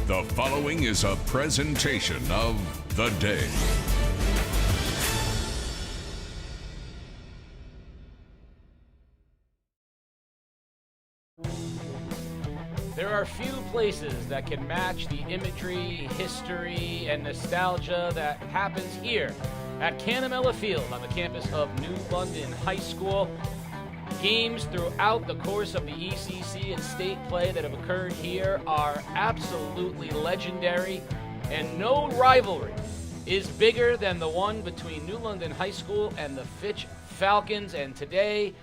The following is a presentation of The Day. There are few places that can match the imagery, history, and nostalgia that happens here at Canamella Field on the campus of New London High School. Games throughout the course of the ECC and state play that have occurred here are absolutely legendary, and no rivalry is bigger than the one between New London High School and the Fitch Falcons. And today,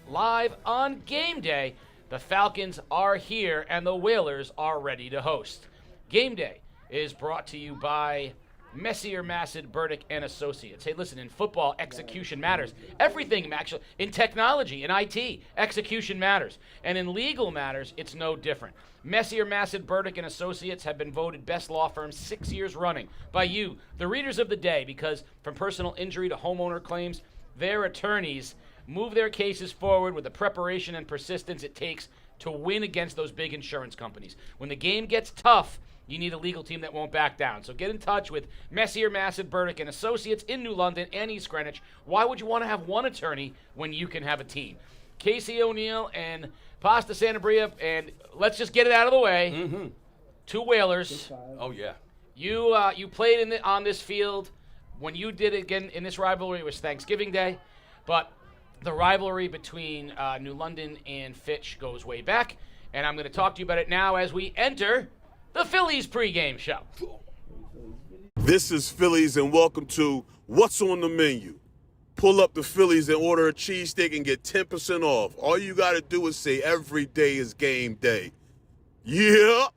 live on game day, the Falcons are here and the Whalers are ready to host. Game day is brought to you by Messier, Massad, Burdick, and Associates. Hey, listen, in football, execution matters. Everything, actually. In technology, in IT, execution matters. And in legal matters, it's no different. Messier, Massad, Burdick, and Associates have been voted best law firm 6 years running by you, the readers of the day, because from personal injury to homeowner claims, their attorneys move their cases forward with the preparation and persistence it takes to win against those big insurance companies. When the game gets tough, you need a legal team that won't back down. So get in touch with Messier, Massad, Burdick, and Associates in New London and East Greenwich. Why would you want to have one attorney when you can have a team? Casey O'Neill and Pasta Santabria, and let's just get it out of the way. Two Whalers. Oh, yeah. You played on this field. When you did it again in this rivalry, it was Thanksgiving Day. But the rivalry between New London and Fitch goes way back, and I'm going to talk to you about it now as we enter the Phillies pregame show. This is Phillies, and welcome to What's on the Menu. Pull up the Phillies and order a cheesesteak and get 10% off. All you got to do is say every day is game day. Yeah.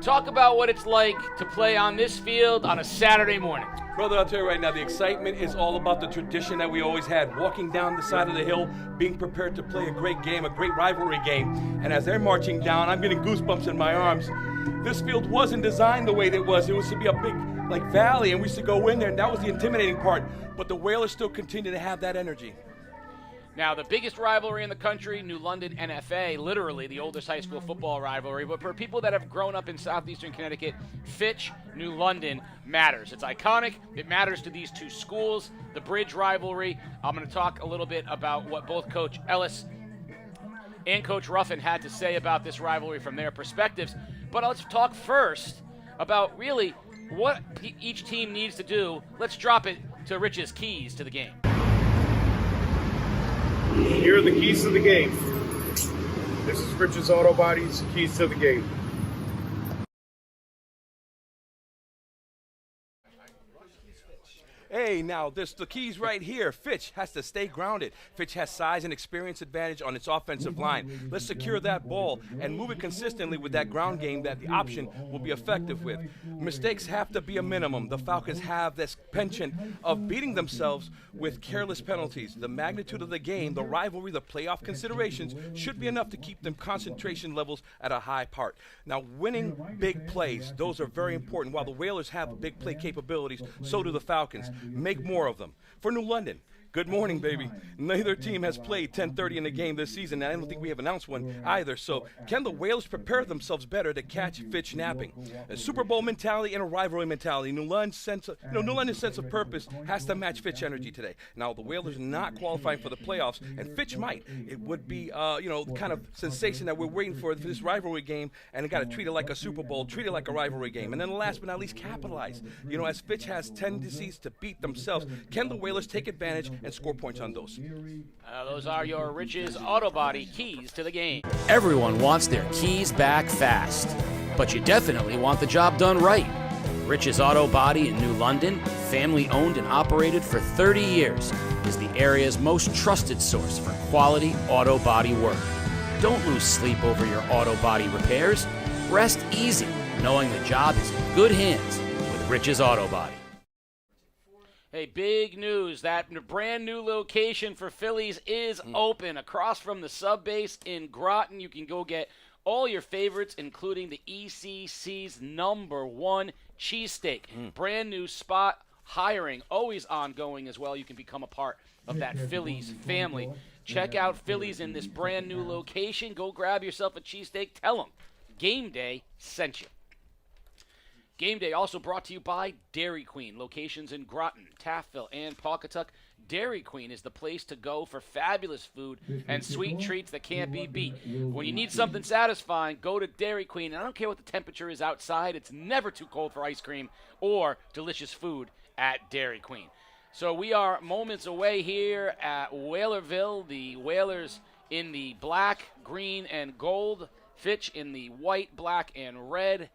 Talk about what it's like to play on this field on a Saturday morning. Brother, I'll tell you right now, the excitement is all about the tradition that we always had, walking down the side of the hill, being prepared to play a great game, a great rivalry game. And as they're marching down, I'm getting goosebumps in my arms. This field wasn't designed the way that it was. It was to be a big, valley, and we used to go in there, and that was the intimidating part. But the Whalers still continue to have that energy. Now, the biggest rivalry in the country, New London NFA, literally the oldest high school football rivalry. But for people that have grown up in southeastern Connecticut, Fitch, New London matters. It's iconic. It matters to these two schools. The bridge rivalry. I'm going to talk a little bit about what both Coach Ellis and Coach Ruffin had to say about this rivalry from their perspectives. But let's talk first about really what each team needs to do. Let's drop it to Rich's keys to the game. Here are the keys to the game. This is Rich's Auto Body's keys to the game. Hey, now, there's the keys right here. Fitch has to stay grounded. Fitch has size and experience advantage on its offensive line. Let's secure that ball and move it consistently with that ground game that the option will be effective with. Mistakes have to be a minimum. The Falcons have this penchant of beating themselves with careless penalties. The magnitude of the game, the rivalry, the playoff considerations should be enough to keep them concentration levels at a high part. Now, winning big plays, those are very important. While the Whalers have big play capabilities, so do the Falcons. Make more of them. For New London, good morning, baby. Neither team has played 10:30 in the game this season, and I don't think we have announced one either. So can the Whalers prepare themselves better to catch Fitch napping? A Super Bowl mentality and a rivalry mentality. New London's sense of purpose has to match Fitch energy today. Now, the Whalers are not qualifying for the playoffs, and Fitch might. It would be, kind of sensation that we're waiting for this rivalry game, and got to treat it like a Super Bowl, treat it like a rivalry game. And then last but not least, capitalize. As Fitch has tendencies to beat themselves, can the Whalers take advantage and score points on those? Those are your Rich's Auto Body keys to the game. Everyone wants their keys back fast, but you definitely want the job done right. Rich's Auto Body in New London, family owned and operated for 30 years, is the area's most trusted source for quality auto body work. Don't lose sleep over your auto body repairs. Rest easy, knowing the job is in good hands with Rich's Auto Body. Hey, big news. That brand new location for Phillies is open across from the sub base in Groton. You can go get all your favorites, including the ECC's #1 cheesesteak. Brand new spot, hiring always ongoing as well. You can become a part of that Phillies family. Check out Phillies in this brand new location. Go grab yourself a cheesesteak. Tell them Game Day sent you. Game Day also brought to you by Dairy Queen. Locations in Groton, Taftville, and Pawcatuck. Dairy Queen is the place to go for fabulous food and sweet treats that can't be beat. When you need something satisfying, go to Dairy Queen. And I don't care what the temperature is outside. It's never too cold for ice cream or delicious food at Dairy Queen. So we are moments away here at Whalerville. The Whalers in the black, green, and gold. Fitch in the white, black, and red.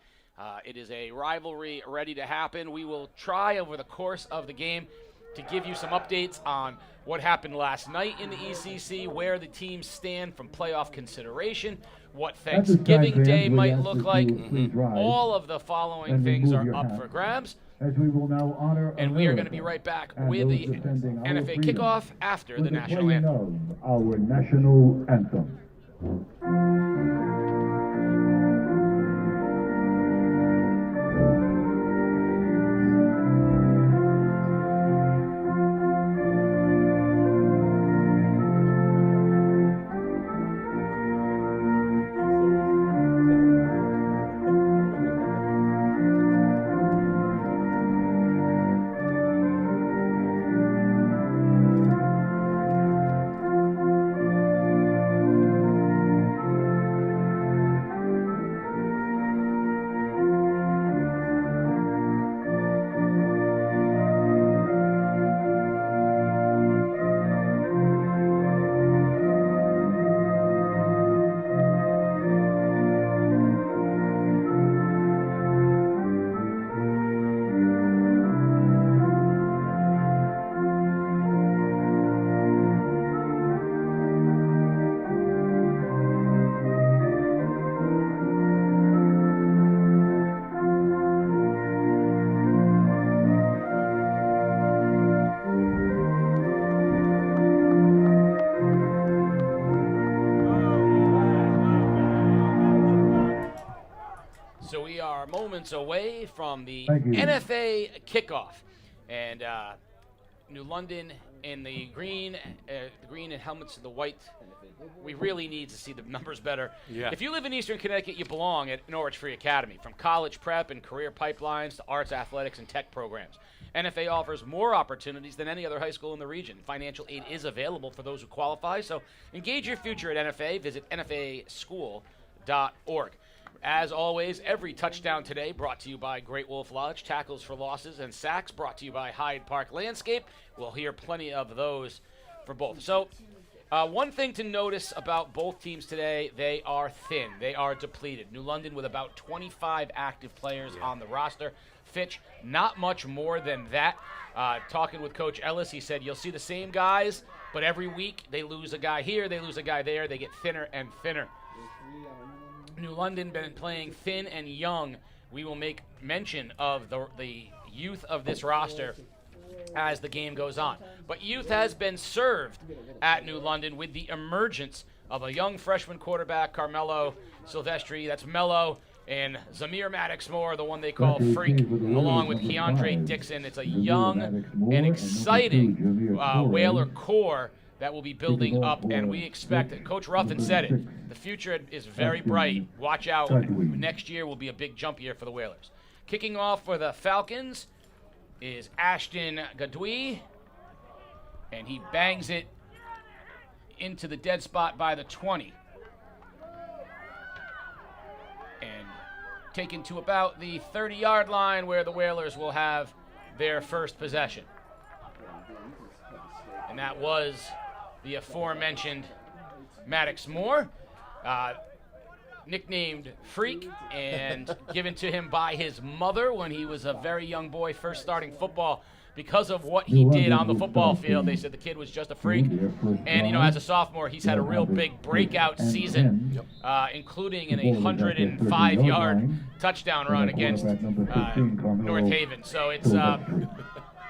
It is a rivalry ready to happen. We will try over the course of the game to give you some updates on what happened last night in the ECC, where the teams stand from playoff consideration, what Thanksgiving Day might look like. All of the following things are up for grabs. As we will now honor and we are going to be right back with the NFA kickoff after the national anthem. Our national anthem. Moments away from the NFA kickoff, and New London in the green and helmets in the white. We really need to see the numbers better. Yeah. If you live in Eastern Connecticut, you belong at Norwich Free Academy. From college prep and career pipelines to arts, athletics, and tech programs, NFA offers more opportunities than any other high school in the region. Financial aid is available for those who qualify, so engage your future at NFA. Visit nfaschool.org. As always, every touchdown today brought to you by Great Wolf Lodge, tackles for losses and sacks brought to you by Hyde Park Landscape. We'll hear plenty of those for both. So one thing to notice about both teams today, they are thin. They are depleted. New London with about 25 active players on the roster. Fitch, not much more than that. Talking with Coach Ellis, he said you'll see the same guys, but every week they lose a guy here, they lose a guy there. They get thinner and thinner. New London been playing thin and young. We will make mention of the youth of this roster as the game goes on. But youth has been served at New London with the emergence of a young freshman quarterback, Carmelo Silvestri. That's Mello. And Zamir Maddox-Moore, the one they call Freak, along with Keandre Dixon. It's a young and exciting Whaler core that will be building up, and we expect, and Coach Ruffin said it, the future is very bright. Watch out. Next year will be a big jump year for the Whalers. Kicking off for the Falcons is Ashton Gadui, and he bangs it into the dead spot by the 20. And taken to about the 30-yard line where the Whalers will have their first possession. And that was the aforementioned Maddox-Moore, nicknamed Freak and given to him by his mother when he was a very young boy first starting football. Because of what he did on the football field, they said the kid was just a freak. And, you know, as a sophomore, he's had a real big breakout season, including an 105-yard touchdown run against North Haven. So it's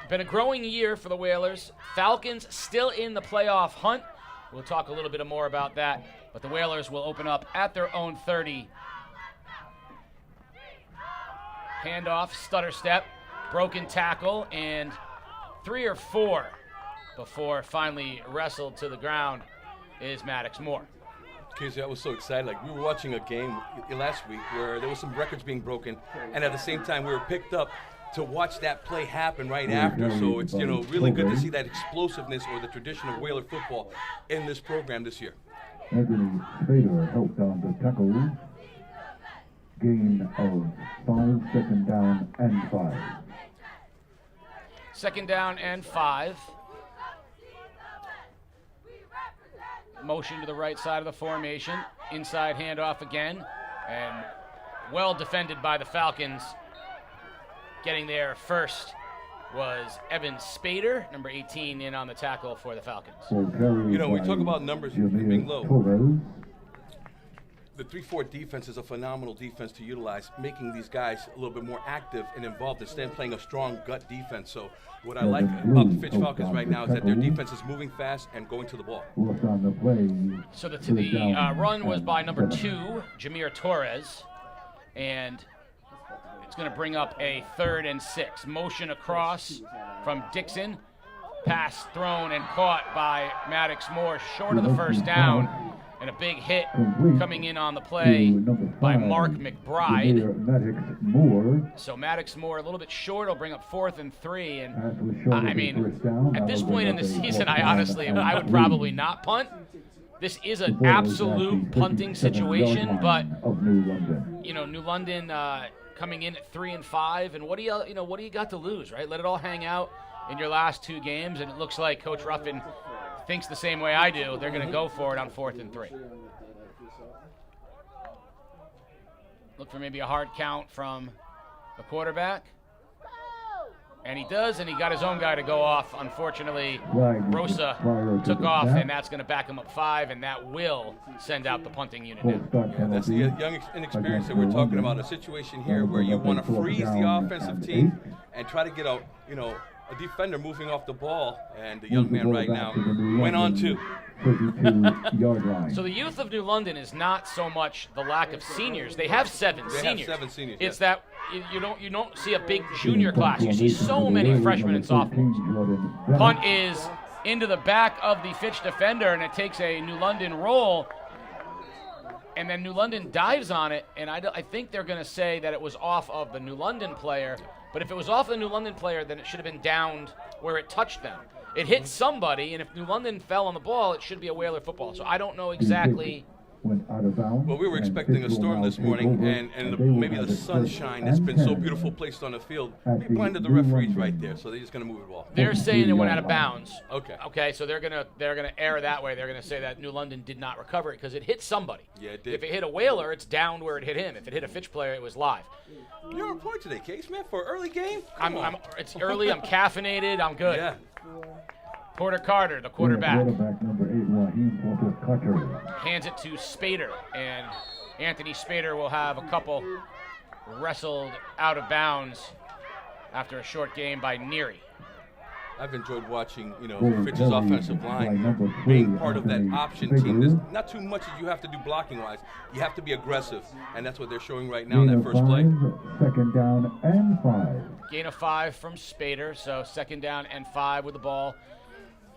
been a growing year for the Whalers. Falcons still in the playoff hunt. We'll talk a little bit more about that. But the Whalers will open up at their own 30. Handoff, stutter step, broken tackle, and 3 or 4 before finally wrestled to the ground is Maddox Moore. Casey, I was so excited. Like, we were watching a game last week where there was some records being broken, and at the same time we were picked up to watch that play happen right after. So it's, really good to see that explosiveness or the tradition of Whaler football in this program this year. Anthony Spader helped on the tackle. Gain of 5, second down and 5. Second down and 5. Motion to the right side of the formation. Inside handoff again. And well defended by the Falcons. Getting there first was Evan Spader, number 18, in on the tackle for the Falcons. We talk about numbers being low. The 3-4 defense is a phenomenal defense to utilize, making these guys a little bit more active and involved instead of playing a strong gut defense. So what I like about the Fitch Falcons right now is that their defense is moving fast and going to the ball. So the run was by number 2, Jameer Torres, and it's going to bring up a 3rd and 6. Motion across from Dixon. Pass thrown and caught by Maddox Moore, short of the first down. And a big hit coming in on the play by Mark McBride. So Maddox Moore a little bit short. Will bring up 4th and 3. And I mean, at this point in the season, I would probably not punt. This is an absolute punting situation, but New London coming in at 3 and 5. And what do you got to lose, right? Let it all hang out in your last 2 games, and it looks like Coach Ruffin thinks the same way I do. They're going to go for it on 4th and 3. Look for maybe a hard count from the quarterback. And he does, and he got his own guy to go off. Unfortunately, Rosa took off, and that's going to back him up 5, and that will send out the punting unit now. Yeah, that's the young inexperience that we're talking about. A situation here where you want to freeze the offensive team and try to get a defender moving off the ball, and the young man right now went on 2. So the youth of New London is not so much the lack of seniors. They have 7 seniors. It's that you don't see a big junior class. You see so many freshmen and sophomores. Punt is into the back of the Fitch defender, and it takes a New London roll. And then New London dives on it, and I think they're going to say that it was off of the New London player. But if it was off the New London player, then it should have been downed where it touched them. It hit somebody, and if New London fell on the ball, it should be a Whaler football. So I don't know exactly. Well, we were expecting a storm this morning, and maybe the sunshine that's been so beautiful placed on the field blinded the referees right there, so they're just going to move the ball. They're saying it went out of bounds. Okay, so they're gonna err that way. They're gonna say that New London did not recover it because it hit somebody. Yeah, it did. If it hit a Whaler, it's down where it hit him. If it hit a Fitch player, it was live. You're on point today, Case, man, for an early game. It's early. I'm caffeinated. I'm good. Yeah. Porter Carter, the quarterback. Number 8, hands it to Spader, and Anthony Spader will have a couple wrestled out of bounds after a short game by Neary. I've enjoyed watching, Fitch's offensive line being part of that option team. There's not too much that you have to do blocking-wise. You have to be aggressive, and that's what they're showing right now in that first play. Second down and 5. Gain of 5 from Spader, so second down and 5 with the ball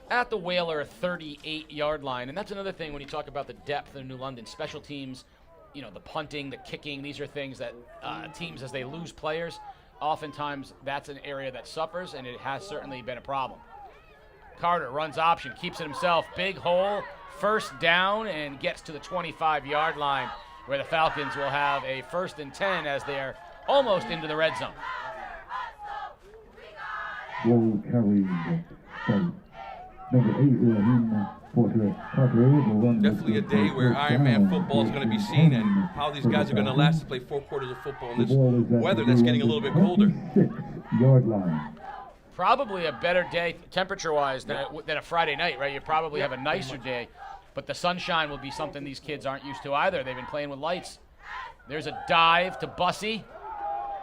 at the Whaler 38-yard line. And that's another thing when you talk about the depth of New London. Special teams, the punting, the kicking, these are things that teams, as they lose players, oftentimes that's an area that suffers, and it has certainly been a problem. Carter runs option, keeps it himself, big hole, first down, and gets to the 25-yard line where the Falcons will have a 1st and 10 as they're almost into the red zone. Will carry number 8, Porter Carter. Definitely a day where Ironman football is going to be seen, and how these guys are going to last to play 4 quarters of football in this weather that's getting a little bit colder. 26-yard line. Probably a better day temperature-wise than a Friday night, right? You probably have a nicer day, but the sunshine will be something these kids aren't used to either. They've been playing with lights. There's a dive to Bussey,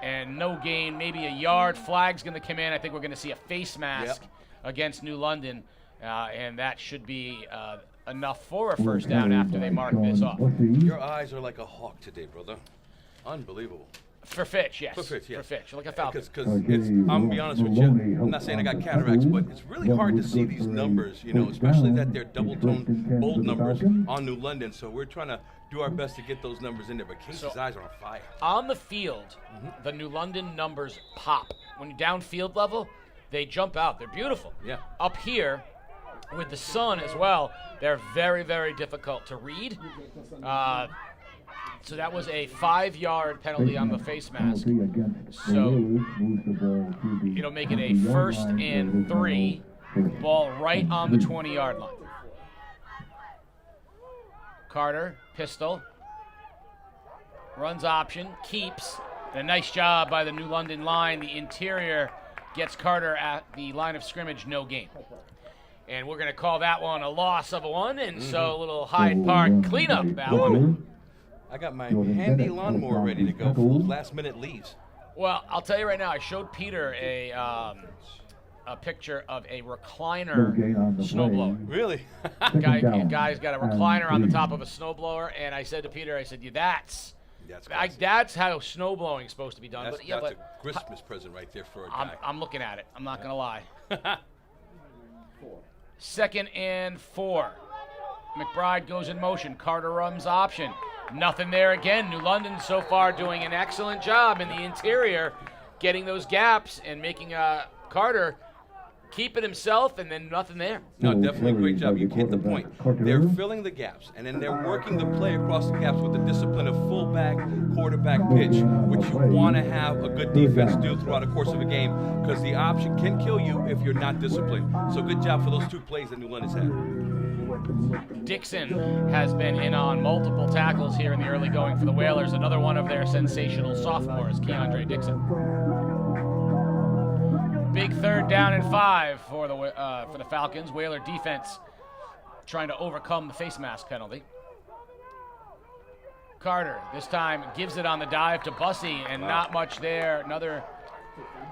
and no gain, maybe a yard. Flag's going to come in. I think we're going to see a face mask against New London, and that should be enough for a first down after they mark this off. Your eyes are like a hawk today, brother. Unbelievable. For Fitch, yes. For Fitch, yes. For Fitch, like a Falcon. Because I'm gonna be honest with you. I'm not saying I got cataracts, but it's really hard to see these numbers, you know, especially that they're double-tone bold numbers on New London. So we're trying to do our best to get those numbers in there. But Casey's eyes are on fire. On the field, the New London numbers pop. When you're downfield level, they jump out. They're beautiful. Yeah. Up here, with the sun as well, they're very, very difficult to read. So that was a 5-yard penalty on the face mask. So it'll make it a 1st and 3. Ball right on the 20-yard line. Carter, pistol. Runs option, keeps. And a nice job by the New London line. The interior gets Carter at the line of scrimmage, no gain. And we're going to call that one a loss of 1. And so a little Hyde Park cleanup that one. I got my handy lawnmower ready to go for those last-minute leaves. Well, I'll tell you right now, I showed Peter a picture of a recliner snowblower. Really? Guy's got a recliner on the top of a snowblower, and I said to Peter, I said, that's how snowblowing is supposed to be done. That's, but, yeah, that's a Christmas present right there for a guy. I'm looking at it. I'm not going to lie. 2nd and 4. McBride goes in motion. Carter runs option. Nothing there again. New London so far doing an excellent job in the interior, getting those gaps and making Carter keep it himself, and then nothing there. No, definitely a great job. You hit the point. They're filling the gaps, and then they're working the play across the gaps with the discipline of fullback, quarterback pitch, which you want to have a good defense do throughout the course of a game, because the option can kill you if you're not disciplined. So good job for those 2 plays that New London's had. Dixon has been in on multiple tackles here in the early going for the Whalers. Another one of their sensational sophomores, Keandre Dixon. Big 3rd down and 5 for the Falcons. Whaler defense trying to overcome the face mask penalty. Carter this time gives it on the dive to Bussey, and not much there. Another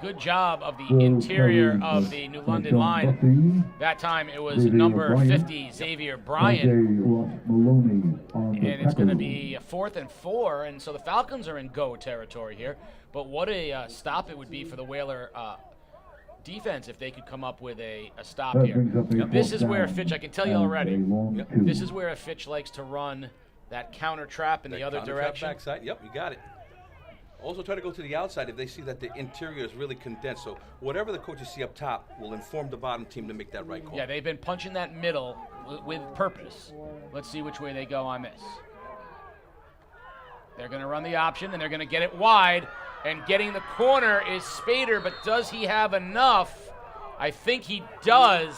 good job of the interior of the New London line. That time it was number 50, Xavier Bryan. And it's going to be a 4th and 4, and so the Falcons are in go territory here. But what a stop it would be for the Whaler defense if they could come up with a stop here. This is where Fitch, I can tell you already, this is where Fitch likes to run that counter trap in the other direction. Backside. Yep, you got it. Also try to go to the outside if they see that the interior is really condensed. So whatever the coaches see up top will inform the bottom team to make that right call. Yeah, they've been punching that middle with purpose. Let's see which way they go on this. They're going to run the option, and they're going to get it wide. And getting the corner is Spader, but does he have enough? I think he does.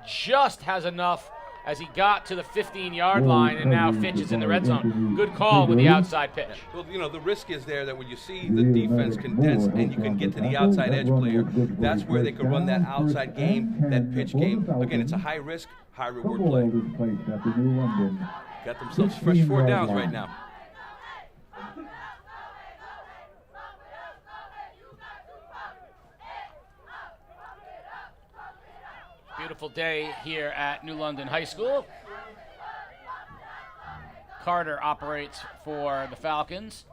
Just has enough as he got to the 15-yard line, and now Fitch is in the red zone. Good call with the outside pitch. Well, you know, the risk is there that when you see the defense condense and you can get to the outside edge player, that's where they could run that outside game, that pitch game. Again, it's a high risk, high reward play. Got themselves fresh 4 downs right now. Beautiful day here at New London High School. Carter operates for the Falcons.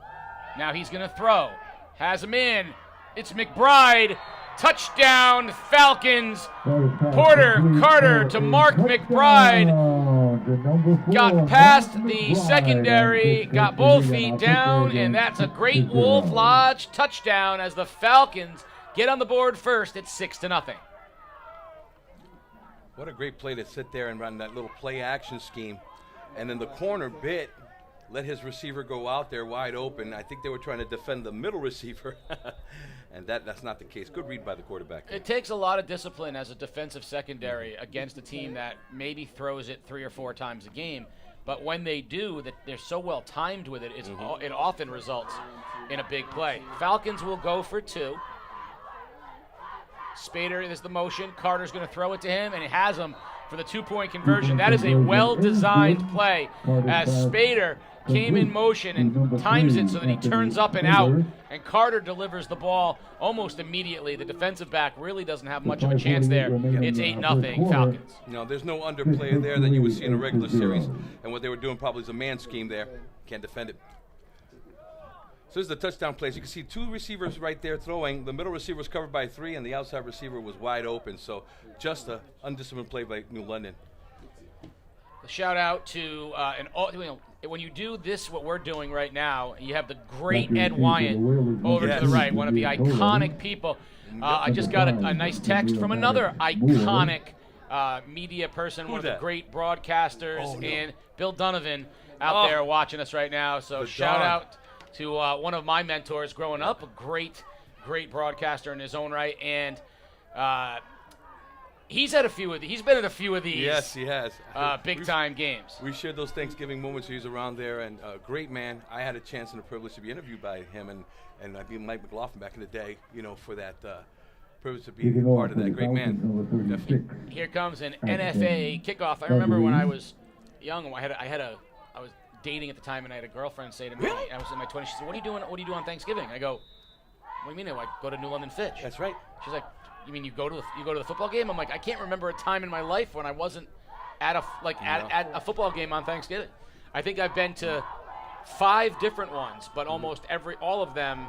Now he's going to throw. Has him in. It's McBride. Touchdown, Falcons. Carter to Mark McBride. Got past the secondary, got both feet down, and that's a Great Wolf Lodge touchdown as the Falcons get on the board first at 6-0. What a great play to sit there and run that little play action scheme. And then the corner bit, let his receiver go out there wide open. I think they were trying to defend the middle receiver. And that's not the case. Good read by the quarterback. It takes a lot of discipline as a defensive secondary against a team that maybe throws it 3 or 4 times a game. But when they do, that they're so well timed with it, it often results in a big play. Falcons will go for 2. Spader is the motion. Carter's going to throw it to him, and he has him for the 2-point conversion. That is a well-designed play as Spader came in motion and times it so that he turns up and out, and Carter delivers the ball almost immediately. The defensive back really doesn't have much of a chance there. It's 8-0 Falcons. No, there's no underplay there that you would see in a regular series, and what they were doing probably is a man scheme there. Can't defend it. So this is the touchdown plays. You can see 2 receivers right there throwing. The middle receiver was covered by 3, and the outside receiver was wide open. So just an undisciplined play by New London. A shout out to when you do this, what we're doing right now, you have the great Ed Wyant over to the right, one of the iconic people. I just got a nice text from another iconic media person, one of the great broadcasters, and Bill Donovan out there watching us right now. So shout out to one of my mentors growing up, a great broadcaster in his own right, and he's been at a few of these. Yes, he has. Big time games. We shared those Thanksgiving moments. He was around there, and a great man. I had a chance and a privilege to be interviewed by him, and I beat Mike McLaughlin back in the day, for that privilege to be part of that great man. Definitely. Here comes an NFA kickoff. I remember when I was young, I was dating at the time, and I had a girlfriend say to me, I was in my 20s, she said, what do you do on Thanksgiving? I go, what do you mean? I go to New London Fitch. That's right. She's like, you mean you go to the football game? I'm like, I can't remember a time in my life when I wasn't at a football game on Thanksgiving. I think I've been to 5 different ones, but almost all of them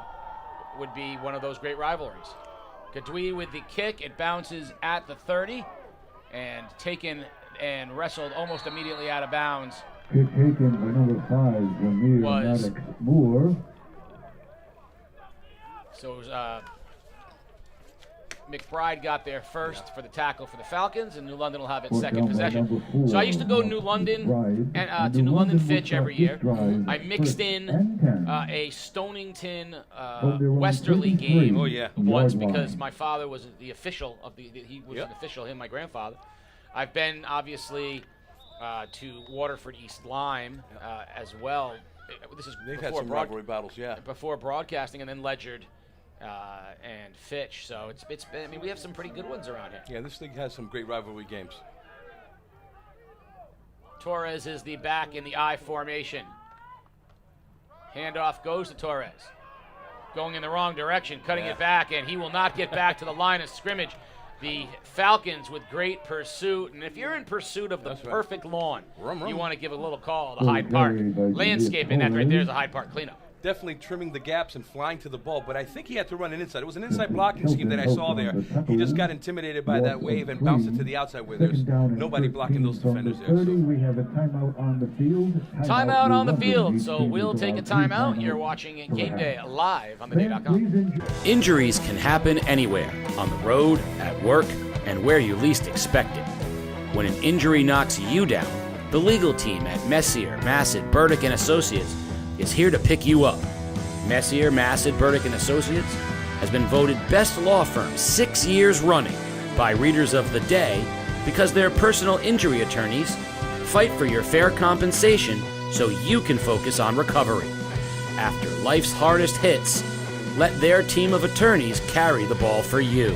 would be one of those great rivalries. Kadwi with the kick, it bounces at the 30 and taken and wrestled almost immediately out of bounds. Kick taken by number 5, Maddox Moore. So it was McBride got there first for the tackle for the Falcons, and New London will have its second possession. So I used to go to New London and to New London Fitch every year. I mixed in a Stonington Westerly game once because my father was the official of he was an official, my grandfather. I've been obviously to Waterford East Lyme as well. This is They've had some rivalry battles, before broadcasting, and then Ledgerd. And Fitch, so it's been, we have some pretty good ones around here. Yeah, this league has some great rivalry games. Torres is the back in the I formation. Handoff goes to Torres. Going in the wrong direction, cutting it back, and he will not get back to the line of scrimmage. The Falcons with great pursuit, and if you're in pursuit of the perfect lawn, you want to give a little call to Hyde Park. Landscaping, that right there is a Hyde Park cleanup. Definitely trimming the gaps and flying to the ball, but I think he had to run an inside. It was an inside blocking scheme that I saw there. He just got intimidated by that wave and bounced it to the outside where there's nobody blocking those defenders there. So. We have a timeout on the field. Timeout on the field, so we'll take a timeout. You're watching Game Day live on theday.com. Injuries can happen anywhere, on the road, at work, and where you least expect it. When an injury knocks you down, the legal team at Messier, Massad, Burdick & Associates is here to pick you up. Messier, Massad, Burdick & Associates has been voted best law firm 6 years running by readers of the day because their personal injury attorneys fight for your fair compensation so you can focus on recovery. After life's hardest hits, let their team of attorneys carry the ball for you.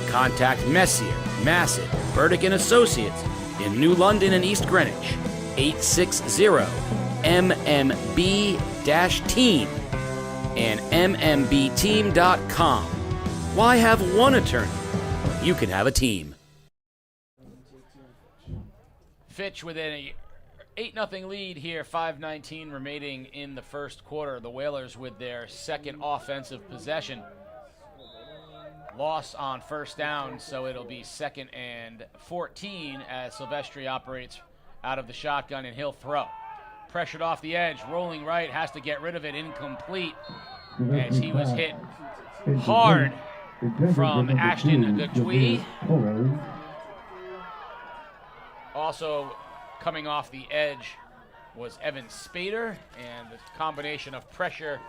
Contact Messier, Massad, Burdick & Associates in New London and East Greenwich, 860-MMB-team and mmbteam.com. Why have one attorney? You can have a team. Fitch with an 8-0 lead here, 5:19 remaining in the first quarter. The Whalers with their second offensive possession. Loss on first down, so it'll be 2nd and 14 as Silvestri operates out of the shotgun, and he'll throw. Pressured off the edge, rolling right, has to get rid of it, incomplete as he was hit hard from Ashton Kadwi. Also coming off the edge was Evan Spader, and the combination of pressure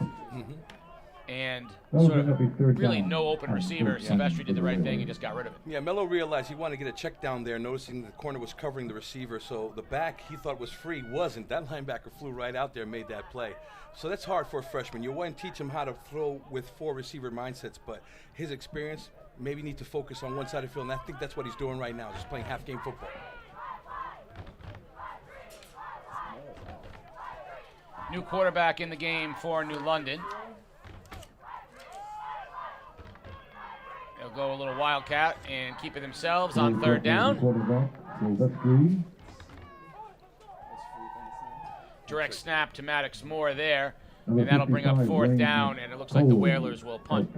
and sort of really no open receiver. Silvestri did the right thing and just got rid of it. Yeah, Mello realized he wanted to get a check down there, noticing the corner was covering the receiver, so the back he thought was free wasn't. That linebacker flew right out there and made that play. So that's hard for a freshman. You want to teach him how to throw with 4 receiver mindsets, but his experience maybe need to focus on one side of the field, and I think that's what he's doing right now, just playing half-game football. New quarterback in the game for New London. They'll go a little wildcat and keep it themselves on 3rd down. Direct snap to Maddox Moore there. And that'll bring up 4th down, and it looks like the Whalers will punt.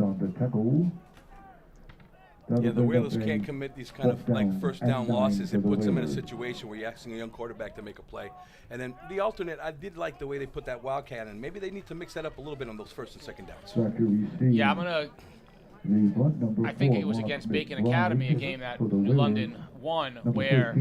Yeah, the Whalers can't commit these kind of like first down losses. It puts them in a situation where you're asking a young quarterback to make a play. And then the alternate, I did like the way they put that wildcat in. Maybe they need to mix that up a little bit on those 1st and 2nd downs. Yeah, I think it was against Bacon Academy, a game that New London won, where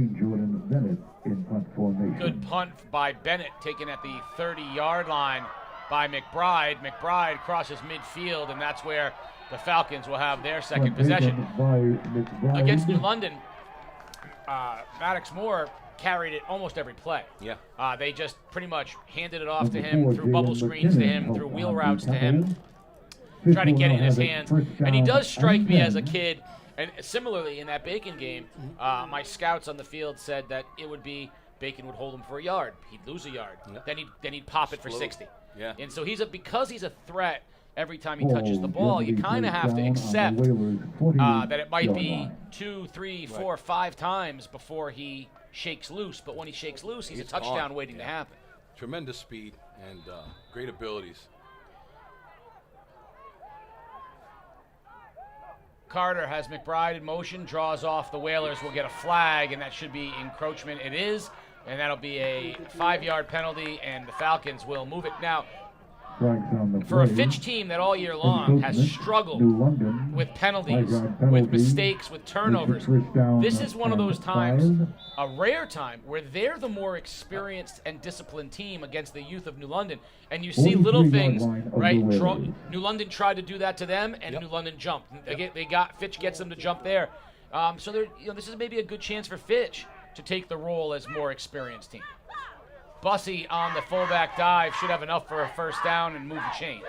good punt by Bennett taken at the 30-yard line by McBride. McBride crosses midfield, and that's where the Falcons will have their second possession. Against New London, Maddox Moore carried it almost every play. Yeah. They just pretty much handed it off to him, threw bubble screens to him, threw wheel routes to him, tried to get it in his hands. And he does strike me as a kid. And similarly, in that Bacon game, my scouts on the field said that it would be Bacon would hold him for a yard. He'd lose a yard. Yeah. Then he'd pop it for 60. Yeah. And so because he's a threat every time he touches the ball, you kind of have to accept that it might be 2, 3, 4, 5 times before he shakes loose. But when he shakes loose, he's a touchdown waiting to happen. Tremendous speed and great abilities. Carter has McBride in motion, draws off the Whalers, will get a flag, and that should be encroachment. It is, and that'll be a 5-yard penalty, and the Falcons will move it. Now, for a Fitch team that all year long has struggled with penalties, with mistakes, with turnovers, this is one of those times, a rare time, where they're the more experienced and disciplined team against the youth of New London. And you see little things, right? New London tried to do that to them, and New London jumped. Fitch gets them to jump there. So this is maybe a good chance for Fitch to take the role as more experienced team. Bussey on the fullback dive should have enough for a 1st down and move the chains.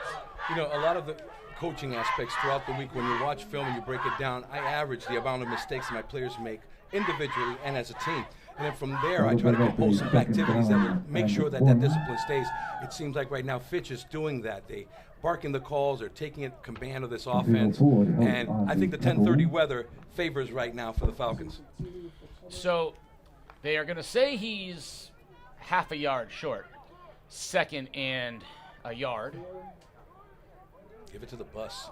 You know, a lot of the coaching aspects throughout the week, when you watch film and you break it down, I average the amount of mistakes my players make individually and as a team. And then from there, I try to compose some activities that will make sure that discipline stays. It seems like right now Fitch is doing that. They barking the calls, they're taking command of this offense. And I think the 10:30 weather favors right now for the Falcons. So they are going to say he's half a yard short. 2nd and a yard. Give it to the bus.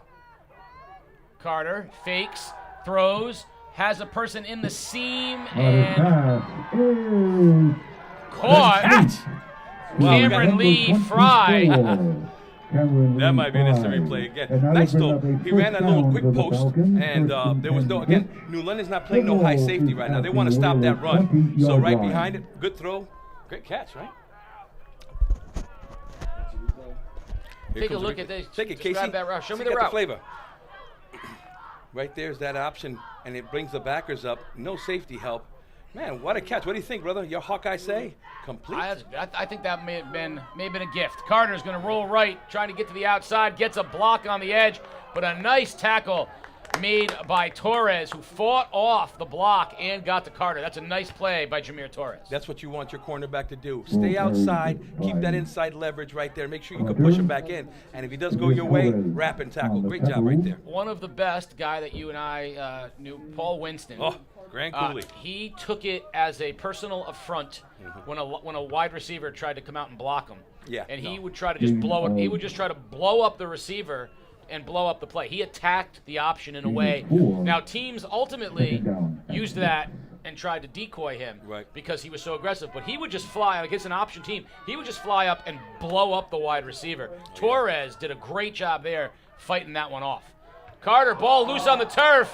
Carter fakes, throws, has a person in the seam, and caught. Cameron Lee Fry. That might be an instant replay again. Nice though. He ran that little quick post, and there was no, again, New London's not playing no high safety right now. They want to stop that run. So right behind it, good throw. Great catch, right? Take a look at this. Take it, Casey. Grab that route. Show me the route. The flavor. Right there's that option, and it brings the backers up. No safety help. Man, what a catch. What do you think, brother? Your Hawkeye say? Complete. I think that may have been a gift. Carter's going to roll right, trying to get to the outside, gets a block on the edge, but a nice tackle made by Torres, who fought off the block and got to Carter. That's a nice play by Jameer Torres. That's what you want your cornerback to do. Stay outside, keep that inside leverage right there. Make sure you can push him back in. And if he does go your way, wrap and tackle. Great job right there. One of the best, guy that you and I knew, Paul Winston. Oh, Grand Coulee. He took it as a personal affront when a wide receiver tried to come out and block him. Yeah. And he would try to just blow it. He would just try to blow up the receiver and blow up the play. He attacked the option in a way. Now, teams ultimately used that and tried to decoy him because he was so aggressive. But he would just fly, against an option team, he would just fly up and blow up the wide receiver. Torres did a great job there fighting that one off. Carter, ball loose on the turf.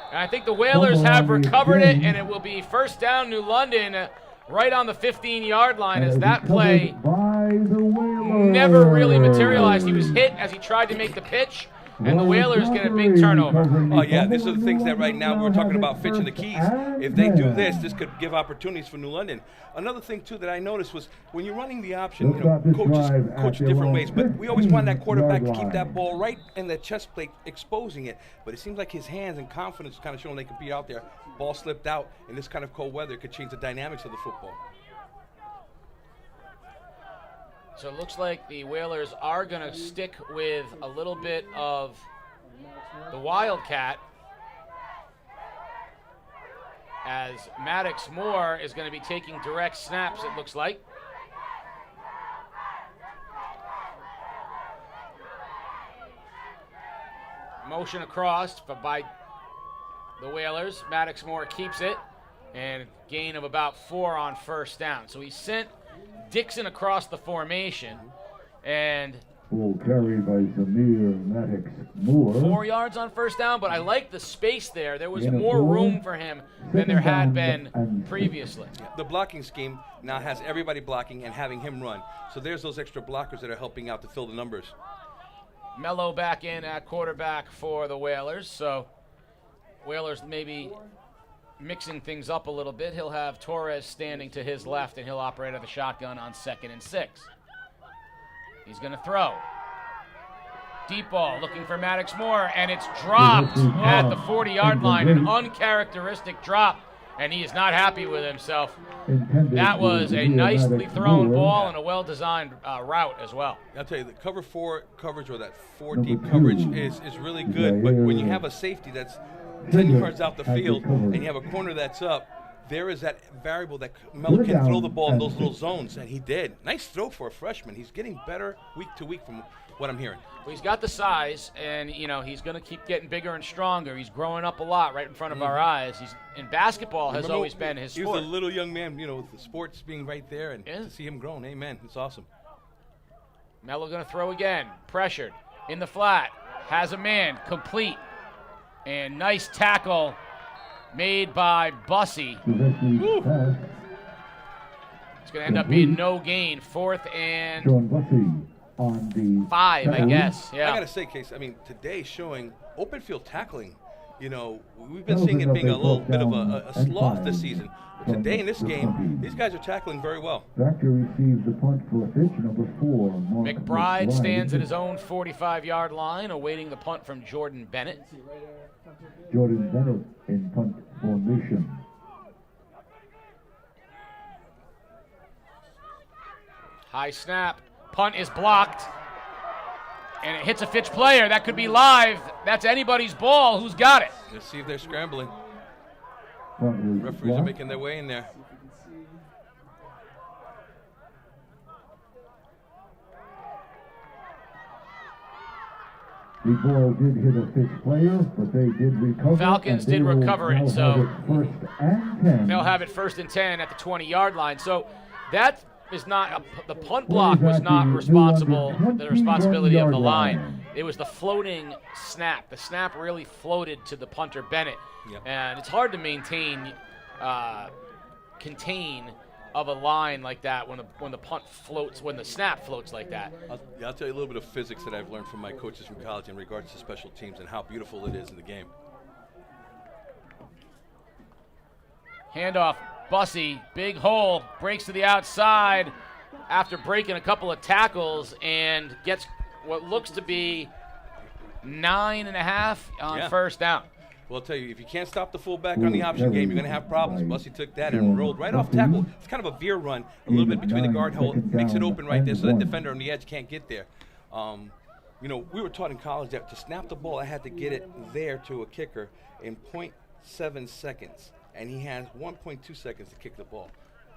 And I think the Whalers have recovered it, and it will be 1st down New London right on the 15-yard line, as that play never really materialized. He was hit as he tried to make the pitch, and the Whalers get a big turnover. Oh, yeah, these are the things that right now we're talking about Fitch and the keys. If they do this could give opportunities for New London. Another thing, too, that I noticed was when you're running the option, coaches coach different ways, but we always want that quarterback to keep that ball right in the chest plate, exposing it. But it seems like his hands and confidence kind of showing they could be out there. Ball slipped out in this kind of cold weather. It could change the dynamics of the football. So it looks like the Whalers are going to stick with a little bit of the Wildcat, as Maddox Moore is going to be taking direct snaps, it looks like. Motion across by the Whalers. Maddox Moore keeps it, and gain of about 4 on first down. So he sent Dixon across the formation, and Full carry by Zamir Maddox Moore. 4 yards on first down, but I like the space there. There was more room for him than there had been previously. The blocking scheme now has everybody blocking and having him run. So there's those extra blockers that are helping out to fill the numbers. Mello back in at quarterback for the Whalers, so Whalers maybe mixing things up a little bit. He'll have Torres standing to his left, and he'll operate at the shotgun on 2nd and 6. He's going to throw. Deep ball looking for Maddox Moore, and it's dropped at the 40-yard line. An uncharacteristic drop, and he is not happy with himself. That was a nicely thrown ball and a well-designed route as well. I'll tell you, the cover 4 coverage, or that 4 deep coverage is really good, but when you have a safety that's 10 yards out the field and you have a corner that's up, there is that variable that Mello can throw the ball in those little zones, and he did. Nice throw for a freshman. He's getting better week to week from what I'm hearing. Well, he's got the size, and he's going to keep getting bigger and stronger. He's growing up a lot right in front of our eyes. He's in basketball has always been his sport. He was a little young man, with the sports being right there, and to see him grown, amen. It's awesome. Mello going to throw again. Pressured in the flat. Has a man complete, and nice tackle made by Bussey. It's going to end up being no gain. 4th and 5, I guess. Yeah. I got to say, Case, today showing open field tackling. We've been seeing it being a little bit of a sloth this season. Today in this game, these guys are tackling very well. Factor receives the punt for Fitch, number 4. McBride stands at his own 45-yard line, awaiting the punt from Jordan Bennett. Jordan Bennett in punt formation. High snap. Punt is blocked. And it hits a Fitch player. That could be live. That's anybody's ball. Who's got it? Let's see if they're scrambling. Referees are making their way in there. The ball did hit a Fitch player, but they did recover. Falcons did recover it, so first and 10. They'll have it 1st and 10 at the 20-yard line. So that is not the punt block was not the responsibility of the line. It was the floating snap. The snap really floated to the punter Bennett, and it's hard to contain of a line like that when the punt floats, when the snap floats like that. I'll tell you a little bit of physics that I've learned from my coaches from college in regards to special teams and how beautiful it is in the game. Handoff, Bussey, big hole, breaks to the outside after breaking a couple of tackles and gets what looks to be 9.5 on first down. Well, I'll tell you, if you can't stop the fullback on the option game, you're going to have problems. Bussey took that and rolled right off tackle. It's kind of a veer run, a little bit between the guard hole, makes it open right there so that defender on the edge can't get there. We were taught in college that to snap the ball, I had to get it there to a kicker in 0.7 seconds, and he has 1.2 seconds to kick the ball.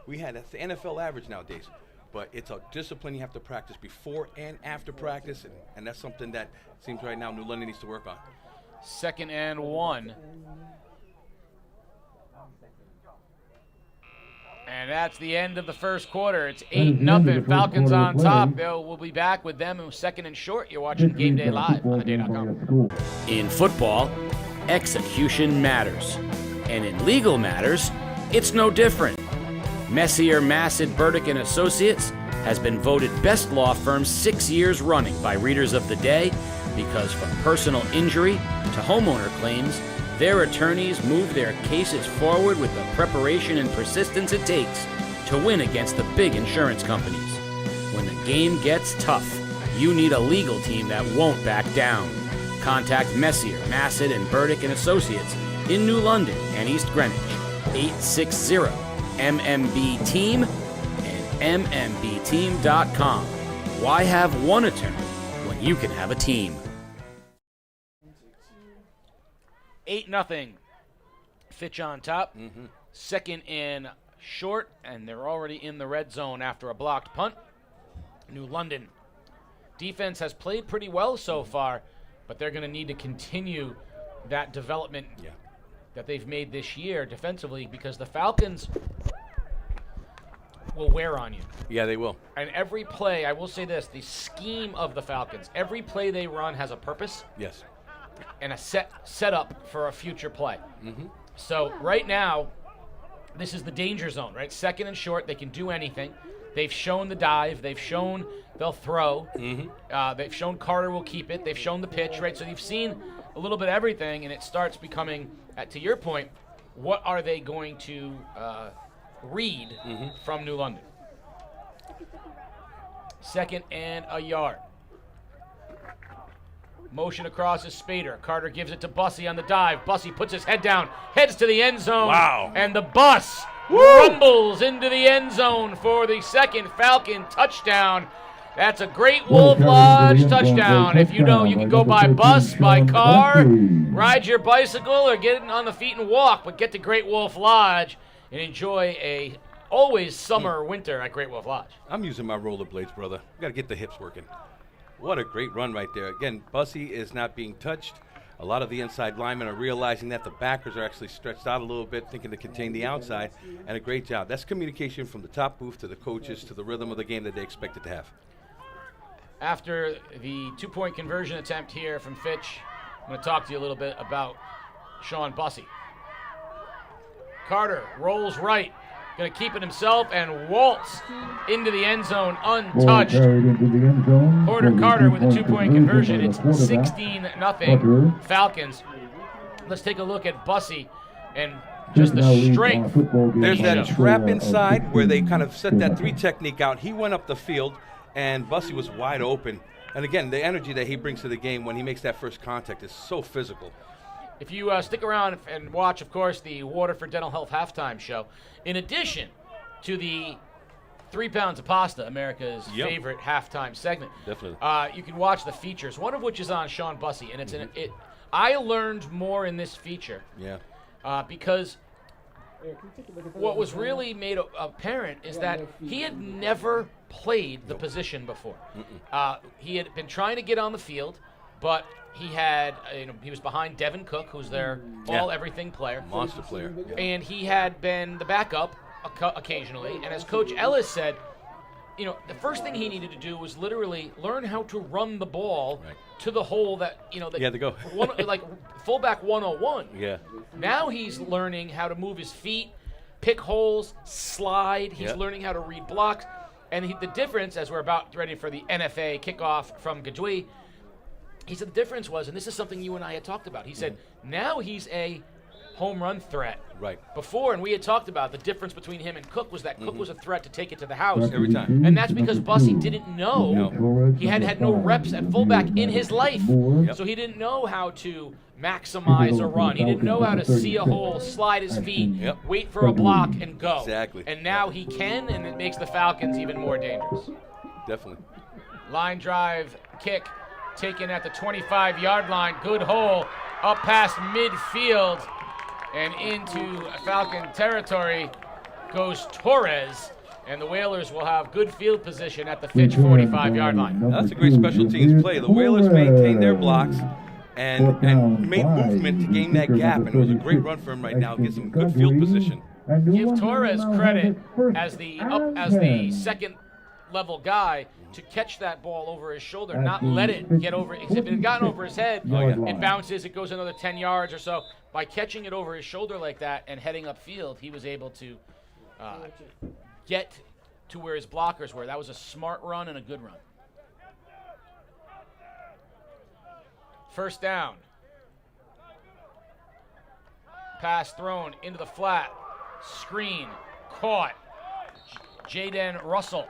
That's the NFL average nowadays. But it's a discipline you have to practice before and after practice, and that's something that seems right now New London needs to work on. 2nd and 1. And that's the end of the first quarter. It's 8-0. Falcons on top. We'll be back with them in 2nd and short. You're watching Game Day Live on theday.com. In football, execution matters. And in legal matters, it's no different. Messier, Massad, Burdick & Associates has been voted best law firm 6 years running by readers of the day because from personal injury to homeowner claims, their attorneys move their cases forward with the preparation and persistence it takes to win against the big insurance companies. When the game gets tough, you need a legal team that won't back down. Contact Messier, Massad, and Burdick & Associates in New London and East Greenwich, 860-MMB-TEAM and MMBteam.com. Why have one attorney when you can have a team? 8-0. Fitch on top. 2nd and short, and they're already in the red zone after a blocked punt. New London defense has played pretty well so far. but they're going to need to continue that development that they've made this year defensively, because the Falcons will wear on you. Yeah, they will. And every play, I will say this, the scheme of the Falcons, every play they run has a purpose. Yes. And a set up for a future play. So right now, this is the danger zone, right? Second and short, they can do anything. They've shown the dive. They've shown they'll throw. They've shown Carter will keep it. They've shown the pitch, right? So you've seen a little bit of everything, and it starts becoming, to your point, what are they going to read from New London? Second and a yard. Motion across is Spader. Carter gives it to Bussey on the dive. Bussey puts his head down, heads to the end zone. Wow. And the bus rumbles into the end zone for the second Falcon touchdown. That's a Great Wolf Lodge touchdown. If you know, you can go by bus, by car, ride your bicycle, or get on the feet and walk, but get to Great Wolf Lodge and enjoy a always summer or winter at Great Wolf Lodge. I'm using my rollerblades, brother. Got to get the hips working. What a great run right there. Again, Bussey is not being touched. A lot of the inside linemen are realizing that the backers are actually stretched out a little bit, thinking to contain the outside, and a great job. That's communication from the top booth to the coaches to the rhythm of the game that they expected to have. After the two-point conversion attempt here from Fitch, I'm going to talk to you a little bit about Sean Bussey. Carter rolls right, going to keep it himself and waltz into the end zone untouched. Porter Carter with a two-point conversion. It's 16-0 Falcons. Let's take a look at Bussey and just the strength. There's that trap inside where they kind of set that three technique out. He went up the field, and Bussey was wide open. And again, the energy that he brings to the game when he makes that first contact is so physical. If you stick around and watch, of course, the Waterford Dental Health halftime show, in addition to the 3 pounds of pasta, America's favorite halftime segment, definitely, you can watch the features, one of which is on Sean Bussey. And it's I learned more in this feature because what was really made apparent is that he had never played the position before. He had been trying to get on the field, but he had, he was behind Devin Cook, who's their all-everything player. Monster player. And he had been the backup occasionally. And as Coach Ellis said, the first thing he needed to do was literally learn how to run the ball to the hole that, he had to go. like fullback 101. Yeah. Now he's learning how to move his feet, pick holes, slide. He's learning how to read blocks. And the difference, as we're about ready for the NFA kickoff from Gadui, he said the difference was, and this is something you and I had talked about, he said now he's a home run threat. Right. Before, and we had talked about the difference between him and Cook was that Cook was a threat to take it to the house. Every time. And that's because Bussey didn't know. He had no reps at fullback in his life. So he didn't know how to maximize a run. He didn't know how to see a hole, slide his feet, wait for a block, and go. Exactly. And now he can, and it makes the Falcons even more dangerous. Definitely. Line drive kick taken at the 25-yard line. Good hole up past midfield. And into Falcon territory goes Torres. And the Whalers will have good field position at the Fitch 45-yard line. That's a great special teams play. The Whalers maintained their blocks and made movement to gain that gap. And it was a great run for him right now. Gets him good field position. Give Torres credit as the second level guy to catch that ball over his shoulder, not let it get over. If it had gotten over his head, it bounces, it goes another 10 yards or so. By catching it over his shoulder like that and heading upfield, he was able to get to where his blockers were. That was a smart run and a good run. First down. Pass thrown into the flat. Screen caught. Jaden Russell.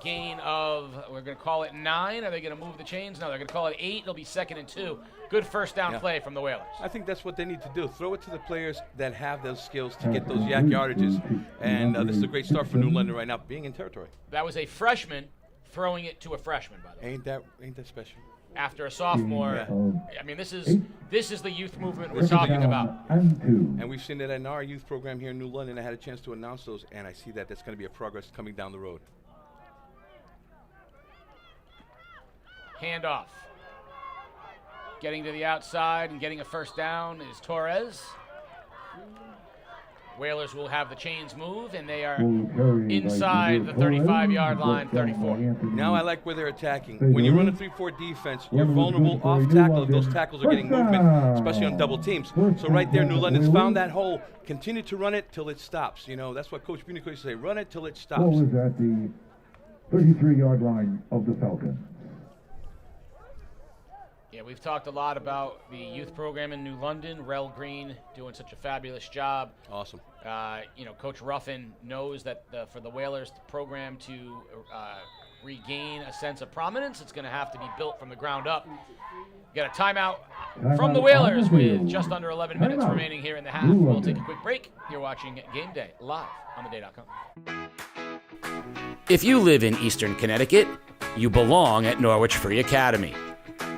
Gain of, we're going to call it 9. Are they going to move the chains? No, they're going to call it 8. It'll be 2nd and 2. Good first down play from the Whalers. I think that's what they need to do. Throw it to the players that have those skills to get those yak yardages. And this is a great start for New London right now, being in territory. That was a freshman throwing it to a freshman, by the way. Ain't that special? After a sophomore. I mean, this is the youth movement we're talking about. And we've seen that in our youth program here in New London. I had a chance to announce those, and I see that that's going to be a progress coming down the road. Handoff. Getting to the outside and getting a first down is Torres. Whalers will have the chains move, and they are inside the 35-yard line, 34. Now I like where they're attacking. When you run a 3-4 defense, you're vulnerable off tackle if those tackles are getting movement, especially on double teams. So right there, New London's found that hole. Continue to run it till it stops. You know, that's what Coach Burdick used to say, run it till it stops. Ball is at the 33-yard line of the Falcons. Yeah, we've talked a lot about the youth program in New London. Rel Green doing such a fabulous job. Awesome. You know, Coach Ruffin knows that for the Whalers program to regain a sense of prominence, it's going to have to be built from the ground up. Got a timeout from the Whalers with just under 11 minutes remaining here in the half. We'll take a quick break. You're watching Game Day live on theday.com. If you live in Eastern Connecticut, you belong at Norwich Free Academy.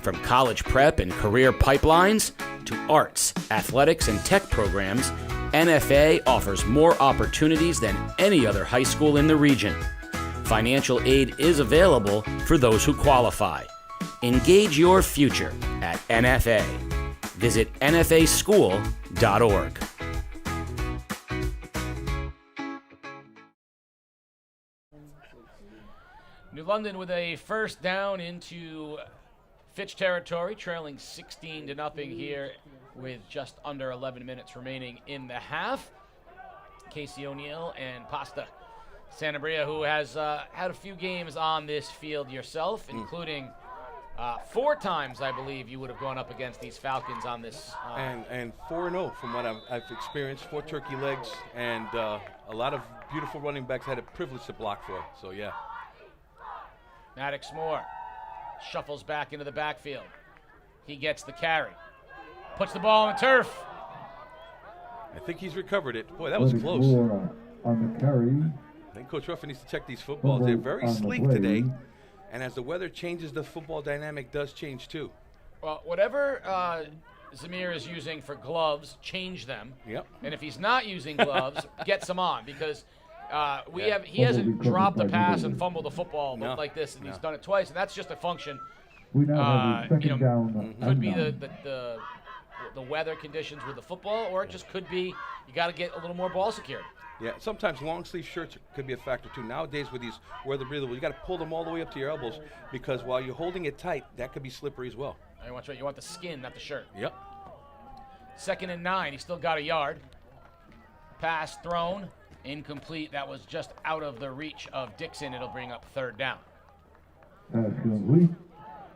From college prep and career pipelines to arts, athletics, and tech programs, NFA offers more opportunities than any other high school in the region. Financial aid is available for those who qualify. Engage your future at NFA. Visit nfaschool.org. New London with a first down into Fitch territory, trailing 16-0 here with just under 11 minutes remaining in the half. Casey O'Neill and Pasta Sanabria, who has had a few games on this field yourself, including 4 times, I believe, you would have gone up against these Falcons on this. And 4-0 from what I've experienced. 4 turkey legs and a lot of beautiful running backs had a privilege to block for. So, yeah. Maddox Moore shuffles back into the backfield. He gets the carry. Puts the ball on the turf. I think he's recovered it. Boy, that was close. On the carry. I think Coach Ruffin needs to check these footballs. They're very sleek today. And as the weather changes, the football dynamic does change too. Well, whatever Zamir is using for gloves, change them. Yep. And if he's not using gloves, get some on, because he hasn't dropped a pass and fumbled a football like this, and he's done it twice, and that's just a function. We now have a second down. Could be the weather conditions with the football, or it just could be you got to get a little more ball secured. Yeah, sometimes long sleeve shirts could be a factor too. Nowadays with these weather breathable, you got to pull them all the way up to your elbows, because while you're holding it tight, that could be slippery as well. You want the skin, not the shirt. Yep. 2nd and 9. He still got a yard. Pass thrown. Incomplete. That was just out of the reach of Dixon. It'll bring up 3rd down. You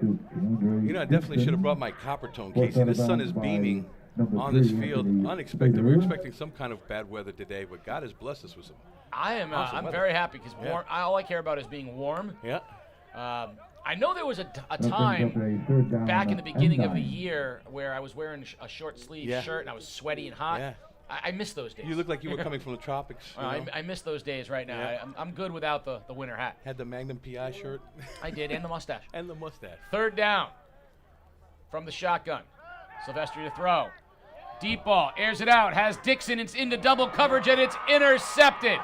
know, I definitely should have brought my copper tone, Casey. The sun is beaming on this field. Unexpected. We were expecting some kind of bad weather today, but God has blessed us with some awesome I'm weather. very happy because all I care about is being warm. Yeah. I know there was a time back in the beginning of the year where I was wearing a short sleeve shirt and I was sweaty and hot. Yeah. I miss those days. You look like you were coming from the tropics. I miss those days right now. Yeah. I'm good without the winter hat. Had the Magnum PI shirt. I did, and the mustache. And the mustache. 3rd down from the shotgun. Silvestri to throw. Deep ball, airs it out, has Dixon into double coverage, and it's intercepted.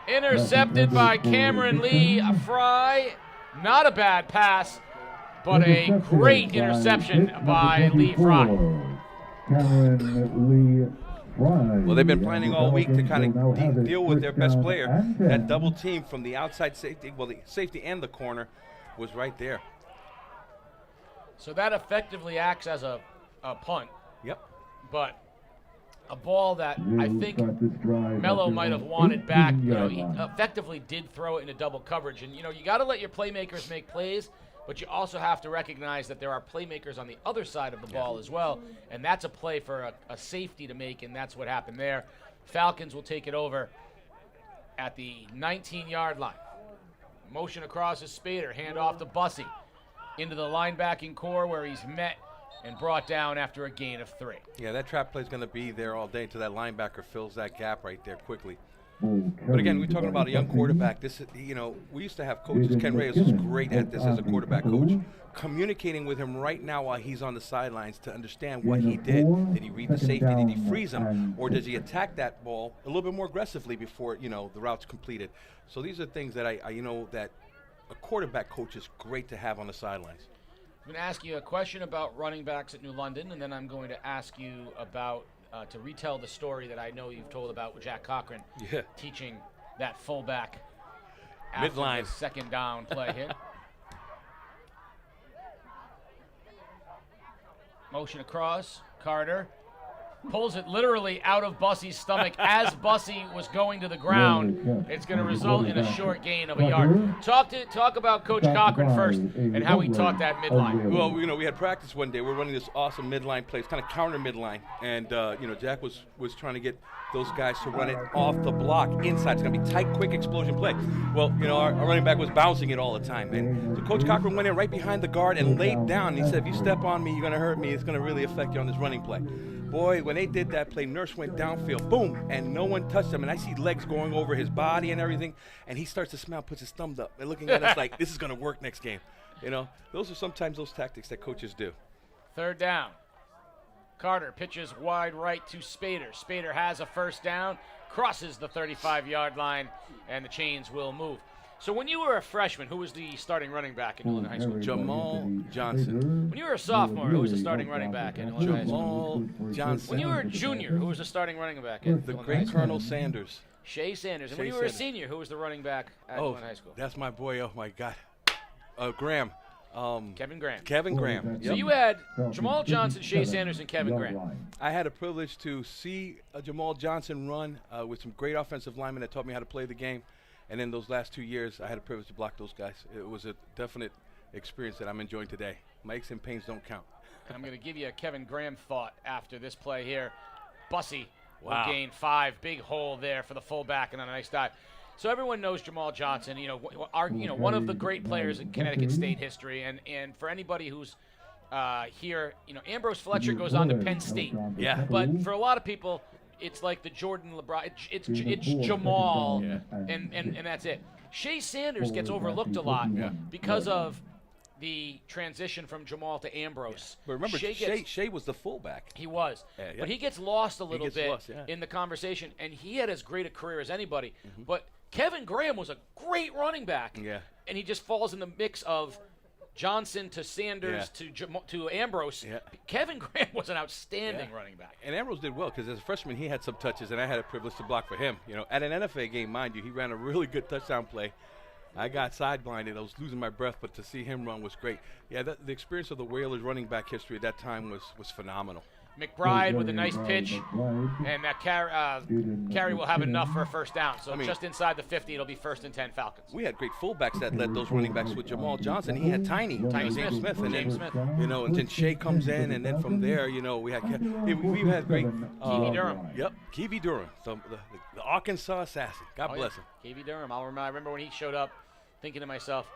Intercepted by Cameron Lee Fry. Not a bad pass, but a great interception by Lee Fry. Cameron Lee Fry. Well, they've been planning all week to kind of deal with their best player. That double team from the outside safety, well, the safety and the corner was right there. So that effectively acts as a punt. Yep. But a ball that I think Mello might have wanted back. He effectively did throw it into double coverage. And, you got to let your playmakers make plays, but you also have to recognize that there are playmakers on the other side of the ball as well. And that's a play for a safety to make, and that's what happened there. Falcons will take it over at the 19-yard line. Motion across is Spader. Hand off to Bussey. Into the linebacking core where he's met and brought down after a gain of 3. Yeah, that trap play is going to be there all day until that linebacker fills that gap right there quickly. But again, we're talking about a young quarterback. This is, we used to have coaches. Ken Reyes was great at this as a quarterback coach. Communicating with him right now while he's on the sidelines to understand what he did. Did he read the safety? Did he freeze him? Or does he attack that ball a little bit more aggressively before, the route's completed? So these are things that that a quarterback coach is great to have on the sidelines. I'm going to ask you a question about running backs at New London, and then I'm going to ask you about to retell the story that I know you've told about with Jack Cochran teaching that fullback after midline the second down play here. Motion across, Carter pulls it literally out of Bussey's stomach as Bussey was going to the ground. It's going to result in a short gain of a yard. Talk about Coach Cochran first and how he taught that midline. Well, we had practice one day. We're running this awesome midline play. It's kind of counter midline, and Jack was trying to get those guys to run it off the block inside. It's going to be tight, quick explosion play. Well, our running back was bouncing it all the time, and so Coach Cochran went in right behind the guard and laid down. He said, "If you step on me, you're going to hurt me. It's going to really affect you on this running play." Boy, when they did that play, Nurse went downfield, boom, and no one touched him. And I see legs going over his body and everything, and he starts to smile, puts his thumbs up, and looking at us like, this is going to work next game. Those are sometimes those tactics that coaches do. Third down. Carter pitches wide right to Spader. Spader has a first down, crosses the 35-yard line, and the chains will move. So when you were a freshman, who was the starting running back in New London High School? Jamal Johnson. When you were a sophomore, who was the starting running back in New London High School? Jamal Johnson. When you were a junior, who was the starting running back in The New London High great School? Colonel Sanders. Shea Sanders. And when Shea you were a Sanders. senior, who was the running back at New London High School? That's my boy. Oh, my God. Graham. Kevin Graham. Kevin Graham. So you had Jamal Johnson, Shea Sanders, and Kevin Graham. I had a privilege to see Jamal Johnson run with some great offensive linemen that taught me how to play the game. And then those last 2 years, I had a privilege to block those guys. It was a definite experience that I'm enjoying today. My aches and pains don't count. And I'm going to give you a Kevin Graham thought after this play here. Bussey will Wow. gain 5. Big hole there for the fullback and on a nice dive. So everyone knows Jamal Johnson, one of the great players in Connecticut State history. And for anybody who's here, Ambrose Fletcher goes on to Penn State. Yeah. But for a lot of people, it's like the Jordan LeBron. It's Jamal, and that's it. Shea Sanders gets overlooked a lot because of the transition from Jamal to Ambrose. But remember, Shea was the fullback. He was. Yeah. But he gets lost a little gets bit lost, in the conversation, and he had as great a career as anybody. But Kevin Graham was a great running back. Yeah. And he just falls in the mix of Johnson to Sanders to Ambrose. Yeah. Kevin Graham was an outstanding running back. And Ambrose did well because as a freshman, he had some touches, and I had a privilege to block for him. At an NFA game, mind you, he ran a really good touchdown play. I got sideblinded. I was losing my breath, but to see him run was great. Yeah, the experience of the Whalers running back history at that time was phenomenal. McBride with a nice pitch, and that carry will have enough for a first down. So just inside the 50, it'll be 1st and 10 Falcons. We had great fullbacks that led those running backs with Jamal Johnson. He had Tiny Smith, and James then, Smith. and then Shea comes in, and then from there, we had great. Keevy Durham. Yep, Keevy Durham, the Arkansas assassin. God bless him. Keevy Durham. I remember when he showed up, thinking to myself,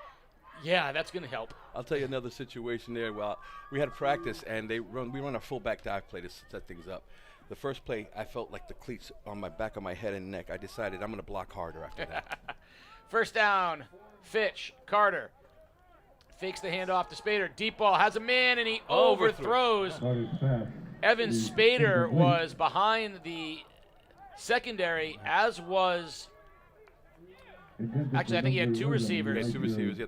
yeah, that's going to help. I'll tell you another situation there. Well, we had practice, and we run a fullback dive play to set things up. The first play, I felt like the cleats on my back of my head and neck. I decided I'm going to block harder after that. First down, Fitch, Carter. Fakes the handoff to Spader. Deep ball, has a man, and he overthrows. Evan Spader was behind the secondary, as was... Actually, I think he had 2 receivers. Yeah.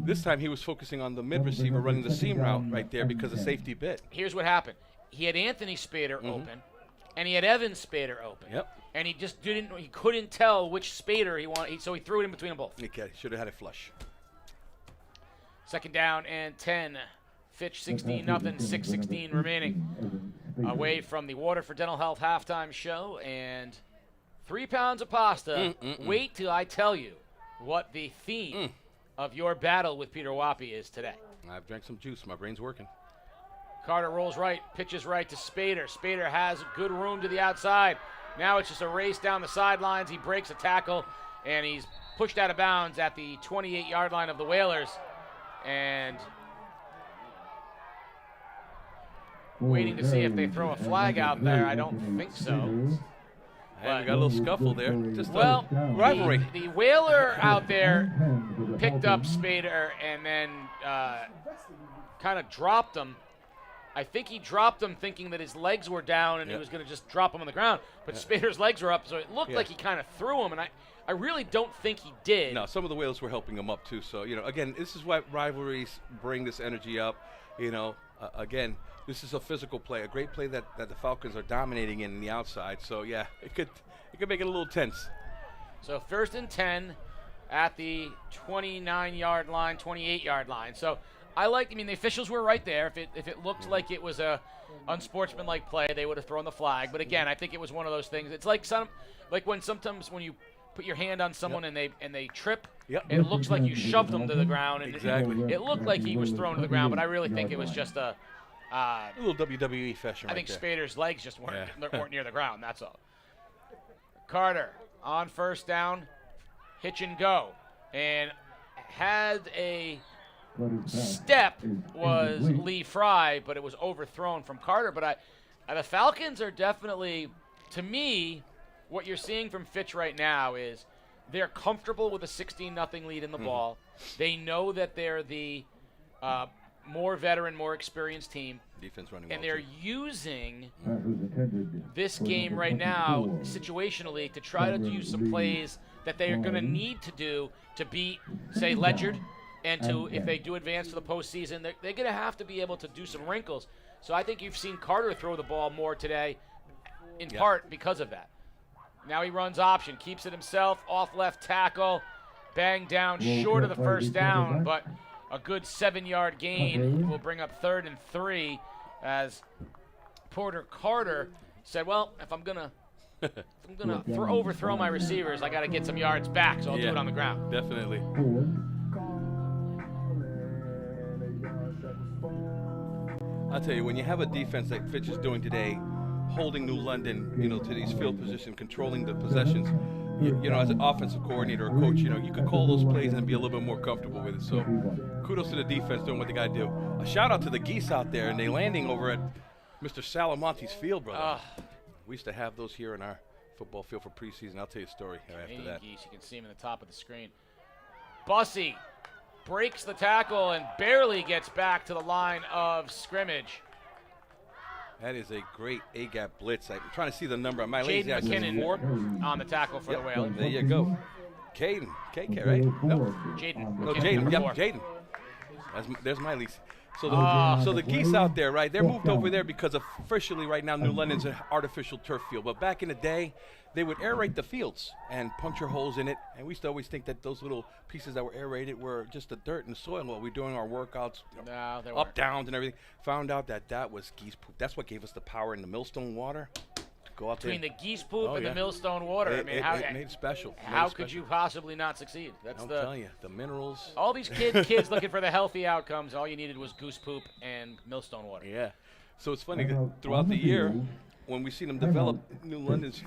This time he was focusing on the mid receiver running the seam route right there because of safety bit. Here's what happened. He had Anthony Spader open, and he had Evan Spader open. Yep. And he just he couldn't tell which Spader he wanted, so he threw it in between them both. Okay, should have had it flush. Second down and 10. Fitch 16-0, 6:16 remaining. Away from the Water for Dental Health halftime show, and 3 pounds of pasta. Wait till I tell you what the theme of your battle with Peter Wappy is today. I've drank some juice. My brain's working. Carter rolls right, pitches right to Spader. Spader has good room to the outside. Now it's just a race down the sidelines. He breaks a tackle, and he's pushed out of bounds at the 28-yard line of the Whalers. And waiting to see if they throw a flag out there. I don't think so. And we got a little scuffle there. Just rivalry. The Whaler out there picked up Spader and then kind of dropped him. I think he dropped him thinking that his legs were down and he was going to just drop him on the ground. But Spader's legs were up, so it looked like he kind of threw him. And I really don't think he did. No, some of the whales were helping him up too. So, again, this is why rivalries bring this energy up. Again, this is a physical play, a great play that the Falcons are dominating in the outside. So, yeah, it could make it a little tense. So 1st and 10 at the 29-yard line, 28-yard line. So the officials were right there. If it looked like it was a unsportsmanlike play, they would have thrown the flag. But again, I think it was one of those things. It's like sometimes when you put your hand on someone and they trip, it looks like you shoved them to the ground. And Exactly. It looked like he was thrown to the ground, but I really think it was just a little WWE fashion. I think there. Spader's legs just weren't near the ground. That's all. Carter on 1st down, hitch and go, and had a step was Lee Fry, but it was overthrown from Carter. But the Falcons are definitely, to me, what you're seeing from Fitch right now is they're comfortable with a 16-0 lead in the ball. They know that they're the more veteran, more experienced team. Defense running and well, they're too. using this game right now situationally to try to use some plays that they are going to need to do to beat, say, Ledgerd, and to, if they do advance to the postseason, they're going to have to be able to do some wrinkles. So I think you've seen Carter throw the ball more today, in part because of that. Now he runs option, keeps it himself, off left tackle, banged down short of the 1st down, but a good 7-yard gain will bring up 3rd and 3 as Porter Carter said, well, if I'm gonna overthrow my receivers, I got to get some yards back, so I'll do it on the ground. Definitely. I'll tell you, when you have a defense like Fitch is doing today, holding New London, to these field positions, controlling the possessions, as an offensive coordinator or coach, you could call those plays and be a little bit more comfortable with it. So kudos to the defense doing what they got to do. A shout out to the geese out there, and they landing over at Mr. Salamonte's field, brother. We used to have those here in our football field for preseason. I'll tell you a story after that. Geese, you can see them in the top of the screen. Bussey breaks the tackle and barely gets back to the line of scrimmage. That is a great A-gap blitz. I'm trying to see the number. My Jaden lazy eye says McKinnon 4. on the tackle for the Whalers. There you go. Caden. KK, right? No. Jaden. No, McKinnon, Jaden. Yep, 4. Jaden. There's my lease. So the geese out there, right? They're moved over there because officially right now New London's an artificial turf field. But back in the day, they would aerate the fields and puncture holes in it. And we used to always think that those little pieces that were aerated were just the dirt and the soil while we were doing our workouts, No, they up, weren't. downs, and everything. Found out that was geese poop. That's what gave us the power in the millstone water to go out Between there. the geese poop and yeah. the millstone water. It made it special. How could you possibly not succeed? That's I'm telling you, the minerals. all these kids looking for the healthy outcomes. All you needed was goose poop and millstone water. Yeah. So it's funny, throughout the year, when we see them develop, New London's,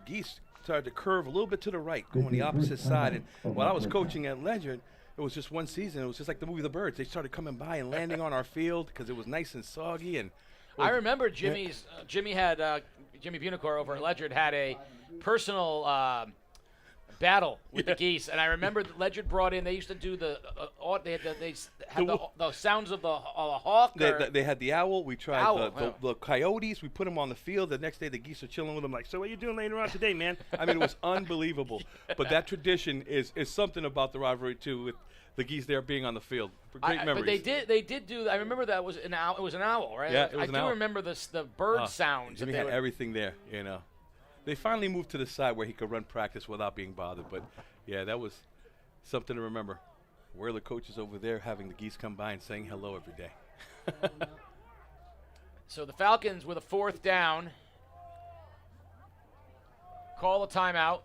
geese started to curve a little bit to the right, going the opposite side. And while I was coaching at Ledgerd, it was just one season. It was just like the movie The Birds. They started coming by and landing on our field because it was nice and soggy. And I remember Jimmy Bunicor over at Ledgerd had a personal battle with the geese, and I remember Ledgerd brought in. They used to do the sounds of the hawk. They had the owl. We tried Owl, the coyotes. We put them on the field. The next day, the geese are chilling with them. Like, so what are you doing laying around today, man? I mean, it was unbelievable. But that tradition is something about the rivalry too, with the geese there being on the field. Great memories. But they did do. I remember that was an owl. It was an owl, right? Yeah, it was an owl. I do remember the bird sounds. Jimmy had everything there, They finally moved to the side where he could run practice without being bothered. But, yeah, that was something to remember. Where the coaches over there having the geese come by and saying hello every day. So the Falcons with a 4th down call a timeout.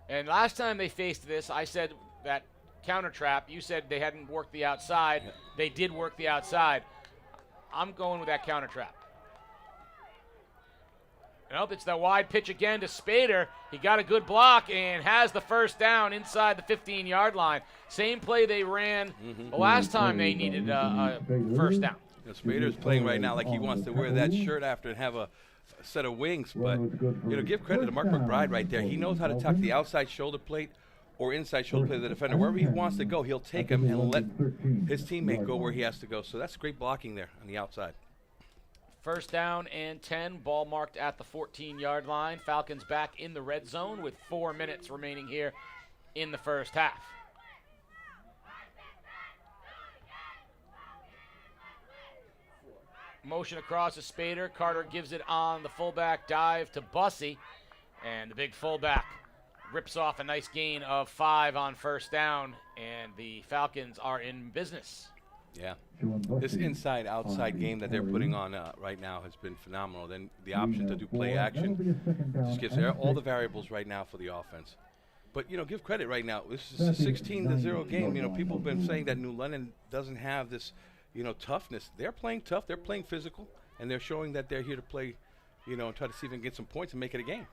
And last time they faced this, I said that counter trap. You said they hadn't worked the outside. Yeah. They did work the outside. I'm going with that counter trap. Nope, it's the wide pitch again to Spader. He got a good block and has the 1st down inside the 15-yard line. Same play they ran the last time they needed a 1st down. Spader's playing right now like he wants to wear that shirt after and have a set of wings. But, give credit to Mark McBride right there. He knows how to tuck the outside shoulder plate or inside shoulder plate of the defender. Wherever he wants to go, he'll take him and let his teammate go where he has to go. So that's great blocking there on the outside. First down and 10. Ball marked at the 14-yard line. Falcons back in the red zone with 4 minutes remaining here in the first half. Motion across to Spader. Carter gives it on the fullback dive to Bussey. And the big fullback rips off a nice gain of 5 on first down. And the Falcons are in business. Yeah. This inside-outside game that they're putting on right now has been phenomenal. Then the option to do play action just gives all the variables right now for the offense. But, give credit right now. This is a 16-0 game. People have been saying that New London doesn't have this, toughness. They're playing tough. They're playing physical. And they're showing that they're here to play, and try to see if they can get some points and make it a game.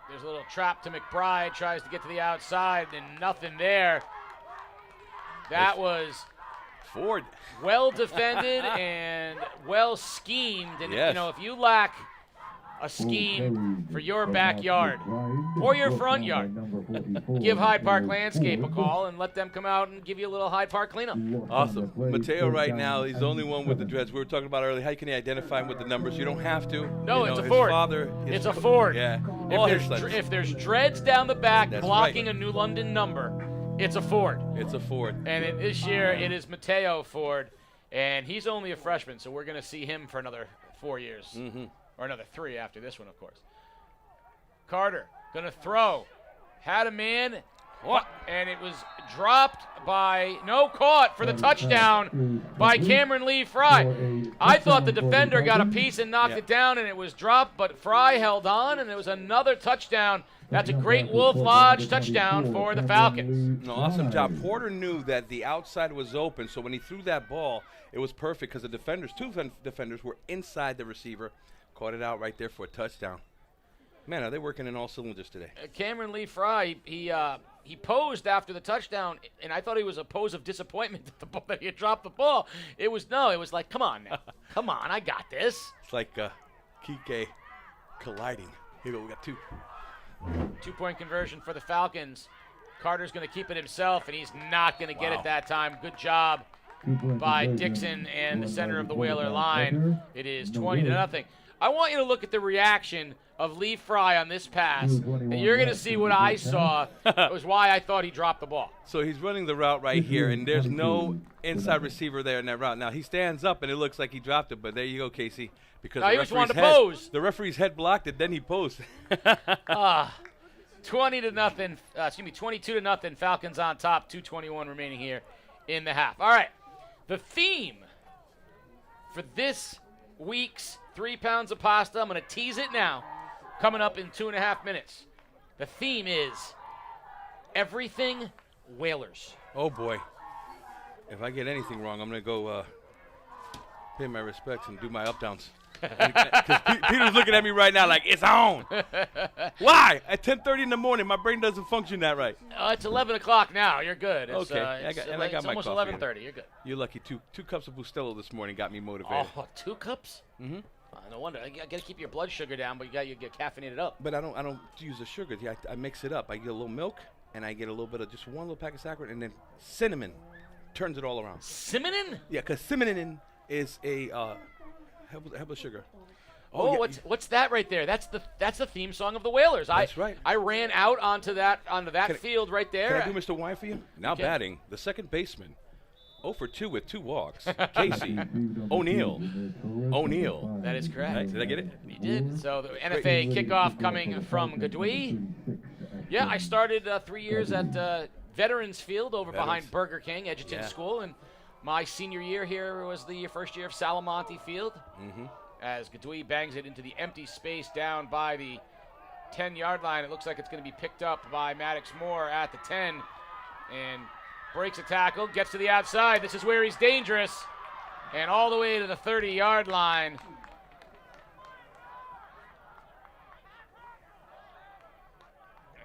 There's a little trap to McBride, tries to get to the outside, and nothing there. That was Ford. Well defended and well schemed. And, yes. If you lack a scheme for your backyard or your front yard, give Hyde Park Landscape a call and let them come out and give you a little Hyde Park cleanup. Awesome. Mateo right now, he's the only one with the dreads. We were talking about earlier. How can you identify him with the numbers? You don't have to. No, it's a his Ford. Father, it's a Ford. Yeah. If there's dreads down the back That's blocking right. a New London number, it's a Ford. It's a Ford. And this year it is Mateo Ford, and he's only a freshman, so we're going to see him for another 4 years. Mm-hmm. Or another 3 after this one, of course. Carter going to throw. Had a man, and it was dropped caught for the touchdown by Cameron Lee Fry. I thought the defender got a piece and knocked it down, and it was dropped, but Fry held on, and it was another touchdown. That's a great Wolf Lodge touchdown for the Falcons. No, awesome job. Porter knew that the outside was open, so when he threw that ball, it was perfect because the two defenders were inside the receiver. Caught it out right there for a touchdown. Man, are they working in all cylinders today? Cameron Lee Fry, he posed after the touchdown, and I thought he was a pose of disappointment that he had dropped the ball. It was like, come on now. Come on, I got this. It's like Kike colliding. Here we go, we got 2. 2-point conversion for the Falcons. Carter's going to keep it himself, and he's not going to get it that time. Good job by Dixon and the center of the Whaler line. It is 20-0. I want you to look at the reaction of Lee Fry on this pass, and you're going to see what I saw. It was why I thought he dropped the ball. So he's running the route right here, and there's no inside receiver there in that route. Now, he stands up, and it looks like he dropped it, but there you go, Casey. Because he just wanted to pose. The referee's head blocked it, then he posed. 22-0. Falcons on top. 2:21 remaining here in the half. All right, the theme for this week's 3 pounds of pasta, I'm going to tease it now, coming up in 2.5 minutes. The theme is everything Whalers. Oh, boy. If I get anything wrong, I'm going to go pay my respects and do my up-downs. Because Peter's looking at me right now like, it's on. Why? At 10:30 in the morning, my brain doesn't function that right. It's 11 o'clock now. You're good. It's, okay. I got my almost coffee. 11:30. You're good. You're lucky. Two cups of Bustelo this morning got me motivated. Oh, 2 cups? Mm-hmm. No wonder. I got to keep your blood sugar down, but you get caffeinated up. But I don't use the sugar. Yeah, I mix it up. I get a little milk, and I get a little bit of just one little pack of saccharin, and then cinnamon turns it all around. Cinnamon? Yeah, because cinnamon is a help sugar. Oh, yeah. what's that right there? That's the theme song of the Whalers. That's right. I ran out onto that field right there. Can I do Mr. Y for you? Now batting, the second baseman, 0 for 2 with 2 walks. Casey O'Neill. That is correct. Right, did I get it? You did. So the NFA kickoff coming from Gadui. Yeah, I started 3 years at Veterans Field behind Burger King, Edgerton School, and my senior year here was the first year of Salamonte Field. Mm-hmm. As Gadui bangs it into the empty space down by the 10-yard line. It looks like it's going to be picked up by Maddox Moore at the 10 and breaks a tackle, gets to the outside. This is where he's dangerous. And all the way to the 30-yard line.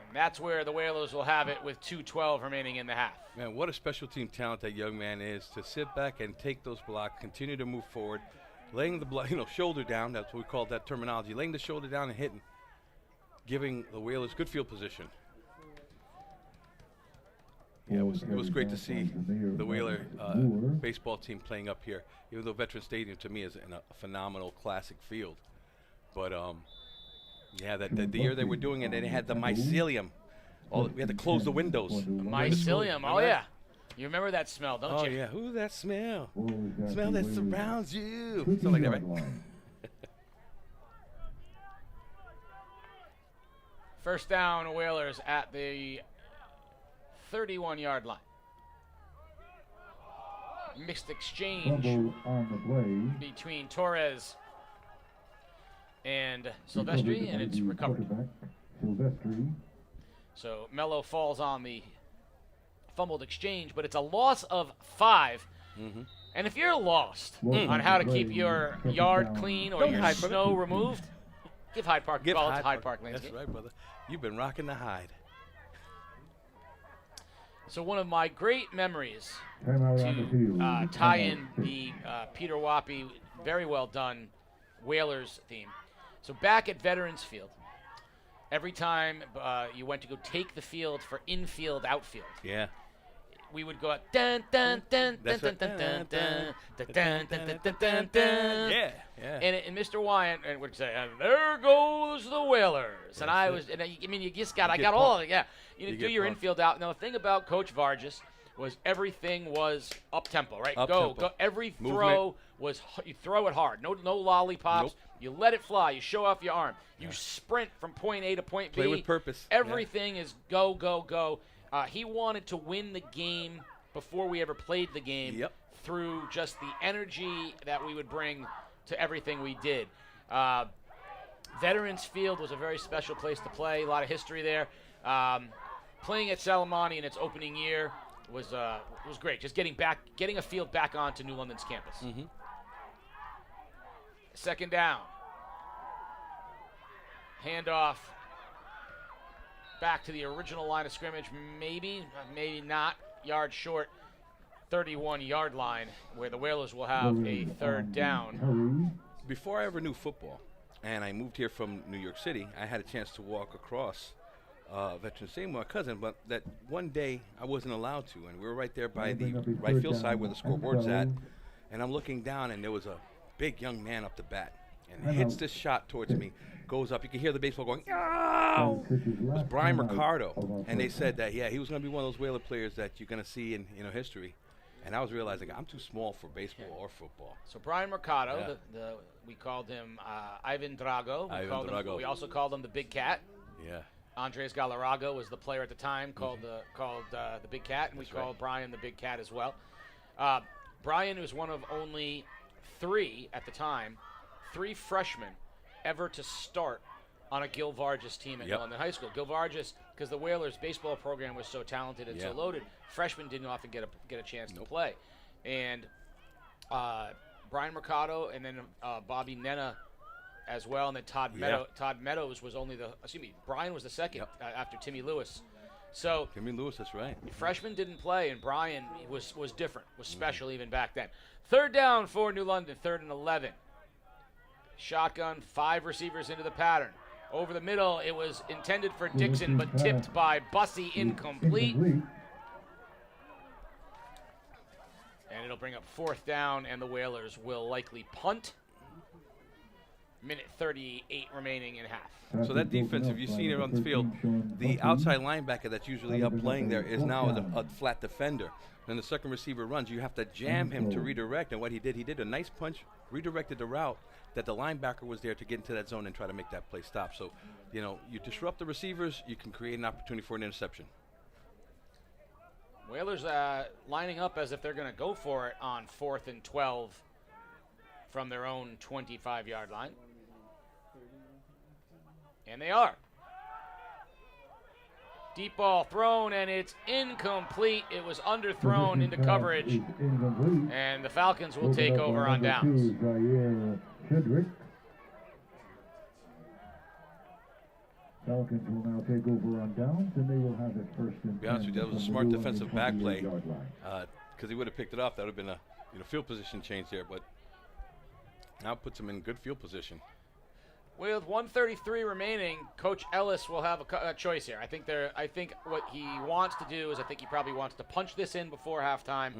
And that's where the Whalers will have it with 2:12 remaining in the half. Man, what a special team talent that young man is to sit back and take those blocks, continue to move forward. Laying the shoulder down, that's what we call that terminology, laying the shoulder down and hitting, giving the Whalers good field position. Yeah, it was great to see the Wheeler baseball team playing up here, even though Veterans Stadium to me is in a phenomenal classic field. But yeah, the year they were doing it, they had the mycelium. We had to close the windows. Mycelium, oh yeah. You remember that smell, don't you? Oh yeah, ooh, that smell. Smell that surrounds you. Something like that, right? First down, Whalers at the 31-yard line. Mixed exchange between Torres and Silvestri, and it's recovered. So Mello falls on the fumbled exchange, but it's a loss of 5. Mm-hmm. And if you're lost on how to keep your yard clean or your snow removed, give Hyde Park a call. It's Hyde Park Landscape. That's right, brother. You've been rocking the Hyde. So one of my great memories to tie in the Peter Wappy, very well done Whalers theme. So back at Veterans Field, every time you went to go take the field for infield, outfield. Yeah. We would go out dun dun dun dun dun dun dun dun dun dun dun dun dun. Yeah, yeah. And Mr. Wyatt would say, "And there goes the Whalers." And I mean, you just got all of it. Yeah, you do your infield out. Now the thing about Coach Vargas was everything was up tempo, right? Go. Every throw was you throw it hard. No lollipops. Nope. You let it fly. You show off your arm. You sprint from point A to point B. Play with purpose. Everything is go, go, go. He wanted to win the game before we ever played the game through just the energy that we would bring to everything we did. Veterans Field was a very special place to play, a lot of history there. Playing at Salamani in its opening year was great, just getting a field back onto New London's campus. Mm-hmm. Second down. Handoff. Back to the original line of scrimmage, maybe not. Yard short, 31-yard line, where the Whalers will have a third down. Before I ever knew football, and I moved here from New York City, I had a chance to walk across Veterans Stadium with my cousin, but that one day I wasn't allowed to, and we were right there by the right field side where the scoreboard's at, and I'm looking down, and there was a big young man up the bat, and hits this shot towards me, goes up. You can hear the baseball going, "Yow!" It was Brian Mercado, and they said that, he was going to be one of those Whaler players that you're going to see in history. And I was realizing I'm too small for baseball or football. So Brian Mercado, we called him Ivan Drago. We also called him the Big Cat. Yeah. Andres Galarraga was the player at the time called the Big Cat, and we called Brian the Big Cat as well. Brian was one of only 3 at the time, 3 freshmen ever to start on a Gil Vargas team at London High School. Gil Vargas, because the Whalers baseball program was so talented and so loaded, freshmen didn't often get a chance to play. And Brian Mercado and then Bobby Nena as well, and then Todd Meadows was Brian was the second after Timmy Lewis. So Timmy Lewis, that's right. Freshmen didn't play, and Brian was different, was special even back then. Third down for New London, 3rd and 11. Shotgun, 5 receivers into the pattern. Over the middle, it was intended for Dixon, but tipped by Bussey, incomplete. And it'll bring up 4th down, and the Whalers will likely punt. Minute 38 remaining in half. So that defense, if you've seen it on the field, the outside linebacker that's usually up playing there is now a flat defender. Then the second receiver runs. You have to jam him to redirect. And what he did a nice punch, redirected the route that the linebacker was there to get into that zone and try to make that play stop. So, you disrupt the receivers, you can create an opportunity for an interception. Whalers lining up as if they're going to go for it on 4th and 12 from their own 25-yard line. And they are. Deep ball thrown, and it's incomplete. It was underthrown into coverage. And the Falcons will take over on downs. Falcons will now take over on downs, and they will have it 1st and 10. To be honest with you, that was a smart defensive back play. Because he would have picked it off. That would have been a field position change there. But now it puts him in good field position. With 1:33 remaining, Coach Ellis will have a choice here. I think what he wants to do is I think he probably wants to punch this in before halftime,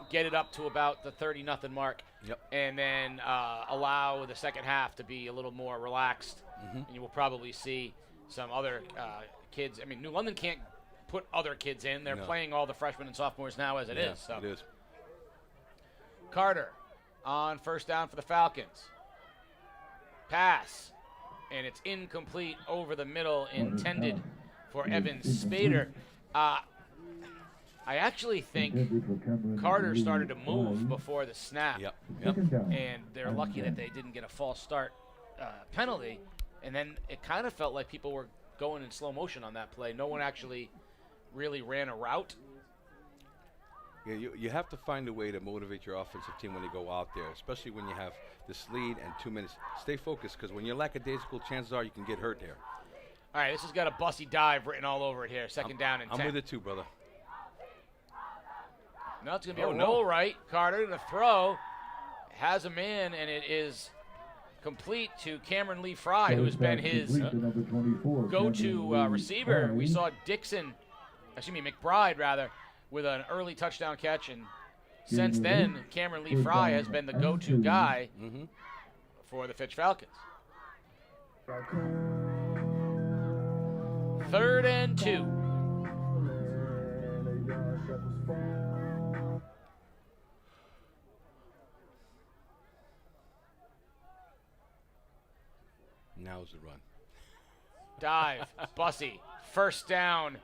get it up to about the 30-0 mark, and then allow the second half to be a little more relaxed. And you will probably see some other kids. I mean, New London can't put other kids in. They're playing all the freshmen and sophomores now as it is. So. It is. Carter on first down for the Falcons. Pass, and it's incomplete over the middle, intended for Evan Spader. I actually think Carter started to move before the snap, and they're lucky that they didn't get a false start penalty, and then it kind of felt like people were going in slow motion on that play. No one actually really ran a route. Yeah, you have to find a way to motivate your offensive team when they go out there, especially when you have this lead and 2 minutes. Stay focused, because when you're lackadaisical, chances are you can get hurt there. All right, this has got a bussy dive written all over it here. Second down and 10. I'm with it too, brother. No, it's going to be a roll right. Carter to throw. Has a man, and it is complete to Cameron Lee Fry, who has been his go-to receiver. We saw McBride, rather, with an early touchdown catch, and since then, Cameron Lee Fry has been the go-to guy for the Fitch Falcons. 3rd and 2. Now's the run. Dive, Bussy, first down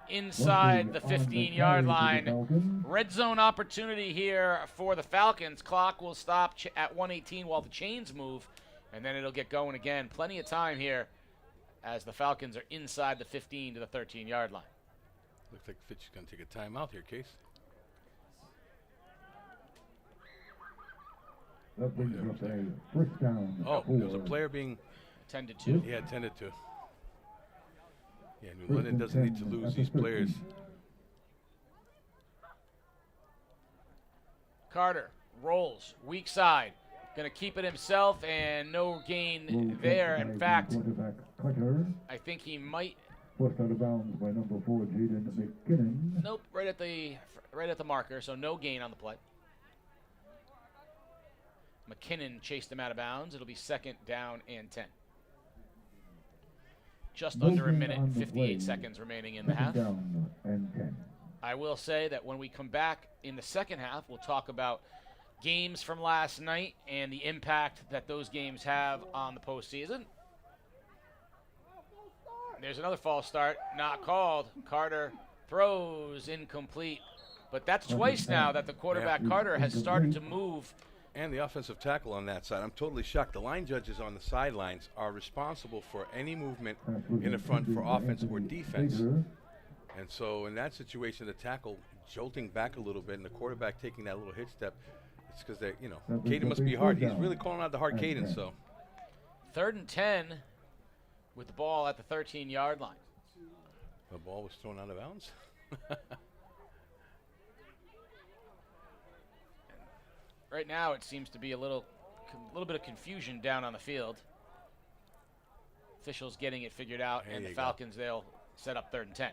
inside the 15-yard line. Red zone opportunity here for the Falcons. Clock will stop at 1:18 while the chains move, and then it'll get going again. Plenty of time here as the Falcons are inside the 15 to the 13-yard line. Looks like Fitch is going to take a timeout here, Case. That brings up a first down. Oh, there was a player being attended to. Yeah, attended to. Yeah, New London doesn't need to lose these players. Carter rolls, weak side. Going to keep it himself, and no gain there. In fact, I think he might. Forced out of bounds by number 4, Jaden McKinnon. Nope, right at the marker, so no gain on the play. McKinnon chased him out of bounds. It'll be 2nd down and 10. Just under a minute and 58 seconds remaining in the half. Down and 10. I will say that when we come back in the second half, we'll talk about games from last night and the impact that those games have on the postseason. There's another false start, not called. Carter throws incomplete. But that's twice now that the quarterback Carter has started to move. And the offensive tackle on that side. I'm totally shocked. The line judges on the sidelines are responsible for any movement in the front for offense or defense. And so in that situation, the tackle jolting back a little bit and the quarterback taking that little hitch step, it's because they, Caden must be hard. He's really calling out the hard cadence. So 3rd and 10 with the ball at the 13-yard line. The ball was thrown out of bounds. Right now, it seems to be a little bit of confusion down on the field. Officials getting it figured out, and the Falcons, they'll set up 3rd and 10.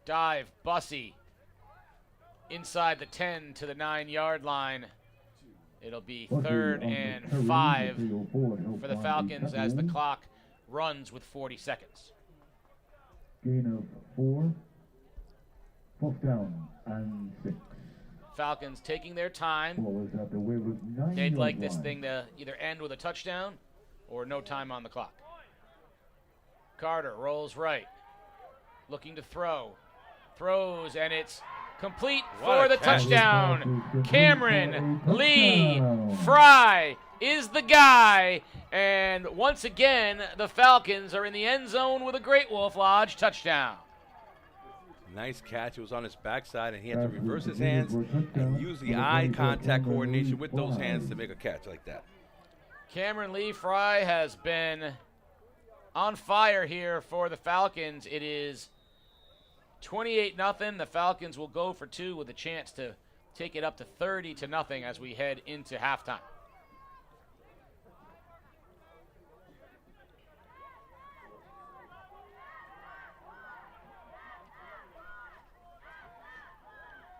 Dive, Bussy, inside the 10 to the 9-yard line. It'll be 3rd and 5 for the Falcons as the clock runs with 40 seconds. Gain of 4. 4th down and 6. Falcons taking their time. The They'd like this thing to either end with a touchdown or no time on the clock. Carter rolls right, looking to throw. Throws, and it's complete for the touchdown. Cameron Lee Fry is the guy. And once again, the Falcons are in the end zone with a Great Wolf Lodge touchdown. Nice catch. It was on his backside, and he had to reverse his hands and use the eye contact coordination with those hands to make a catch like that. Cameron Lee Fry has been on fire here for the Falcons. It is 28-0. The Falcons will go for 2 with a chance to take it up to 30-0 as we head into halftime.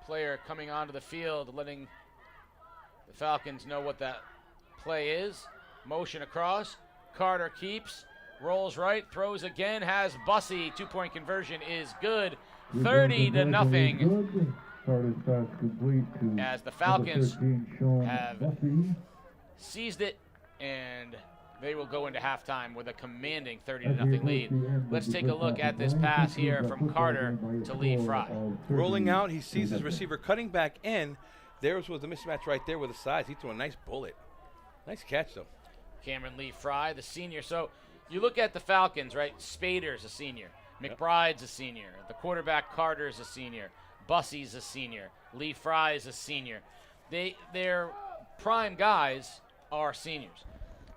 Player coming onto the field, letting the Falcons know what that play is. Motion across. Carter keeps, rolls right, throws again, has Bussey. 2-point conversion is good. 30-0. As the Falcons have seized it, and they will go into halftime with a commanding 30-0 lead. Let's take a look at this pass here from Carter to Lee Fry. Rolling out, he sees his receiver cutting back in. There was the mismatch right there with the size. He threw a nice bullet. Nice catch, though. Cameron Lee Fry, the senior. So you look at the Falcons, right? Spader's a senior. McBride's a senior. The quarterback Carter's a senior. Bussey's a senior. Lee Fry's a senior. Their prime guys are seniors.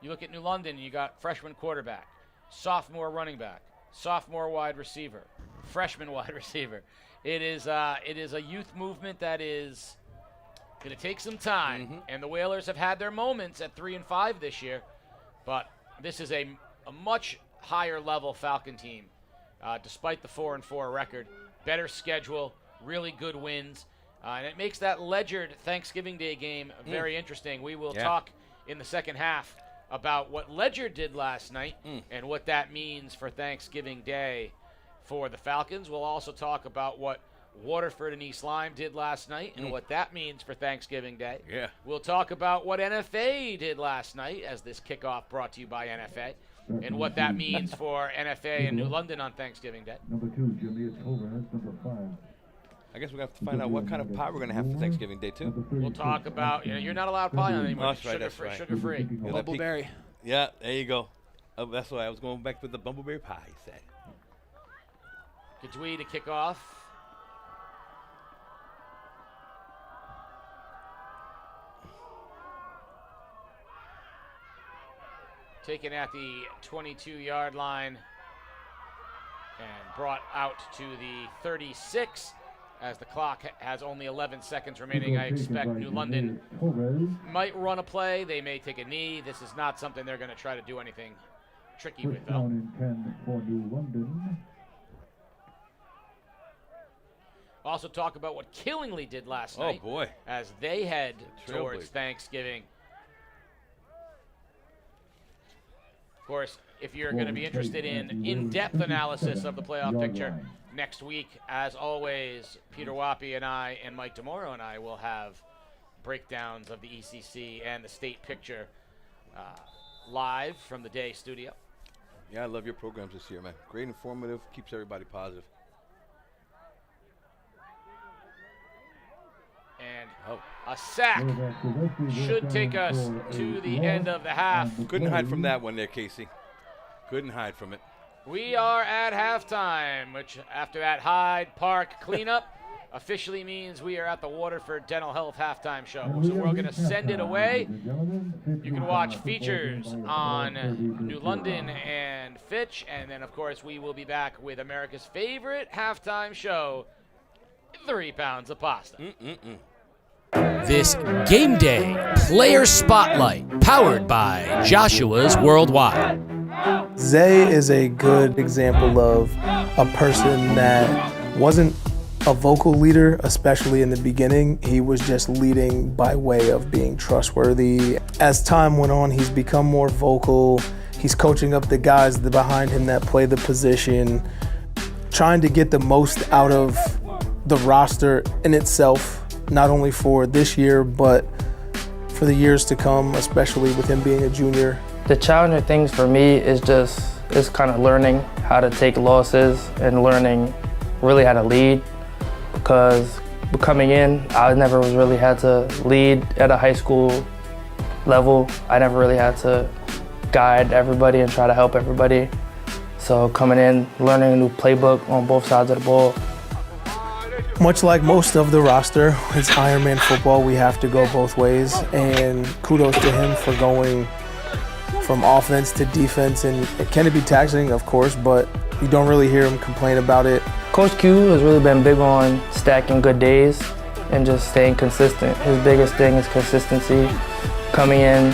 You look at New London, you got freshman quarterback, sophomore running back, sophomore wide receiver, freshman wide receiver. It is a youth movement that is going to take some time, and the Whalers have had their moments at 3-5 this year, but this is a much higher level Falcon team, despite the 4-4 record. Better schedule, really good wins, and it makes that Ledyard Thanksgiving Day game very interesting. We will talk in the second half about what Ledyard did last night and what that means for Thanksgiving Day for the Falcons. We'll also talk about what Waterford and East Lyme did last night and what that means for Thanksgiving Day. Yeah. We'll talk about what NFA did last night, as this kickoff brought to you by NFA, and what that means for NFA and New London on Thanksgiving Day. Number 2, Jimmy Torres. Number 5. I guess we're going to have to find out what kind of pie we're going to have for Thanksgiving Day, too. We'll talk about, you're not allowed pie on anymore. That's right, that's right. Sugar-free. Bumbleberry. Yeah, there you go. Oh, that's why I was going back with the bumbleberry pie, he said. Kadwi to kick off. Taken at the 22-yard line and brought out to the 36 as the clock has only 11 seconds remaining. I expect New London might run a play. They may take a knee. This is not something they're going to try to do anything tricky with, though. 10 for New London. Also talk about what Killingly did last night. Oh, boy. As they head towards Thanksgiving. Of course, if you're going to be interested in in-depth analysis of the playoff picture, next week, as always, Peter Wappy and I and Mike DeMoro and I will have breakdowns of the ECC and the state picture live from the Day studio. Yeah, I love your programs this year, man. Great, informative, keeps everybody positive. And a sack should take us to the end of the half. Couldn't hide from that one there, Casey. Couldn't hide from it. We are at halftime, which after that Hyde Park cleanup officially means we are at the Waterford Dental Health halftime show. So we're going to send it away. You can watch features on New London and Fitch. And then, of course, we will be back with America's favorite halftime show, 3 pounds of pasta. This Game Day Player Spotlight, powered by Joshua's Worldwide. Zay is a good example of a person that wasn't a vocal leader, especially in the beginning. He was just leading by way of being trustworthy. As time went on, he's become more vocal. He's coaching up the guys behind him that play the position, trying to get the most out of the roster in itself, not only for this year, but for the years to come, especially with him being a junior. The challenging things for me is kind of learning how to take losses and learning really how to lead, because coming in, I never really had to lead at a high school level. I never really had to guide everybody and try to help everybody. So coming in, learning a new playbook on both sides of the ball. Much like most of the roster, it's Ironman football. We have to go both ways, and kudos to him for going from offense to defense. And it can be taxing, of course, but you don't really hear him complain about it. Coach Q has really been big on stacking good days. and just staying consistent. His biggest thing is consistency. Coming in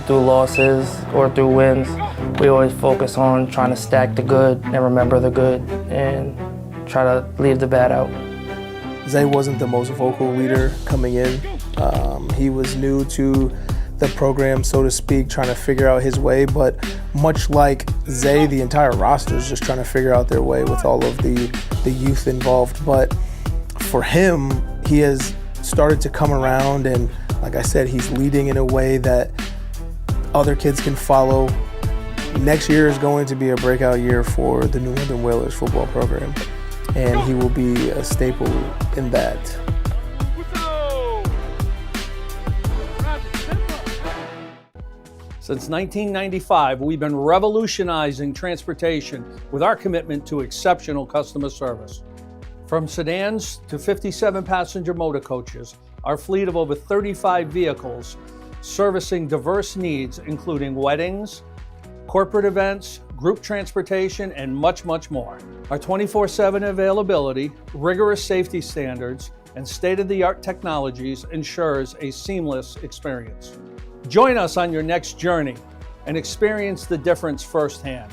through losses or through wins, we always focus on trying to stack the good and remember the good and try to leave the bad out. Zay wasn't the most vocal leader coming in. He was new to the program, so to speak, trying to figure out his way, but much like Zay, the entire roster is just trying to figure out their way with all of the youth involved. But for him, he has started to come around, and like I said, he's leading in a way that other kids can follow. Next year is going to be a breakout year for the New England Whalers football program, and he will be a staple in that. Since 1995, we've been revolutionizing transportation with our commitment to exceptional customer service. From sedans to 57-passenger motor coaches, our fleet of over 35 vehicles servicing diverse needs, including weddings, corporate events, group transportation, and much, much more. Our 24/7 availability, rigorous safety standards, and state-of-the-art technologies ensures a seamless experience. Join us on your next journey and experience the difference firsthand.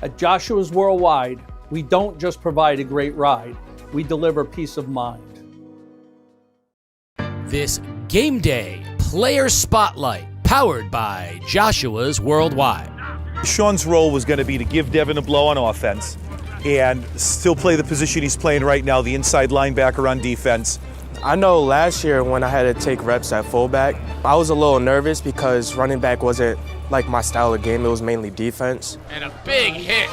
At Joshua's Worldwide, we don't just provide a great ride, we deliver peace of mind. This Game Day Player Spotlight, powered by Joshua's Worldwide. Sean's role was going to be to give Devin a blow on offense and still play the position he's playing right now, the inside linebacker on defense. I know last year when I had to take reps at fullback, I was a little nervous because running back wasn't like my style of game. It was mainly defense. And a big hit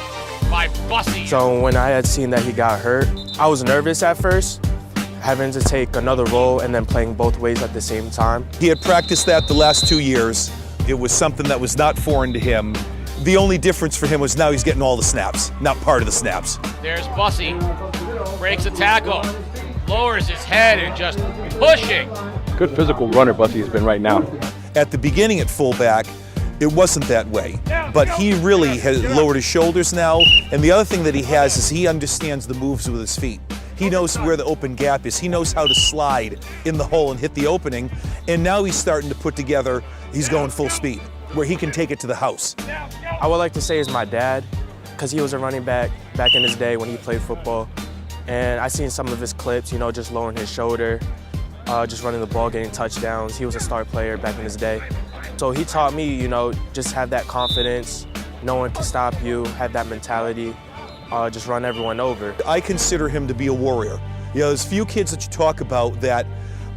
by Bussy. So when I had seen that he got hurt, I was nervous at first, having to take another role and then playing both ways at the same time. He had practiced that the last 2 years. It was something that was not foreign to him. The only difference for him was now he's getting all the snaps, not part of the snaps. There's Bussy, breaks a tackle, lowers his head and just pushing. Good physical runner Bussy has been right now. At the beginning at fullback, it wasn't that way, but he really has lowered his shoulders now, and the other thing that he has is he understands the moves with his feet. He knows where the open gap is. He knows how to slide in the hole and hit the opening, and now he's starting to put together, he's going full speed, where he can take it to the house. I would like to say is my dad, because he was a running back in his day when he played football. And I seen some of his clips, you know, just lowering his shoulder, just running the ball, getting touchdowns. He was a star player back in his day. So he taught me, you know, just have that confidence. No one can stop you, have that mentality, just run everyone over. I consider him to be a warrior. You know, there's few kids that you talk about that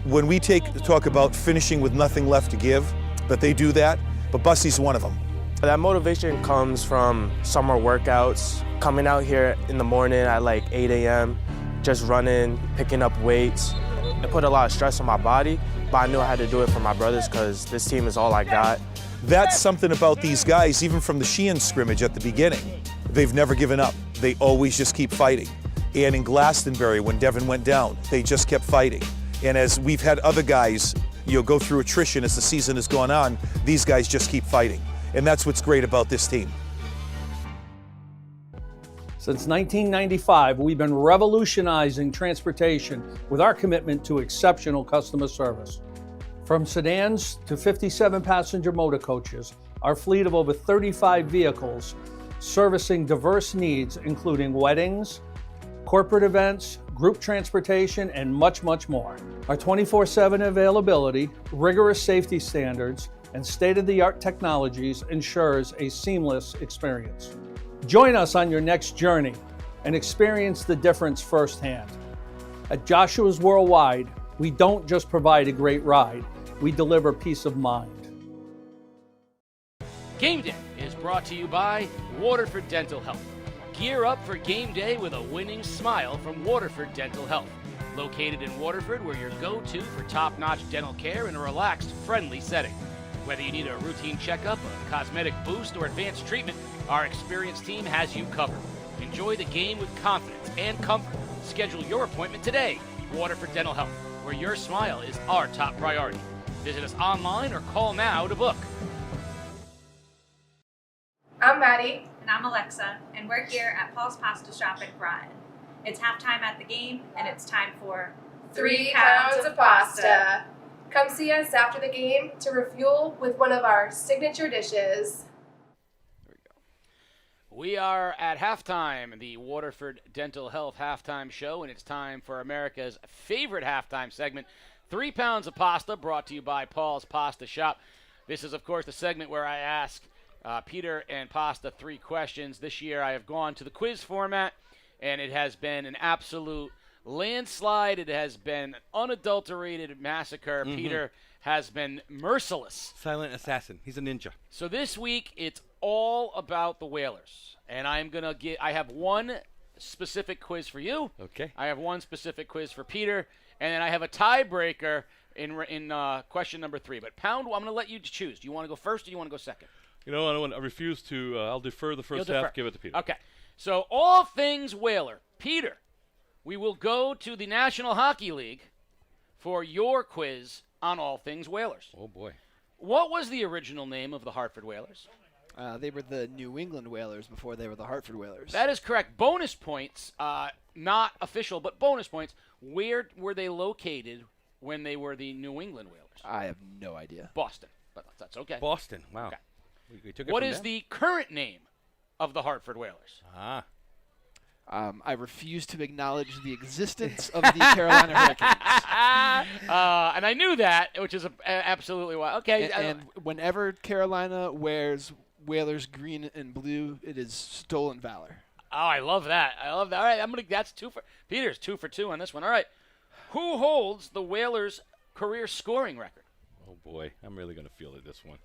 when we talk about finishing with nothing left to give, that they do that, but Bussy's one of them. That motivation comes from summer workouts, coming out here in the morning at like 8 a.m., just running, picking up weights. It put a lot of stress on my body, but I knew I had to do it for my brothers because this team is all I got. That's something about these guys, even from the Sheehan scrimmage at the beginning. They've never given up. They always just keep fighting. And in Glastonbury, when Devin went down, they just kept fighting. And as we've had other guys, you know, go through attrition as the season has gone on, these guys just keep fighting. And that's what's great about this team. Since 1995, we've been revolutionizing transportation with our commitment to exceptional customer service. From sedans to 57-passenger motor coaches, our fleet of over 35 vehicles servicing diverse needs, including weddings, corporate events, group transportation, and much, much more. Our 24/7 availability, rigorous safety standards, and state-of-the-art technologies ensures a seamless experience. Join us on your next journey and experience the difference firsthand. At Joshua's Worldwide, we don't just provide a great ride, we deliver peace of mind. Game Day is brought to you by Waterford Dental Health. Gear up for game day with a winning smile from Waterford Dental Health. Located in Waterford, we're your go-to for top-notch dental care in a relaxed, friendly setting. Whether you need a routine checkup, a cosmetic boost, or advanced treatment, our experienced team has you covered. Enjoy the game with confidence and comfort. Schedule your appointment today. Waterford Dental Health, where your smile is our top priority. Visit us online or call now to book. I'm Maddie. And I'm Alexa, and we're here at Paul's Pasta Shop in Groton. It's halftime at the game, and it's time for 3 pounds of pasta. Come see us after the game to refuel with one of our signature dishes. We are at halftime, the Waterford Dental Health halftime show, and it's time for America's favorite halftime segment, 3 pounds of pasta, brought to you by Paul's Pasta Shop. This is, of course, the segment where I ask Peter and Pasta 3 questions. This year I have gone to the quiz format, and it has been an absolute landslide. It has been an unadulterated massacre. Peter has been merciless. Silent assassin. He's a ninja. So this week, it's all about the Whalers. And I have one specific quiz for you. Okay. I have one specific quiz for Peter. And then I have a tiebreaker in question number 3. But Pound, I'm going to let you choose. Do you want to go first or do you want to go second? You know, I refuse to. I'll defer the first half. Give it to Peter. Okay. So all things Whaler. Peter, we will go to the National Hockey League for your quiz on all things Whalers. Oh, boy. What was the original name of the Hartford Whalers? They were the New England Whalers before they were the Hartford Whalers. That is correct. Bonus points, not official, but bonus points. Where were they located when they were the New England Whalers? I have no idea. Boston, but that's okay. Boston, wow. Okay. We took it What from is them? the current name of the Hartford Whalers? I refuse to acknowledge the existence of the Carolina Hurricanes. And I knew that, which is absolutely why. Okay. And whenever Carolina wears Whalers green and blue, it is stolen valor. Oh, I love that. All right, that's 2 for Peter's 2 for 2 on this one. All right. Who holds the Whalers' career scoring record? Oh boy, I'm really gonna feel it this one.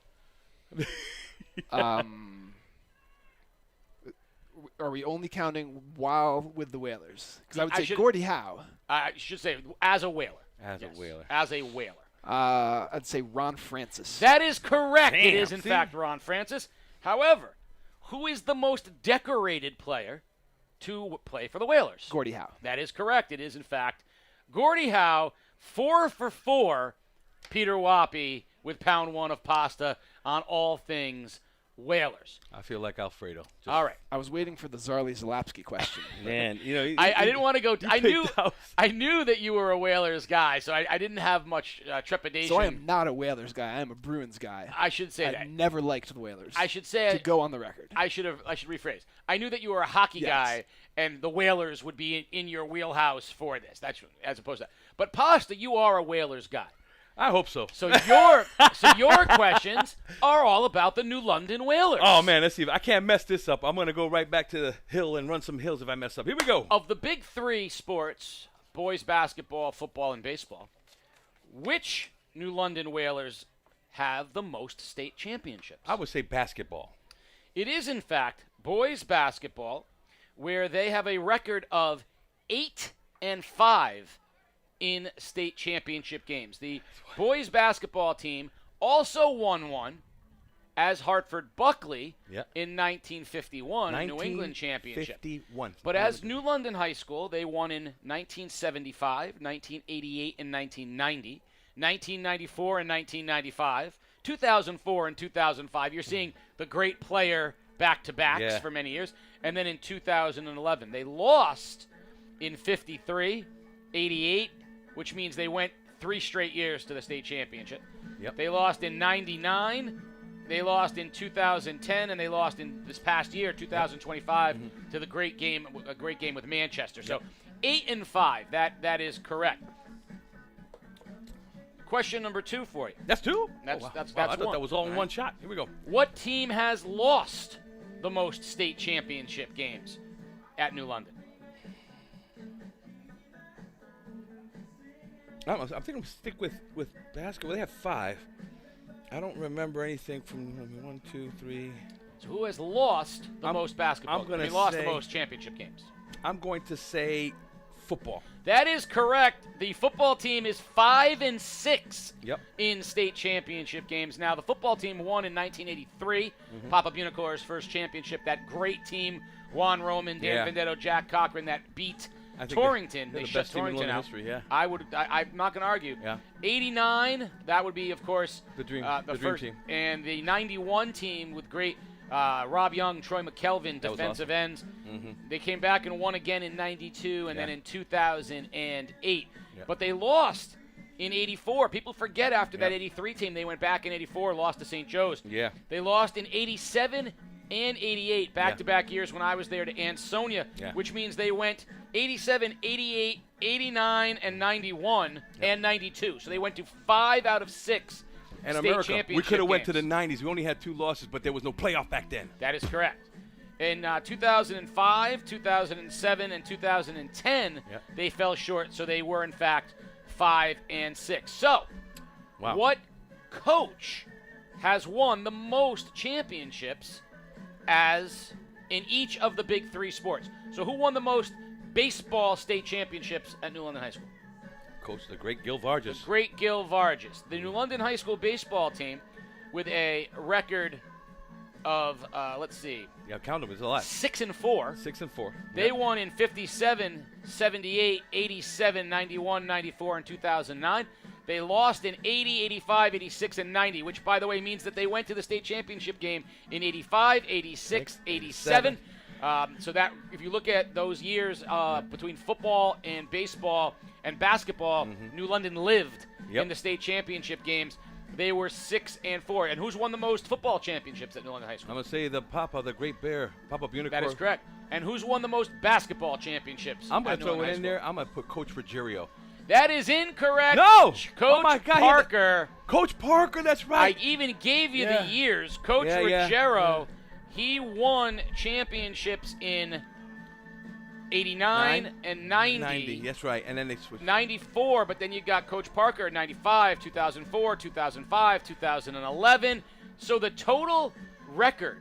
Are we only counting while with the Whalers? Because I would say Gordie Howe. I should say as a Whaler. As a Whaler. As a Whaler. I'd say Ron Francis. That is correct. Damn, it is, in fact, Ron Francis. However, who is the most decorated player to play for the Whalers? Gordie Howe. That is correct. It is, in fact, Gordie Howe, 4 for 4, Peter Wappy with pound 1 of pasta on all things Whalers. I feel like Alfredo. All right. I was waiting for the Zarly Zalapski question. Man, you know, I didn't want to go. I knew that you were a Whalers guy, so I didn't have much trepidation. So I am not a Whalers guy. I am a Bruins guy. I should say I that. never liked the Whalers. I should say to go on the record. I should rephrase. I knew that you were a hockey guy, and the Whalers would be in your wheelhouse for this. That's as opposed to that. But Pasta, you are a Whalers guy. I hope so. So your questions are all about the New London Whalers. Oh, man, let's see. I can't mess this up. I'm going to go right back to the hill and run some hills if I mess up. Here we go. Of the big 3 sports, boys basketball, football, and baseball, which New London Whalers have the most state championships? I would say basketball. It is, in fact, boys basketball, where they have a record of 8-5 in state championship games. The boys basketball team also won one as Hartford Buckley in 1951, a New England championship. 51. But as New London High School, they won in 1975, 1988, and 1990, 1994 and 1995, 2004 and 2005. You're seeing the great player back-to-backs for many years. And then in 2011, they lost in 53, 88, which means they went 3 straight years to the state championship. Yep. They lost in 99, they lost in 2010, and they lost in this past year, 2025, to a great game with Manchester. So 8-5, that is correct. Question number 2 for you. That's 2? That's I one. thought that was all in one shot. Here we go. What team has lost the most state championship games at New London? I think I'm going to stick with basketball. They have 5. I don't remember anything from 1, 2, 3. So who has lost the most basketball? Lost the most championship games. I'm going to say football. That is correct. The football team is 5-6 in state championship games. Now, the football team won in 1983. Papa Bunacor's first championship. That great team, Juan Roman, Dan Vendetto, Jack Cochran, that beat Torrington. They shut the best Torrington team in out. history, I'm not going to argue. 89, that would be, of course, the dream first team. And the 91 team with great Rob Young, Troy McKelvin, defensive ends. They came back and won again in 92 and then in 2008. But they lost in 84. People forget after that 83 team, they went back in 84, lost to St. Joe's. Yeah. They lost in 87 and 88, back-to-back years when I was there, to Ansonia, which means they went 87, 88, 89, and 91, and 92. So they went to 5 out of 6 And state America, championship we could have went to games. the 90s. We only had 2 losses, but there was no playoff back then. That is correct. In 2005, 2007, and 2010, they fell short, so they were, in fact, 5 and 6. So, what coach has won the most championships as in each of the big 3 sports? So who won the most baseball state championships at New London High School? Coach, the great Gil Vargas. The great Gil Vargas. The New London High School baseball team with a record of, let's see. Yeah, count them. It's a lot. 6 and 4. 6 and 4. They won in 57, 78, 87, 91, 94, and 2009. They lost in 80, 85, 86, and 90, which, by the way, means that they went to the state championship game in 85, 86, 87. So that, if you look at those years between football and baseball and basketball, New London lived in the state championship games. They were 6 and 4. And who's won the most football championships at New London High School? I'm going to say the Papa, the Great Bear, Papa Unicorn. That is correct. And who's won the most basketball championships? I'm going to throw it in there. I'm going to put Coach Ruggiero. That is incorrect. No! Coach oh my God, Parker. Coach Parker, that's right. I even gave you the years. Coach Ruggiero, he won championships in 89 and 90. That's right. And then they switched. 94, but then you got Coach Parker in 95, 2004, 2005, 2011. So the total record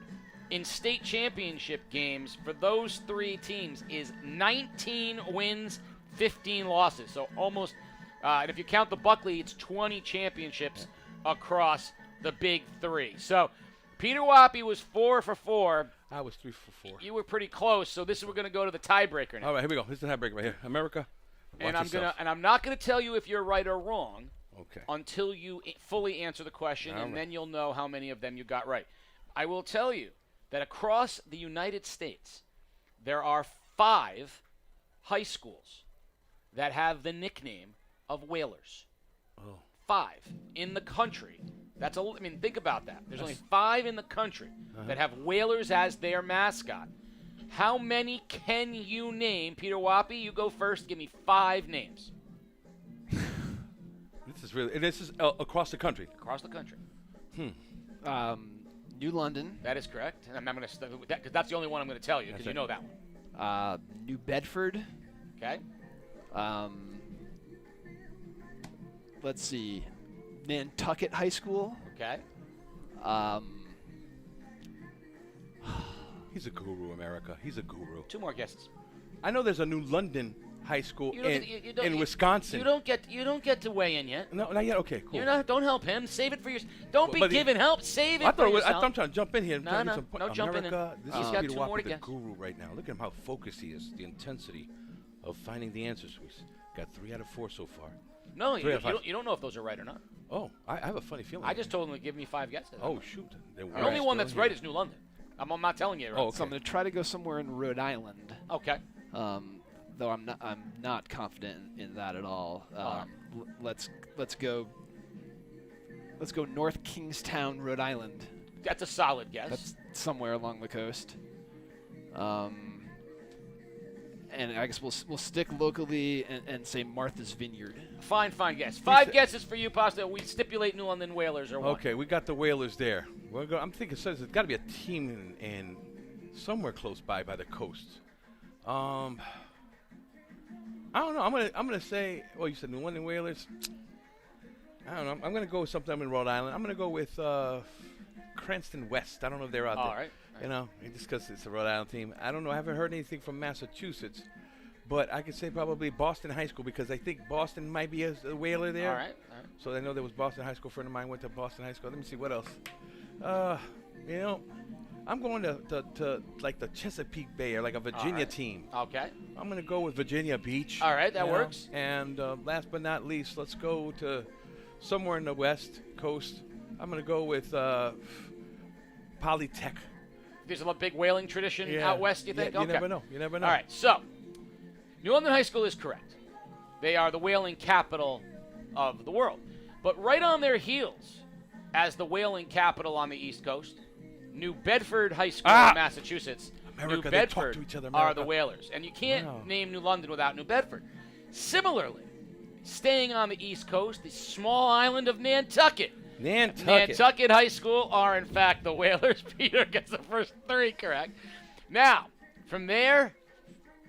in state championship games for those 3 teams is 19 wins, 15 losses. So almost, and if you count the Buckley, it's 20 championships across the big 3. So Peter Wappy was 4 for 4. I was 3 for 4. You were pretty close, so this is we're going to go to the tiebreaker now. All right, here we go. This is the tiebreaker right here. America. And I'm not going to tell you if you're right or wrong. Okay. Until you fully answer the question, and then you'll know how many of them you got right. I will tell you that across the United States, there are 5 high schools that have the nickname of Whalers. Oh. 5 in the country. Think about that. There's only 5 in the country that have Whalers as their mascot. How many can you name? Peter Wappy, you go first. Give me 5 names. This is across the country. Across the country. New London. That is correct. And I'm going to because that's the only one I'm going to tell you because you know that one. New Bedford. Okay. Let's see. Nantucket High School. Okay. He's a guru, America. He's a guru. 2 more guesses. I know there's a New London High School in Wisconsin. You don't get to weigh in yet. No, not yet. Okay, cool. Don't help him. Save it for your. Don't be giving help. Save it I for yourself. I'm trying to jump in here. No jumping in. This He's is got Peter 2 more to Wappy, the guess. guru right now. Look at him, how focused he is. The intensity of finding the answers. We got 3 out of 4 so far. No, you don't know if those are right or not. Oh, I have a funny feeling. I just told him to give me 5 guesses. Oh, shoot. The only one that's right is New London. I'm not telling you. Right? Oh, okay. So I'm going to try to go somewhere in Rhode Island. Okay. Though I'm not confident in that at all. Let's go North Kingstown, Rhode Island. That's a solid guess. That's somewhere along the coast. And I guess we'll stick locally and say Martha's Vineyard. Fine guess. 5 guesses for you, Pasta. We stipulate New London Whalers or 1. Okay, we got the Whalers there. I'm thinking it says there's got to be a team in somewhere close by the coast. I don't know. I'm gonna say. Well, you said New London Whalers. I don't know. I'm gonna go with something in Rhode Island. I'm gonna go with Cranston West. I don't know if they're out there. All right. You know, just because it's a Rhode Island team. I don't know. I haven't heard anything from Massachusetts, but I could say probably Boston High School because I think Boston might be a Whaler there. All right. So I know there was Boston High School. A friend of mine went to Boston High School. Let me see what else. I'm going to like the Chesapeake Bay or like a Virginia team. Okay. I'm going to go with Virginia Beach. All right, that works. And last but not least, let's go to somewhere in the West Coast. I'm going to go with Polytech. There's a big whaling tradition out west, you think? You okay. never know. You never know. All right, so New London High School is correct. They are the whaling capital of the world. But right on their heels, as the whaling capital on the East Coast, New Bedford High School in Massachusetts. America, New they talk Bedford to each other, are the America. whalers. And you can't name New London without New Bedford. Similarly, staying on the East Coast, the small island of Nantucket. Nantucket High School are, in fact, the whalers. Peter gets the first 3 correct. Now, from there,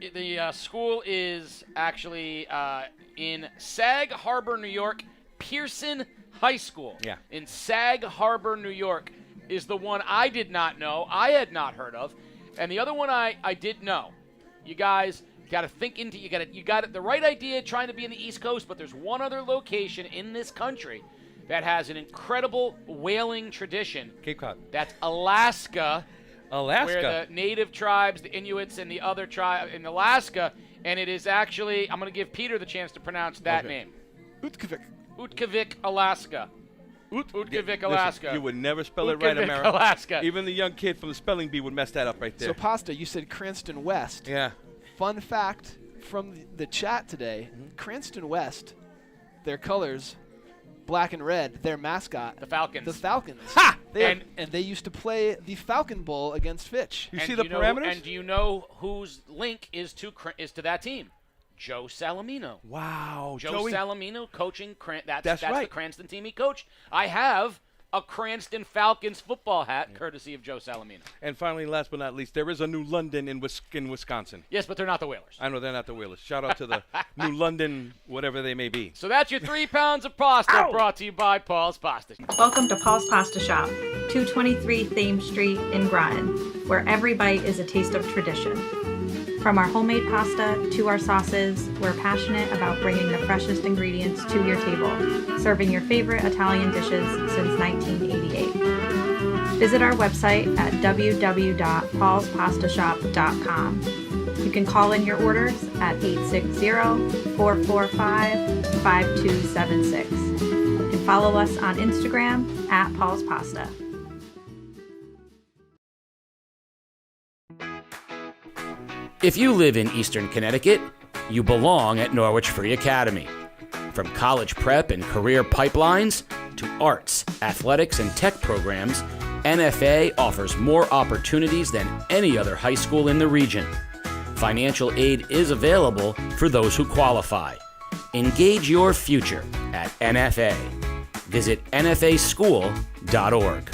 the school is actually in Sag Harbor, New York. Pearson High School in Sag Harbor, New York is the one I did not know. I had not heard of. And the other one I did know. You guys got to think into you got the right idea trying to be in the East Coast, but there's one other location in this country that has an incredible whaling tradition. Cape Cod. That's Alaska. Alaska. Where the native tribes, the Inuits, and the other tribe in Alaska, and it is actually, I'm going to give Peter the chance to pronounce that name. Utkavik. Utkavik, Alaska. Utkavik, Alaska. Listen, you would never spell it right, Utkavik, America. Alaska. Even the young kid from the spelling bee would mess that up right there. So, Pasta, you said Cranston West. Yeah. Fun fact from the chat today, Cranston West, their colors, black and red, their mascot. The Falcons. The Falcons. Ha! And they used to play the Falcon Bowl against Fitch. You see the parameters? And do you know whose link is to that team? Joe Salamino. Wow. Joe Joey. Salamino coaching. That's right. The Cranston team he coached. I have a Cranston Falcons football hat, courtesy of Joe Salamino. And finally, last but not least, there is a New London in Wisconsin. Yes, but they're not the Whalers. I know they're not the Whalers. Shout out to the New London, whatever they may be. So that's your 3 pounds of pasta brought to you by Paul's Pasta. Welcome to Paul's Pasta Shop, 223 Thames Street in Groton, where every bite is a taste of tradition. From our homemade pasta to our sauces, we're passionate about bringing the freshest ingredients to your table, serving your favorite Italian dishes since 1988. Visit our website at www.paulspastashop.com. You can call in your orders at 860-445-5276 and follow us on Instagram at Paul's Pasta. If you live in Eastern Connecticut, you belong at Norwich Free Academy. From college prep and career pipelines to arts, athletics, and tech programs, NFA offers more opportunities than any other high school in the region. Financial aid is available for those who qualify. Engage your future at NFA. Visit nfaschool.org.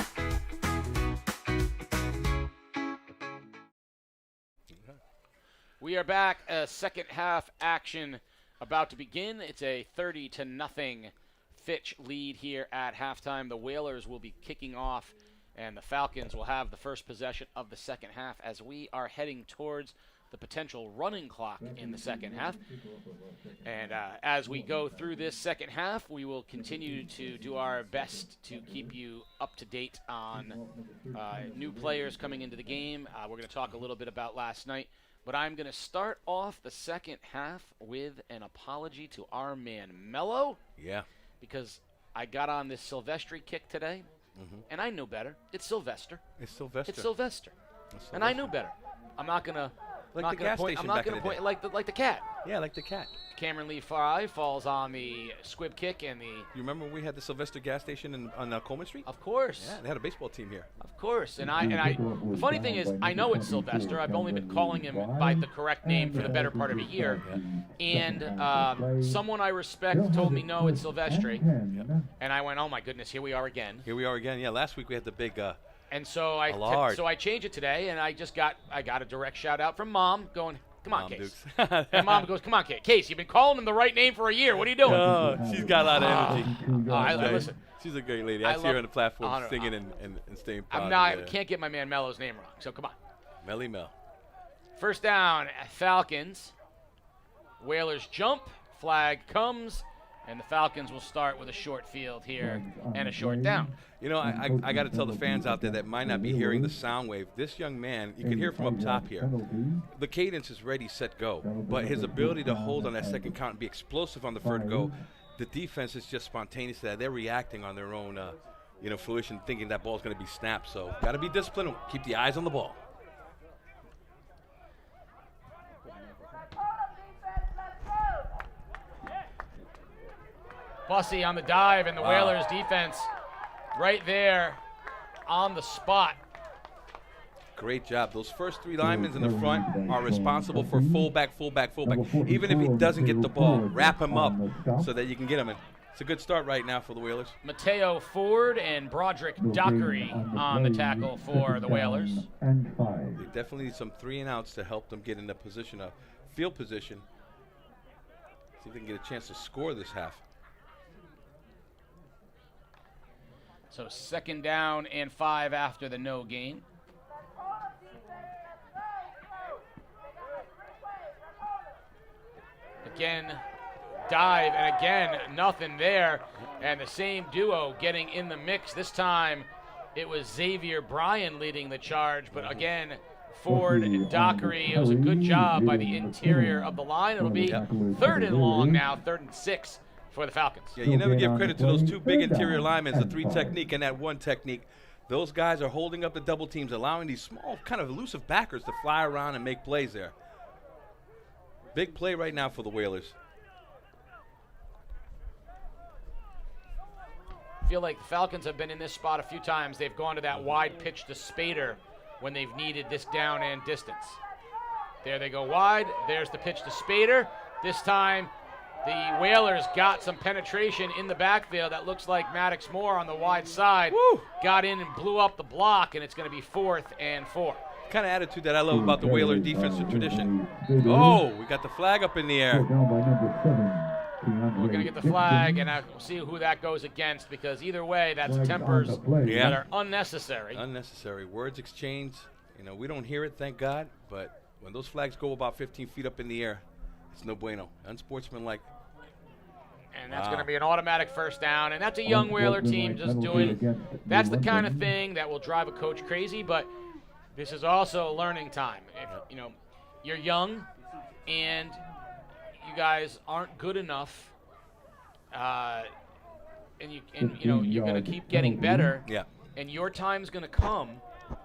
We are back. Second half action about to begin. It's a 30-0 Fitch lead here at halftime. The Whalers will be kicking off, and the Falcons will have the first possession of the second half as we are heading towards the potential running clock in the second half. And as we go through this second half, we will continue to do our best to keep you up to date on new players coming into the game. We're going to talk a little bit about last night. But I'm going to start off the second half with an apology to our man Mello. Yeah. Because I got on this Silvestri kick today, and I knew better. It's Sylvester. It's Sylvester. It's Sylvester. And I knew better. I'm not going to Like the gas point. station I'm not back going in to the point day. like the cat. Yeah, like the cat. Cameron Lee Fry falls on the squib kick and the. You remember when we had the Sylvester gas station on Coleman Street? Of course. Yeah, they had a baseball team here. Of course. And I. The funny thing is, I know it's Sylvester. I've only been calling him by the correct name for the better part of a year. And someone I respect told me no, it's Silvestri. And I went, oh my goodness, here we are again. Here we are again. Yeah, last week we had the big. And so I changed it today, and I got a direct shout out from Mom going, come on, Case. And Mom goes, come on, Case. You've been calling him the right name for a year. What are you doing? Oh, she's got a lot of energy. I listen. She's a great lady. I see her on the platform singing and staying proud. I can't get my man Mello's name wrong, so come on. Melly Mel. First down, Falcons. Whalers jump. Flag comes. And the Falcons will start with a short field here and a short down. You know, I got to tell the fans out there that might not be hearing the sound wave. This young man, you can hear from up top here. The cadence is ready, set, go. But his ability to hold on that second count and be explosive on the third go, the defense is just spontaneous. They're reacting on their own, fruition, thinking that ball's going to be snapped. So got to be disciplined. Keep the eyes on the ball. Bussey on the dive, and the Whalers defense right there on the spot. Great job. Those first three linemen in the front are responsible for fullback. Even if he doesn't get the ball, wrap him up so that you can get him in. It's a good start right now for the Whalers. Mateo Ford and Broderick Dockery on the tackle for the Whalers. They definitely need some 3 and outs to help them get in the position of field position. See if they can get a chance to score this half. So 2nd down and 5 after the no gain. Again, dive, and again, nothing there. And the same duo getting in the mix. This time, it was Xavier Bryan leading the charge. But again, Ford and Dockery, it was a good job by the interior of the line. It'll be 3rd and long now, 3rd and 6 for the Falcons. Yeah, you never give credit to those 2 big interior linemen, the 3 technique and that 1 technique. Those guys are holding up the double teams, allowing these small, kind of elusive backers to fly around and make plays there. Big play right now for the Whalers. I feel like the Falcons have been in this spot a few times. They've gone to that wide pitch to Spader when they've needed this down and distance. There they go wide. There's the pitch to Spader. This time, the Whalers got some penetration in the backfield. That looks like Maddox Moore on the wide side. Woo! Got in and blew up the block, and it's going to be 4th and 4. Kind of attitude that I love about the Whaler defensive tradition. Oh, we got the flag up in the air. We're going to get the flag, and we'll see who that goes against, because either way, that's tempers that are unnecessary. Unnecessary. Words exchanged. You know, we don't hear it, thank God, but when those flags go about 15 feet up in the air, it's no bueno. Unsportsmanlike. And that's going to be an automatic 1st down, and that's a young Whaler team just doing – that's the kind of thing that will drive a coach crazy, but this is also a learning time. If, you know, you're young and you guys aren't good enough, and you're going to keep getting better. Yeah. And your time's going to come,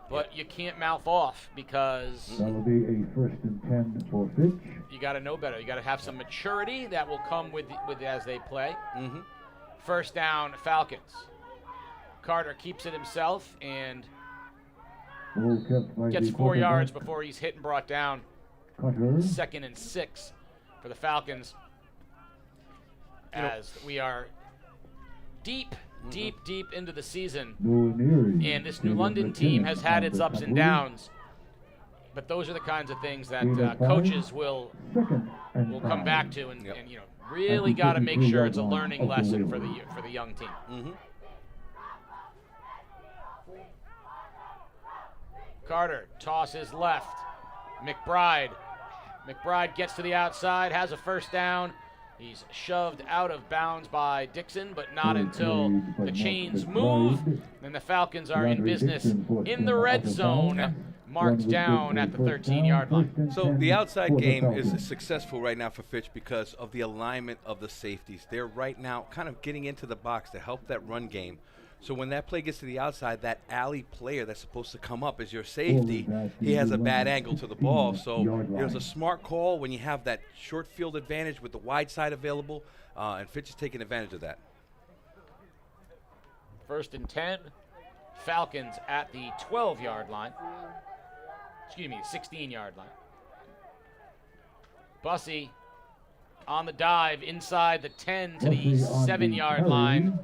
but you can't mouth off because that'll be a 1st and 10 for Fitch. You got to know better. You got to have some maturity that will come with as they play. 1st down, Falcons. Carter keeps it himself and gets 4 yards before he's hit and brought down. 2nd and 6 for the Falcons, as we are deep into the season. And this New London team has had its ups and downs, but those are the kinds of things that coaches will come back to, and you know, really got to make sure it's a learning lesson for the young team. Carter tosses left. McBride gets to the outside, has a 1st down. He's shoved out of bounds by Dixon, but not until the chains move. Then the Falcons are in business in the red zone, marked down at the 13-yard line. So the outside game is successful right now for Fitch because of the alignment of the safeties. They're right now kind of getting into the box to help that run game. So when that play gets to the outside, that alley player that's supposed to come up as your safety, he has a bad angle to the ball. So there's a smart call when you have that short field advantage with the wide side available, and Fitch is taking advantage of that. 1st and 10, Falcons at the 12-yard line. Excuse me, 16-yard line. Bussey on the dive inside the 10 to the 7-yard line.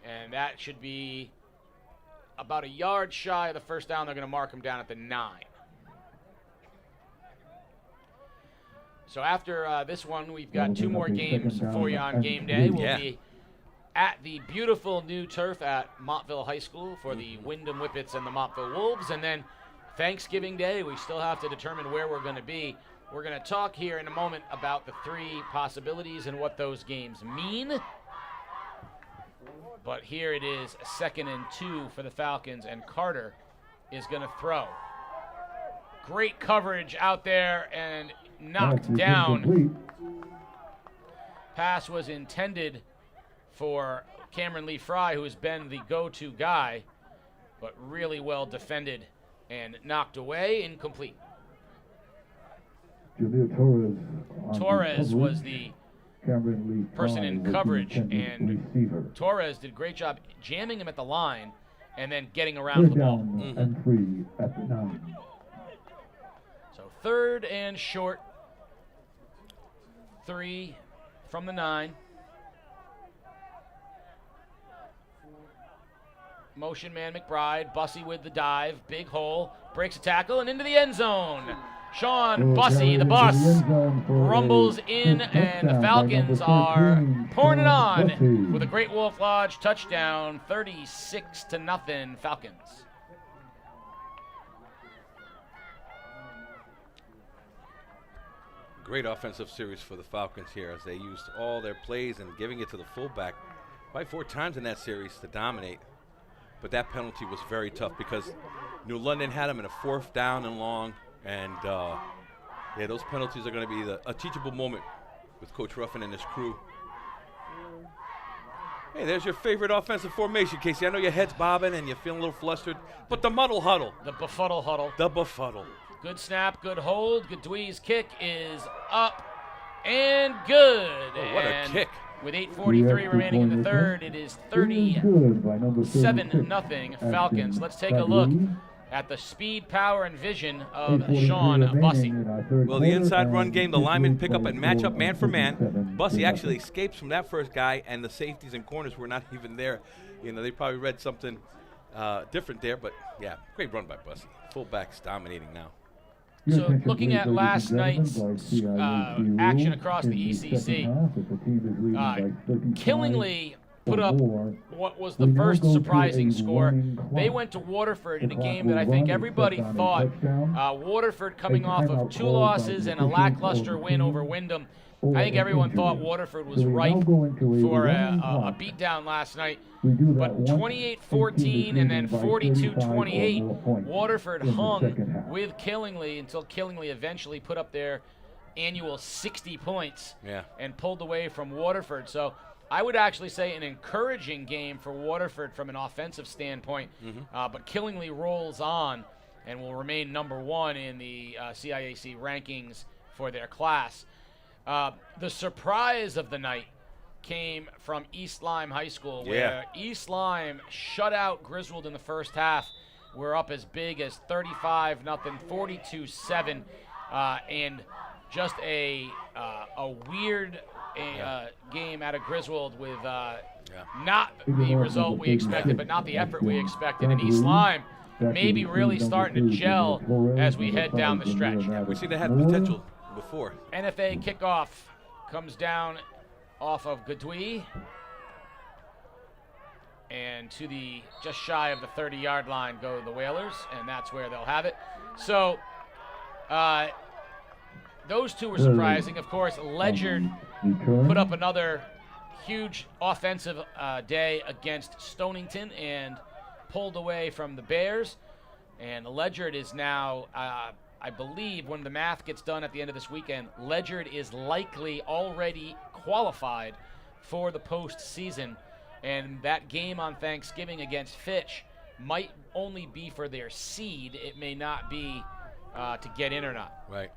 And that should be about a yard shy of the 1st down. They're going to mark him down at the 9. So after this one, we've got 2 more games for you on game day. We'll be at the beautiful new turf at Montville High School for the Wyndham Whippets and the Montville Wolves. And then Thanksgiving Day, we still have to determine where we're going to be. We're going to talk here in a moment about the 3 possibilities and what those games mean. But here it is, 2nd and 2 for the Falcons, and Carter is going to throw. Great coverage out there and knocked down. Pass was intended for Cameron Lee Fry, who has been the go-to guy, but really well defended and knocked away, incomplete. Torres was the person in coverage, and Torres did a great job jamming him at the line and then getting around the ball. And 3 at the 9. So 3rd and short. 3 from the 9. Motion man McBride, Bussey with the dive, big hole, breaks a tackle and into the end zone. Sean Bussey, the bus, rumbles in, and the Falcons are pouring it on with a Great Wolf Lodge touchdown, 36-0 Falcons. Great offensive series for the Falcons here as they used all their plays and giving it to the fullback probably 4 times in that series to dominate. But that penalty was very tough because New London had him in a 4th down and long, and yeah, those penalties are going to be a teachable moment with Coach Ruffin and his crew. Hey, there's your favorite offensive formation, Casey. I know your head's bobbing and you're feeling a little flustered, but the muddle huddle. The befuddle huddle. The befuddle. Good snap, good hold. Godwin's kick is up and good. Oh, what a kick. With 8:43 remaining in the 3rd, it is 37-0 Falcons. Let's take a look at the speed, power, and vision of Sean Bussey. Well, the inside run game, the linemen pick up and match up man for man. Bussey actually escapes from that first guy, and the safeties and corners were not even there. You know, they probably read something different there, but yeah, great run by Bussey. Fullback's dominating now. So looking at last night's action across the ECC, Killingly put up what was the first surprising score. They went to Waterford in a game that I think everybody thought, Waterford coming off of 2 losses and a lackluster win over Wyndham. I think everyone thought Waterford was ripe for a beatdown last night. But 28-14 and then 42-28, Waterford hung with Killingly until Killingly eventually put up their annual 60 points and pulled away from Waterford. So I would actually say an encouraging game for Waterford from an offensive standpoint. But Killingly rolls on and will remain number 1 in the CIAC rankings for their class. The surprise of the night came from East Lyme High School, where East Lyme shut out Griswold in the first half. We're up as big as 35-0, 42-7, and just a weird game out of Griswold with not the result we expected, but not the effort we expected. And East Lyme maybe really starting to gel as we head down the stretch. Yeah, we see they had potential before. NFA kickoff comes down off of Godwin and to the just shy of the 30-yard line go the Whalers, and that's where they'll have it. So those two were surprising. Of course, Ledyard put up another huge offensive day against Stonington and pulled away from the Bears. And Ledyard is now, I believe, when the math gets done at the end of this weekend, Ledyard is likely already qualified for the postseason. And that game on Thanksgiving against Fitch might only be for their seed. It may not be to get in or not. Right.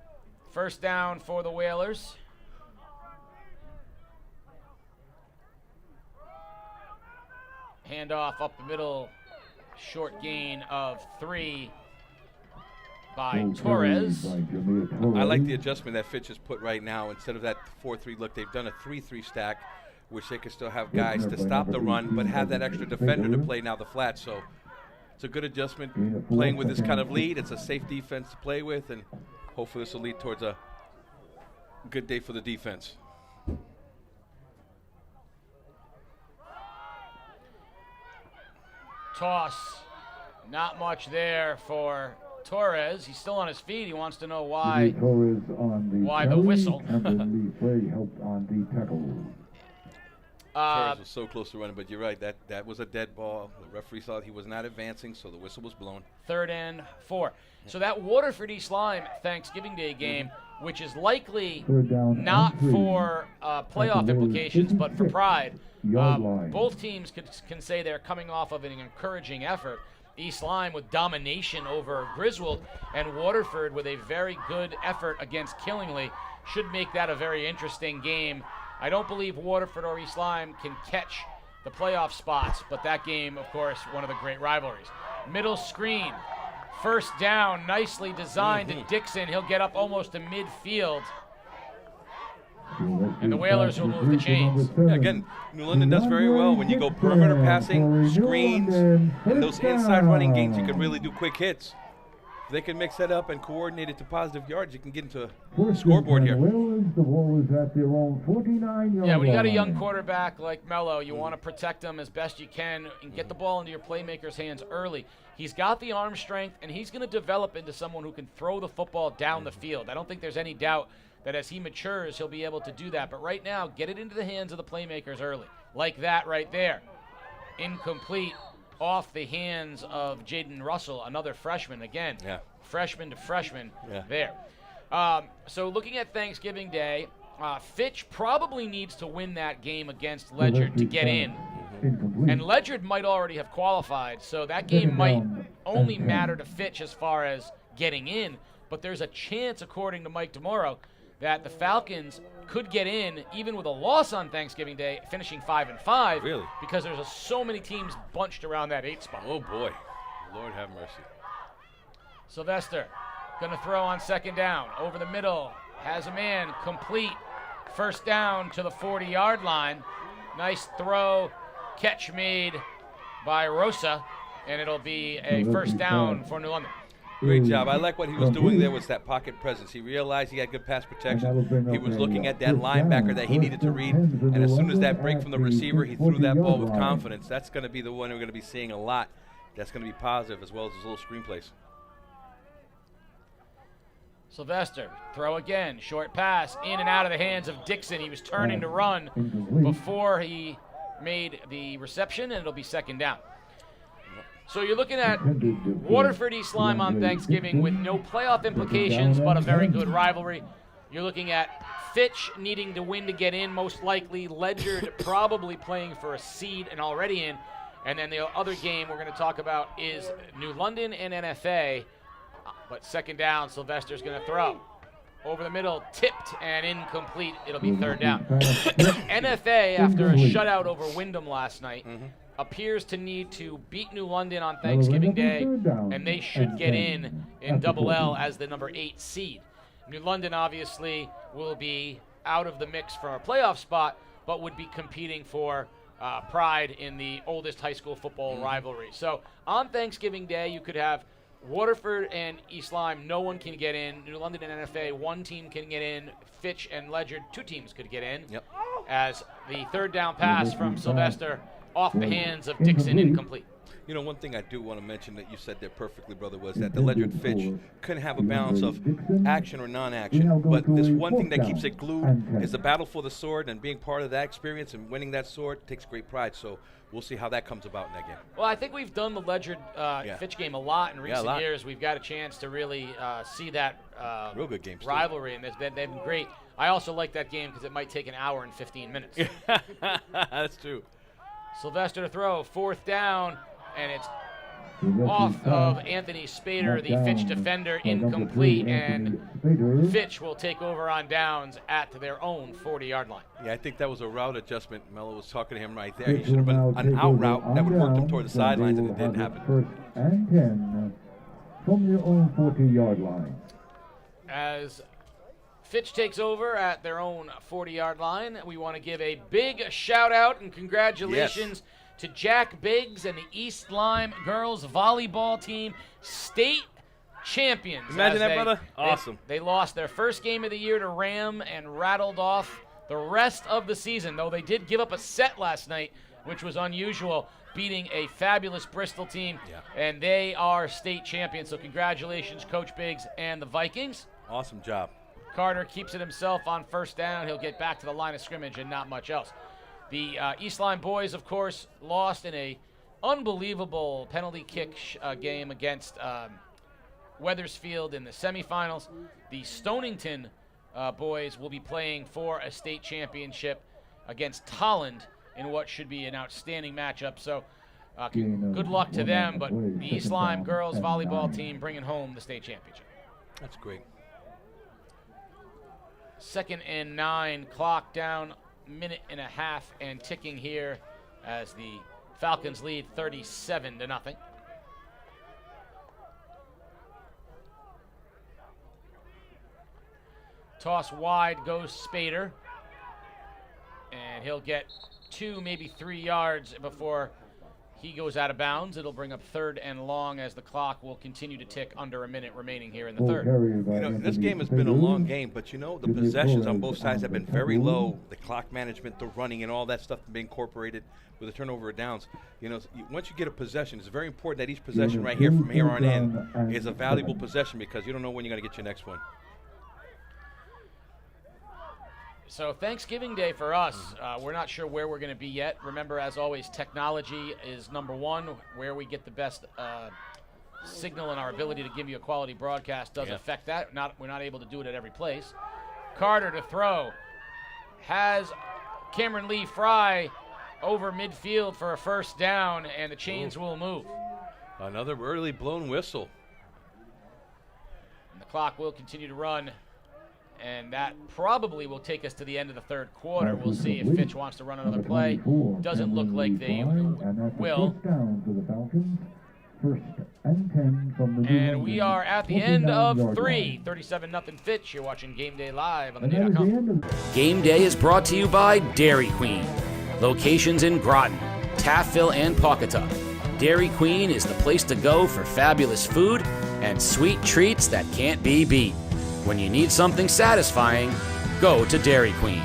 First down for the Whalers. Handoff up the middle. Short gain of 3 by Torres. I like the adjustment that Fitch has put right now. Instead of that 4-3 look, they've done a 3-3 stack, which they can still have guys to stop the run, but have that extra defender to play now the flat. So it's a good adjustment. Playing with this kind of lead, it's a safe defense to play with, and hopefully this will lead towards a good day for the defense. Toss, not much there for Torres. He's still on his feet. He wants to know why the whistle. Torres was so close to running, but you're right. That was a dead ball. The referee thought he was not advancing, so the whistle was blown. 3rd and 4. So that Waterford East Lyme Thanksgiving Day game, which is likely not for playoff implications, but for pride. Both teams can say they're coming off of an encouraging effort. East Lyme with domination over Griswold, and Waterford with a very good effort against Killingly. Should make that a very interesting game I don't believe Waterford or East Lyme can catch the playoff spots, but that game, of course, one of the great rivalries. Middle screen, first down, nicely designed to Dixon. He'll get up almost to midfield. And the Whalers will move the chains. Yeah, again, New London does very well when you go perimeter passing, screens, and those inside running games. You can really do quick hits. If they can mix that up and coordinate it to positive yards, you can get into a scoreboard here. Yeah, when you got a young quarterback like Mello, you want to protect him as best you can and get the ball into your playmaker's hands early. He's got the arm strength, and he's going to develop into someone who can throw the football down the field. I don't think there's any doubt that as he matures, he'll be able to do that. But right now, get it into the hands of the playmakers early. Like that right there. Incomplete, off the hands of Jaden Russell, another freshman. Again, freshman to freshman there. So looking at Thanksgiving Day, Fitch probably needs to win that game against Ledyard to get in. And Ledyard might already have qualified, so that game might only matter to Fitch as far as getting in. But there's a chance, according to Mike DeMoro, that the Falcons could get in even with a loss on Thanksgiving Day, finishing 5-5. Really? Because there's so many teams bunched around that 8 spot. Oh boy, Lord have mercy. Sylvester gonna throw on second down, over the middle, has a man, complete, first down to the 40-yard line. Nice throw, catch made by Rosa, and it'll be a first down for New London. Great job. I like what he was doing there was that pocket presence. He realized he had good pass protection. He was looking at that linebacker that he needed to read, and as soon as that break from the receiver, he threw that ball with confidence. That's going to be the one we're going to be seeing a lot. That's going to be positive, as well as his little screenplays. Sylvester, throw again, short pass, in and out of the hands of Dixon. He was turning to run before he made the reception, and it'll be second down. So you're looking at Waterford East Lyme on Thanksgiving with no playoff implications, but a very good rivalry. You're looking at Fitch needing to win to get in, most likely. Ledyard probably playing for a seed and already in. And then the other game we're going to talk about is New London and NFA. But second down, Sylvester's going to throw. Over the middle, tipped and incomplete. It'll be third down. NFA, after a shutout over Wyndham last night, appears to need to beat New London on Thanksgiving Day, and they should get in Double L as the number 8 seed. New London obviously will be out of the mix for a playoff spot, but would be competing for pride in the oldest high school football rivalry. So on Thanksgiving Day, you could have Waterford and East Lyme, no one can get in. New London and NFA, one team can get in. Fitch and Ledyard, 2 teams could get in. As the third down pass from Sylvester off the hands of Dixon, incomplete. You know, one thing I do want to mention that you said there perfectly, brother, was that the Ledyard Fitch couldn't have a balance of action or non-action. But this one thing that keeps it glued is the battle for the sword, and being part of that experience and winning that sword takes great pride. So we'll see how that comes about in that game. Well, I think we've done the Ledyard Fitch game a lot in recent years. We've got a chance to really see that real good games rivalry, and they've been great. I also like that game because it might take an hour and 15 minutes. That's true. Sylvester to throw, fourth down, and it's off of Anthony Spader, the Fitch defender, incomplete, and Fitch will take over on downs at their own 40-yard line. Yeah, I think that was a route adjustment. Mello was talking to him right there. He should have been an out route that would work him toward the sidelines, and it didn't happen. First and 10 from your own 40-yard line. As Fitch takes over at their own 40-yard line, we want to give a big shout-out and congratulations to Jack Biggs and the East Lyme girls volleyball team, state champions. Imagine that, brother. Awesome. They lost their first game of the year to Ram and rattled off the rest of the season, though they did give up a set last night, which was unusual, beating a fabulous Bristol team, and they are state champions. So congratulations, Coach Biggs and the Vikings. Awesome job. Carter keeps it himself on first down. He'll get back to the line of scrimmage and not much else. The East Lyme boys, of course, lost in a unbelievable penalty kick game against Weathersfield in the semifinals. The Stonington boys will be playing for a state championship against Tolland in what should be an outstanding matchup. So good luck to them, but the East Lyme girls volleyball team bringing home the state championship. That's great. 2nd and 9, clock down minute and a half and ticking here as the Falcons lead 37-0. Toss wide goes Spader, and he'll get 2, maybe 3 yards before he goes out of bounds. It'll bring up 3rd and long as the clock will continue to tick under a minute remaining here in the third. You know, this game has been a long game, but you know, the possessions on both sides have been very low. The clock management, the running, and all that stuff being incorporated with the turnover of downs. You know, once you get a possession, it's very important that each possession right here from here on in is a valuable possession because you don't know when you're going to get your next one. So Thanksgiving Day for us, we're not sure where we're going to be yet. Remember, as always, technology is number one. Where we get the best signal and our ability to give you a quality broadcast does affect that. We're not able to do it at every place. Carter to throw. Has Cameron Lee Fry over midfield for a first down, and the chains will move. Another early blown whistle. And the clock will continue to run. And that probably will take us to the end of the third quarter. We'll see if Fitch wants to run another play. Doesn't look like they will. And we are at the end of 3. 37-0 Fitch. You're watching Game Day live on theday.com. Game Day is brought to you by Dairy Queen. Locations in Groton, Taffville, and Pawcatuck. Dairy Queen is the place to go for fabulous food and sweet treats that can't be beat. When you need something satisfying, go to Dairy Queen.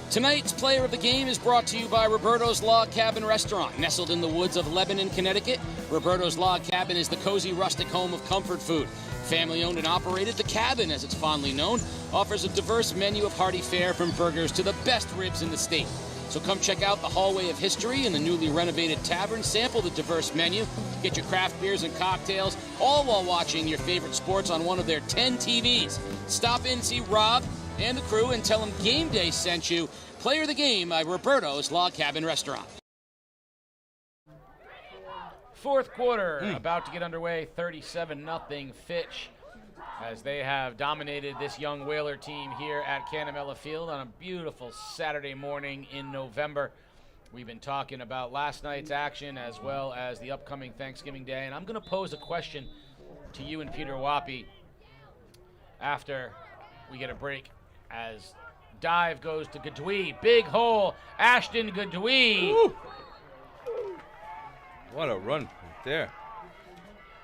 Tonight's player of the game is brought to you by Roberto's Log Cabin Restaurant. Nestled in the woods of Lebanon, Connecticut, Roberto's Log Cabin is the cozy rustic home of comfort food. Family owned and operated, The Cabin, as it's fondly known, offers a diverse menu of hearty fare from burgers to the best ribs in the state. So come check out the Hallway of History in the newly renovated tavern, sample the diverse menu, get your craft beers and cocktails, all while watching your favorite sports on one of their 10 TVs. Stop in, see Rob and the crew, and tell them Game Day sent you. Player of the game by Roberto's Log Cabin Restaurant. Fourth quarter about to get underway, 37-0 Fitch, as they have dominated this young Whaler team here at Canamela Field on a beautiful Saturday morning in November. We've been talking about last night's action as well as the upcoming Thanksgiving Day, and I'm going to pose a question to you and Peter Wappy after we get a break as dive goes to Gadui. Big hole, Ashton Gadui. Ooh. What a run right there.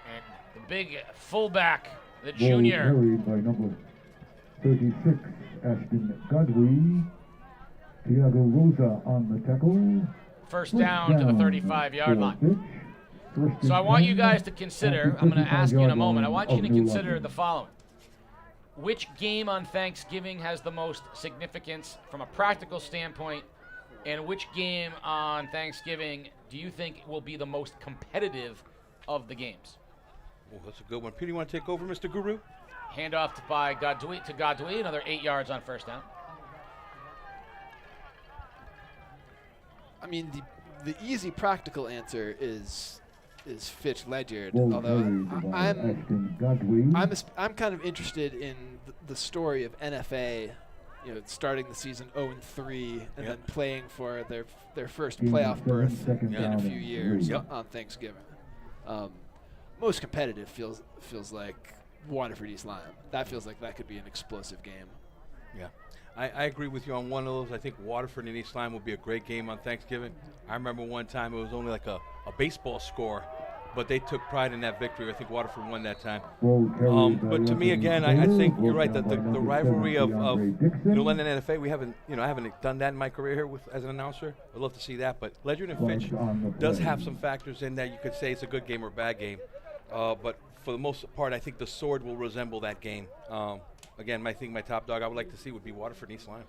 And the big fullback, the junior. Carried by number 36, Ashton Godwin. Tiago Rosa on the tackle. First down to the 35-yard line. So I want you guys to consider, I'm going to ask you in a moment, I want you to consider the following. Which game on Thanksgiving has the most significance from a practical standpoint, and which game on Thanksgiving do you think will be the most competitive of the games? Oh, that's a good one. Peter, you want to take over, Mr. Guru? Handoff by Godwin, another 8 yards on first down. I mean, the easy practical answer is Fitch Ledyard. Although I'm kind of interested in the story of NFA, you know, starting the season 0-3 and then playing for their first playoff berth in a few years on Thanksgiving. Most competitive feels like Waterford East Lyme. That feels like that could be an explosive game. Yeah. I agree with you on one of those. I think Waterford and East Lyme will be a great game on Thanksgiving. I remember one time it was only like a baseball score, but they took pride in that victory. I think Waterford won that time. But to me, again, I think you're right that the rivalry of New London and NFA, I haven't done that in my career here as an announcer. I'd love to see that. But Ledyard and Fitch does have some factors in that you could say it's a good game or a bad game. But for the most part, I think the sword will resemble that game. Again, I think my top dog I would like to see would be Waterford East Lyme.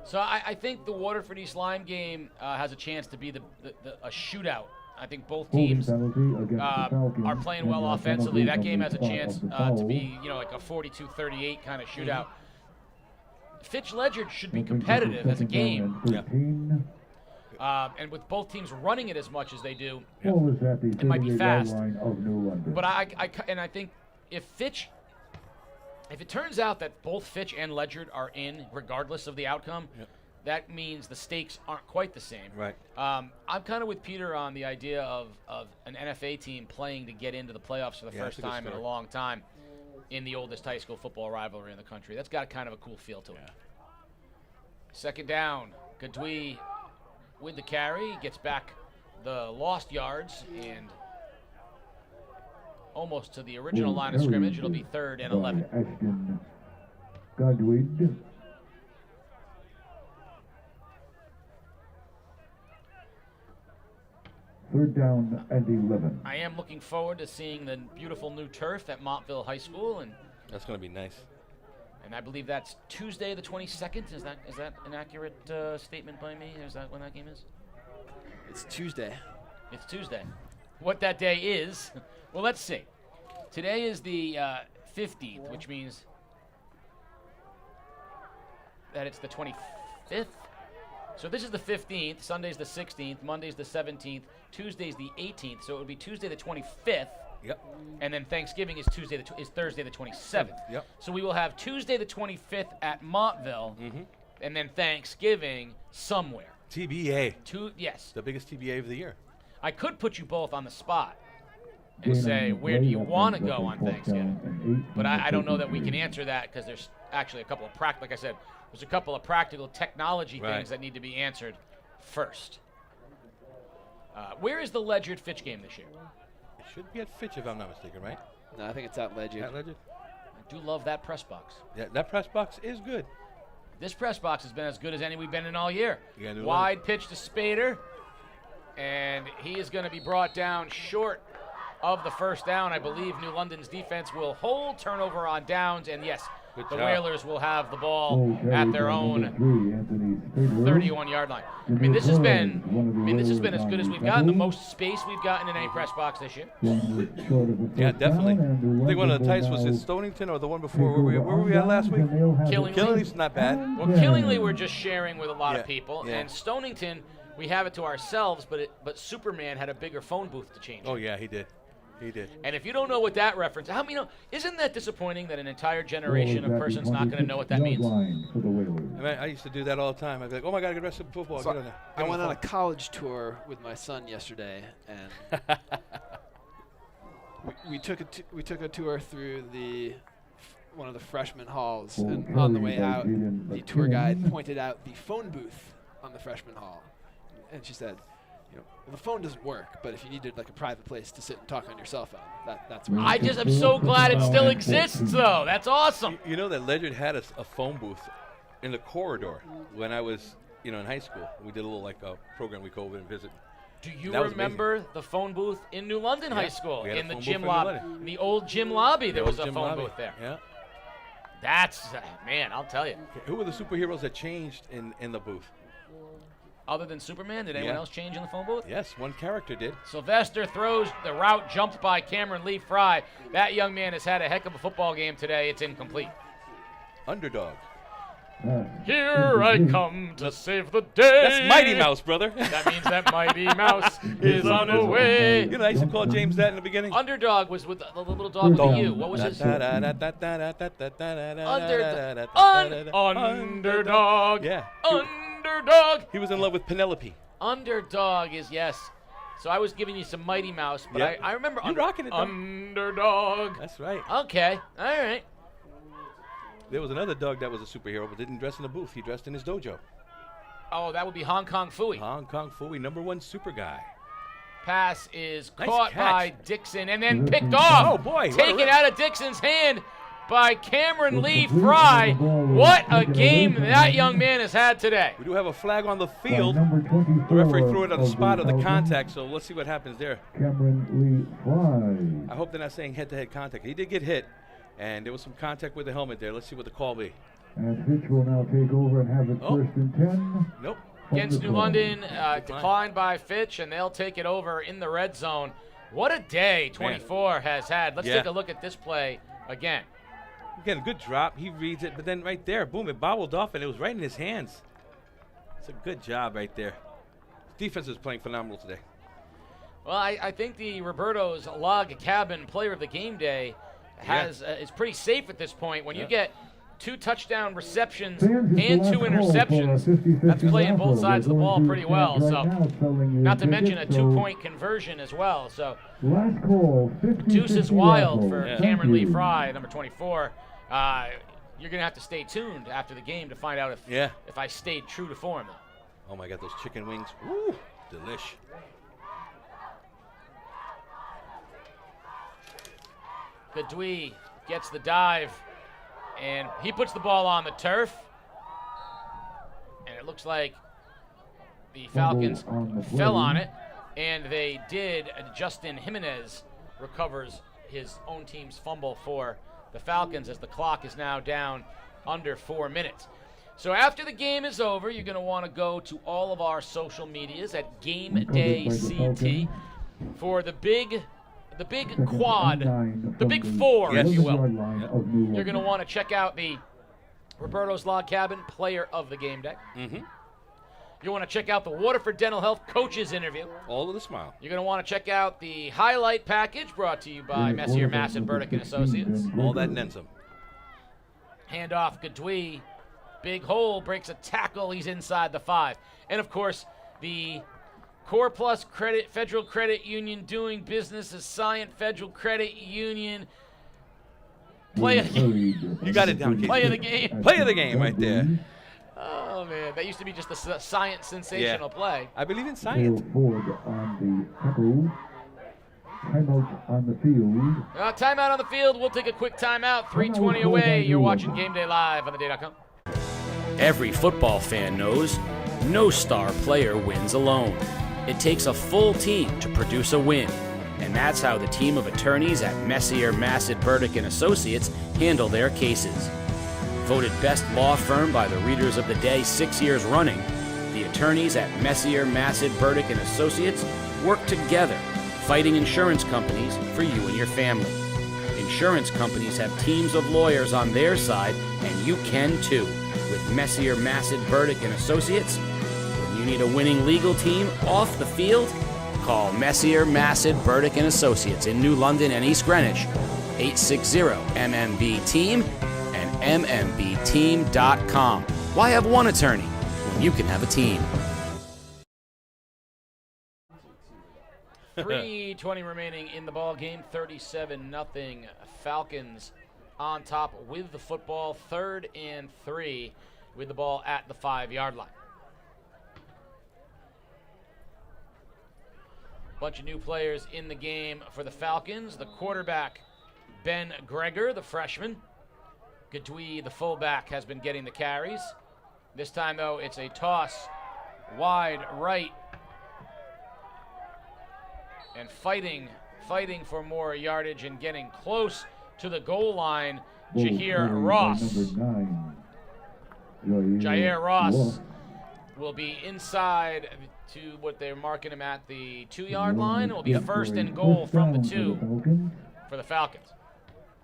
So I think the Waterford East Lyme game has a chance to be a shootout. I think both teams are playing well offensively. That game has a chance to be, like a 42-38 kind of shootout. Fitch Ledyard should be competitive as a game. And with both teams running it as much as they do, it might be fast. But I think if it turns out that both Fitch and Ledyard are in, regardless of the outcome, that means the stakes aren't quite the same. Right. I'm kind of with Peter on the idea of an NFA team playing to get into the playoffs for the first time in a long time in the oldest high school football rivalry in the country. That's got kind of a cool feel to it. Second down, Gadwi with the carry, gets back the lost yards and almost to the original line of scrimmage. It'll be 3rd and 11. Ashton Godwin. Third down and 11. I am looking forward to seeing the beautiful new turf at Montville High School, and that's going to be nice. And I believe that's Tuesday the 22nd. Is that an accurate statement by me? Is that when that game is? It's Tuesday. It's Tuesday. What that day is, well, let's see. Today is the 15th, which means that it's the 25th. So this is the 15th, Sunday's the 16th, Monday's the 17th, Tuesday's the 18th. So it would be Tuesday the 25th. Yep. And then Thanksgiving is is Thursday the 27th. Yep. So we will have Tuesday the 25th at Montville, and then Thanksgiving somewhere. TBA. Yes. The biggest TBA of the year. I could put you both on the spot and say, where do you want to go on Thanksgiving? But I don't know that we can answer that because there's actually a couple of like I said, there's a couple of practical technology things that need to be answered first. Where is the Ledyard Fitch game this year? It should be at Fitch, if I'm not mistaken, right? No, I think it's at Ledyard. At Ledyard? I do love that press box. Yeah, that press box is good. This press box has been as good as any we've been in all year. Yeah, wide pitch to Spader, and he is going to be brought down short of the first down. I believe New London's defense will hold turnover on downs, and yes, the Whalers will have the ball at their own 31-yard line. I mean, this has been as good as we've gotten. The most space we've gotten in any press box this year. Yeah, definitely. I think one of the tights was in Stonington or the one before. Where were we at last week? Killingly's not bad. Well, Killingly we're just sharing with a lot of people, and Stonington we have it to ourselves, but Superman had a bigger phone booth to change. Oh yeah, he did. He did. And if you don't know what that reference, isn't that disappointing that an entire generation of persons not going to know what that means? I used to do that all the time. I'd be like, oh my God, I got arrested in football. So I went on a college tour with my son yesterday, and we took a tour through one of the freshman halls, and on the way out, the tour guide pointed out the phone booth on the freshman hall, and she said, the phone doesn't work, but if you needed like a private place to sit and talk on your cell phone, that's where. I'm so glad it still exists, though. That's awesome. You know that Ledyard had a phone booth in the corridor when I was, in high school. We did a little a program we go over and visit. Do you remember the phone booth in New London High School in the gym lobby? In the old gym lobby, there was a phone booth there. Yeah. That's man, I'll tell you. Who were the superheroes that changed in the booth? Other than Superman, did anyone else change in the phone booth? Yes, one character did. Sylvester throws the route, jumped by Cameron Lee Fry. That young man has had a heck of a football game today. It's incomplete. Underdog. Here I come to save the day. That's Mighty Mouse, brother. That means that Mighty Mouse is on the way. I used to call James that in the beginning. Underdog was with the little dog with the U. What was his? Underdog. Yeah. Underdog. He was in love with Penelope. Underdog is yes. So I was giving you some Mighty Mouse, but I remember You're rocking it, though. Underdog. That's right. Okay. All right. There was another dog that was a superhero, but didn't dress in the booth. He dressed in his dojo. Oh, that would be Hong Kong Phooey. Hong Kong Phooey, #1 super guy. Pass is Nice caught catch. by Dixon and then picked off. Oh, boy. Taken out of Dixon's hand by Cameron Lee Fry. What a game that young man has had today. We do have a flag on the field. The referee threw it on the spot of the contact, so let's see what happens there. Cameron Lee Fry. I hope they're not saying head-to-head contact. He did get hit, and there was some contact with the helmet there. Let's see what the call be. And Fitch will now take over and have it first and 10. Nope. Against New London, declined by Fitch, and they'll take it over in the red zone. What a day 24 has had. Let's take a look at this play again. Again, good drop. He reads it, but then right there, boom, it bobbled off, and it was right in his hands. It's a good job right there. Defense is playing phenomenal today. Well, I think the Roberto's Log Cabin player of the game day is pretty safe at this point. When you get 2 touchdown receptions and 2 interceptions. That's playing both sides of the ball pretty well. So, not to mention a 2-point conversion as well. So, Deuce is wild for Cameron Lee Fry, number 24. You're going to have to stay tuned after the game to find out if I stayed true to form. Oh my God, those chicken wings. Woo, delish. Gadwi gets the dive, and he puts the ball on the turf. And it looks like the Falcons fell on it, and they did. Justin Jimenez recovers his own team's fumble for the Falcons as the clock is now down under 4 minutes. So after the game is over, you're going to want to go to all of our social medias at Game Day CT for the big quad, the big 4, if you will. You're going to want to check out the Roberto's Log Cabin Player of the Game Day. You want to check out the Waterford Dental Health Coaches Interview. All with a smile. You're going to want to check out the Highlight Package brought to you by Messier, Massad, Burdick, and Associates. All that and then some. Handoff, Gadwi. Big hole, breaks a tackle. He's inside the 5. And, of course, the Core Plus Credit, Federal Credit Union doing business as Scient Federal Credit Union. Play of the game. You got it down, Keith. Play of the game. Play of the game right there. Oh, man. That used to be just a Scient sensational play. I believe in science. Timeout on the field. Timeout on the field. We'll take a quick timeout. 3:20 away. You're watching Game Day Live on theday.com. Every football fan knows no star player wins alone. It takes a full team to produce a win. And that's how the team of attorneys at Messier, Massad, Burdick, and Associates handle their cases. Voted best law firm by the readers of the day 6 years running, the attorneys at Messier, Massad, Burdick, and Associates work together, fighting insurance companies for you and your family. Insurance companies have teams of lawyers on their side, and you can too. With Messier, Massad, Burdick, and Associates, when you need a winning legal team off the field, call Messier, Massad, Burdick, and Associates in New London and East Greenwich, 860-MMB-TEAM and MMBteam.com. Why have one attorney when you can have a team? 3:20 remaining in the ball game. 37-0 Falcons on top with the football. 3rd and 3 with the ball at the 5-yard line. Bunch of new players in the game for the Falcons. The quarterback, Ben Gregor, the freshman. Gadwi, the fullback, has been getting the carries. This time, though, it's a toss wide right. And fighting for more yardage and getting close to the goal line, Jair Ross. Jair Ross will be inside to what they're marking him at the 2-yard line. It will be 1st and goal from the 2 for the Falcons.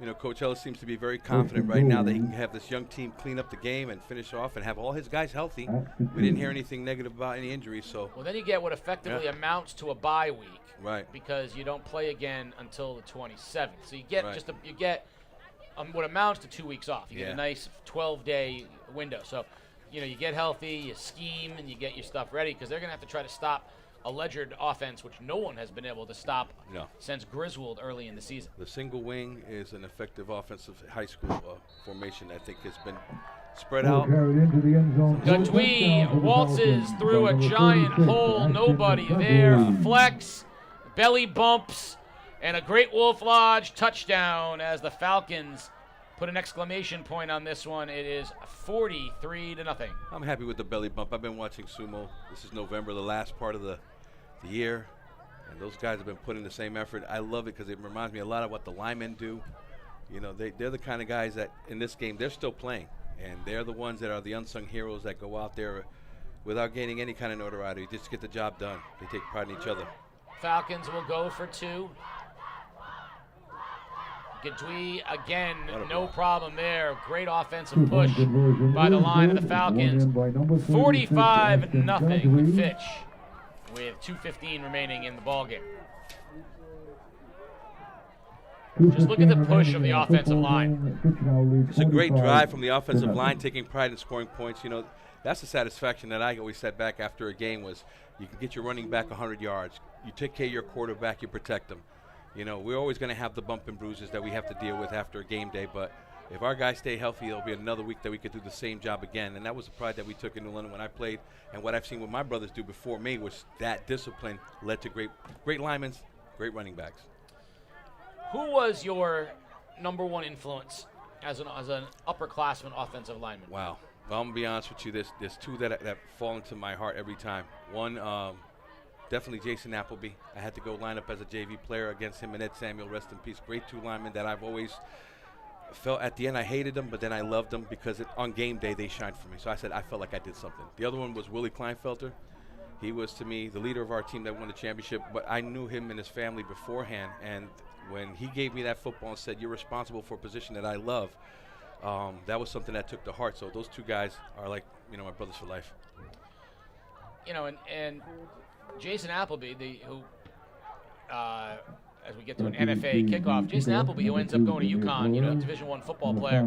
You know, Coach Ellis seems to be very confident right now that he can have this young team clean up the game and finish off and have all his guys healthy. We didn't hear anything negative about any injuries, so. Well, then you get what effectively amounts to a bye week. Right. Because you don't play again until the 27th. So you get what amounts to 2 weeks off. You get a nice 12-day window. So, you know, you get healthy, you scheme, and you get your stuff ready because they're going to have to try to stop a Ledger offense, which no one has been able to stop since Griswold early in the season. The single wing is an effective offensive high school formation I think has been spread out. Gadwi waltzes through a giant hole. Nobody there. Flex, belly bumps, and a Great Wolf Lodge touchdown as the Falcons put an exclamation point on this one. It is 43-0. I'm happy with the belly bump. I've been watching sumo. This is November, the last part of the year, and those guys have been putting the same effort. I love it because it reminds me a lot of what the linemen do. You know, they're the kind of guys that in this game they're still playing, and they're the ones that are the unsung heroes that go out there without gaining any kind of notoriety, just get the job done. They take pride in each other. Falcons will go for 2. Gadwi again, no problem there. Great offensive push by the line of the Falcons. 45-0 Fitch with 2:15 remaining in the ballgame. Just look at the push of the offensive line. It's a great drive from the offensive line, taking pride in scoring points. You know, that's the satisfaction that I always said back after a game was you can get your running back 100 yards. You take care of your quarterback, you protect them. You know, we're always going to have the bump and bruises that we have to deal with after a game day, but if our guys stay healthy, there'll be another week that we could do the same job again. And that was the pride that we took in New London when I played, and what I've seen what my brothers do before me was that discipline led to great linemen, great running backs. Who was your number one influence as an upperclassman offensive lineman? Wow. Well, I'm going to be honest with you. There's two that fall into my heart every time. One, definitely Jason Appleby. I had to go line up as a JV player against him and Ed Samuel, rest in peace. Great two linemen that I've always felt at the end I hated them, but then I loved them because on game day they shined for me. So I said I felt like I did something. The other one was Willie Kleinfelter. He was, to me, the leader of our team that won the championship, but I knew him and his family beforehand, and when he gave me that football and said, you're responsible for a position that I love, that was something that took to heart. So those two guys are like, you know, my brothers for life. You know, and Jason Appleby, who, as we get to an NFA kickoff, Jason Appleby, who ends up going to UConn, you know, Division I football player.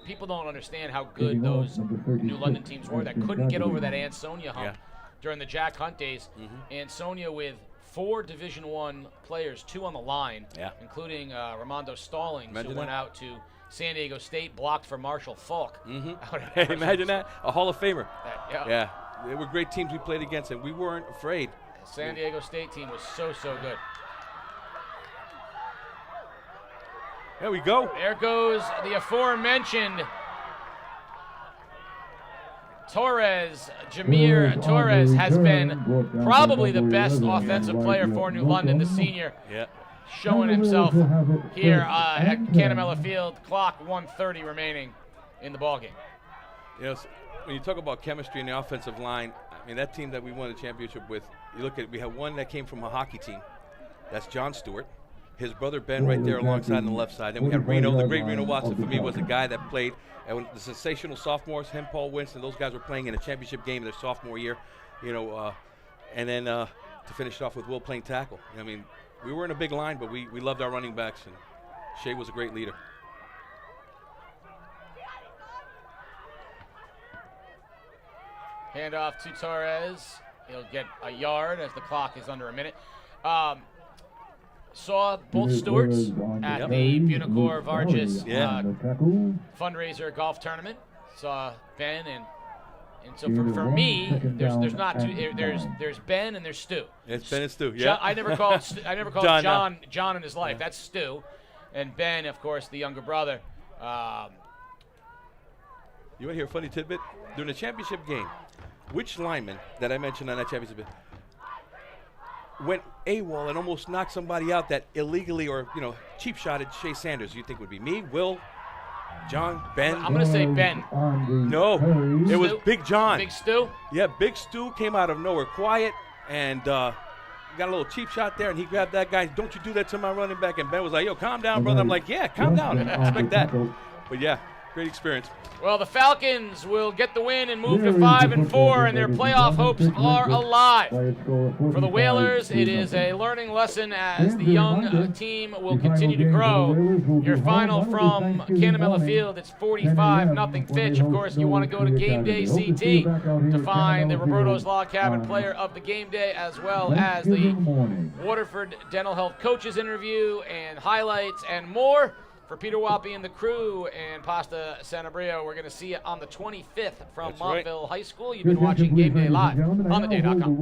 People don't understand how good those New London teams were that couldn't get over that Ansonia hump during the Jack Hunt days. Ansonia with 4 Division I players, 2 on the line, including Ramondo Stallings, who went out to San Diego State, blocked for Marshall Falk. Hey, imagine that, a Hall of Famer. Yeah, they were great teams we played against, and we weren't afraid. San Diego State team was so good. There we go. There goes the aforementioned Torres. Jameer Torres has been probably the best offensive player for New London, the senior. Showing himself here at Canamella Field. Clock 1:30 remaining in the ballgame. Yes, when you talk about chemistry in the offensive line, I mean, that team that we won the championship with, you look at, we have one that came from a hockey team. That's John Stewart. His brother Ben right there alongside on the left side. Then we had Reno, the great Reno Watson, for me, was a guy that played. And when the sensational sophomores, him, Paul Winston, those guys were playing in a championship game in their sophomore year. You know, and then to finish it off with Will playing tackle. I mean, we were in a big line, but we loved our running backs, and Shea was a great leader. Handoff to Torres. He'll get a yard as the clock is under a minute. Saw both Stewarts at the Bunicor Vargas fundraiser golf tournament. Saw Ben and so for me, there's not two. There's Ben and there's Stu. It's Ben and Stu. Yeah. John, I never called John in his life. That's Stu, and Ben, of course, the younger brother. You want to hear a funny tidbit? During the championship game, which lineman that I mentioned on that championship game went AWOL and almost knocked somebody out that illegally or, you know, cheap shotted Shea Sanders? You think would be me, Will, John, Ben? I'm going to say Ben. No, it was Big John. Big Stu? Yeah, Big Stu came out of nowhere quiet and got a little cheap shot there, and he grabbed that guy. Don't you do that to my running back? And Ben was like, yo, calm down, brother. I'm like, yeah, calm down. I expect that. But, yeah, great experience. Well, the Falcons will get the win and move to 5-4, and their playoff hopes are alive. For the Whalers, it is a learning lesson as the young team will continue to grow. Your final from Canamella Field, it's 45-0 Fitch. Of course, you want to go to Game Day CT to find the Roberto's Log Cabin player of the game day, as well as the Waterford Dental Health coaches interview and highlights and more. For Peter Wappy and the crew and Pasta Sanabria, we're going to see you on the 25th from Montville High School. You've been watching Game Day live on theday.com.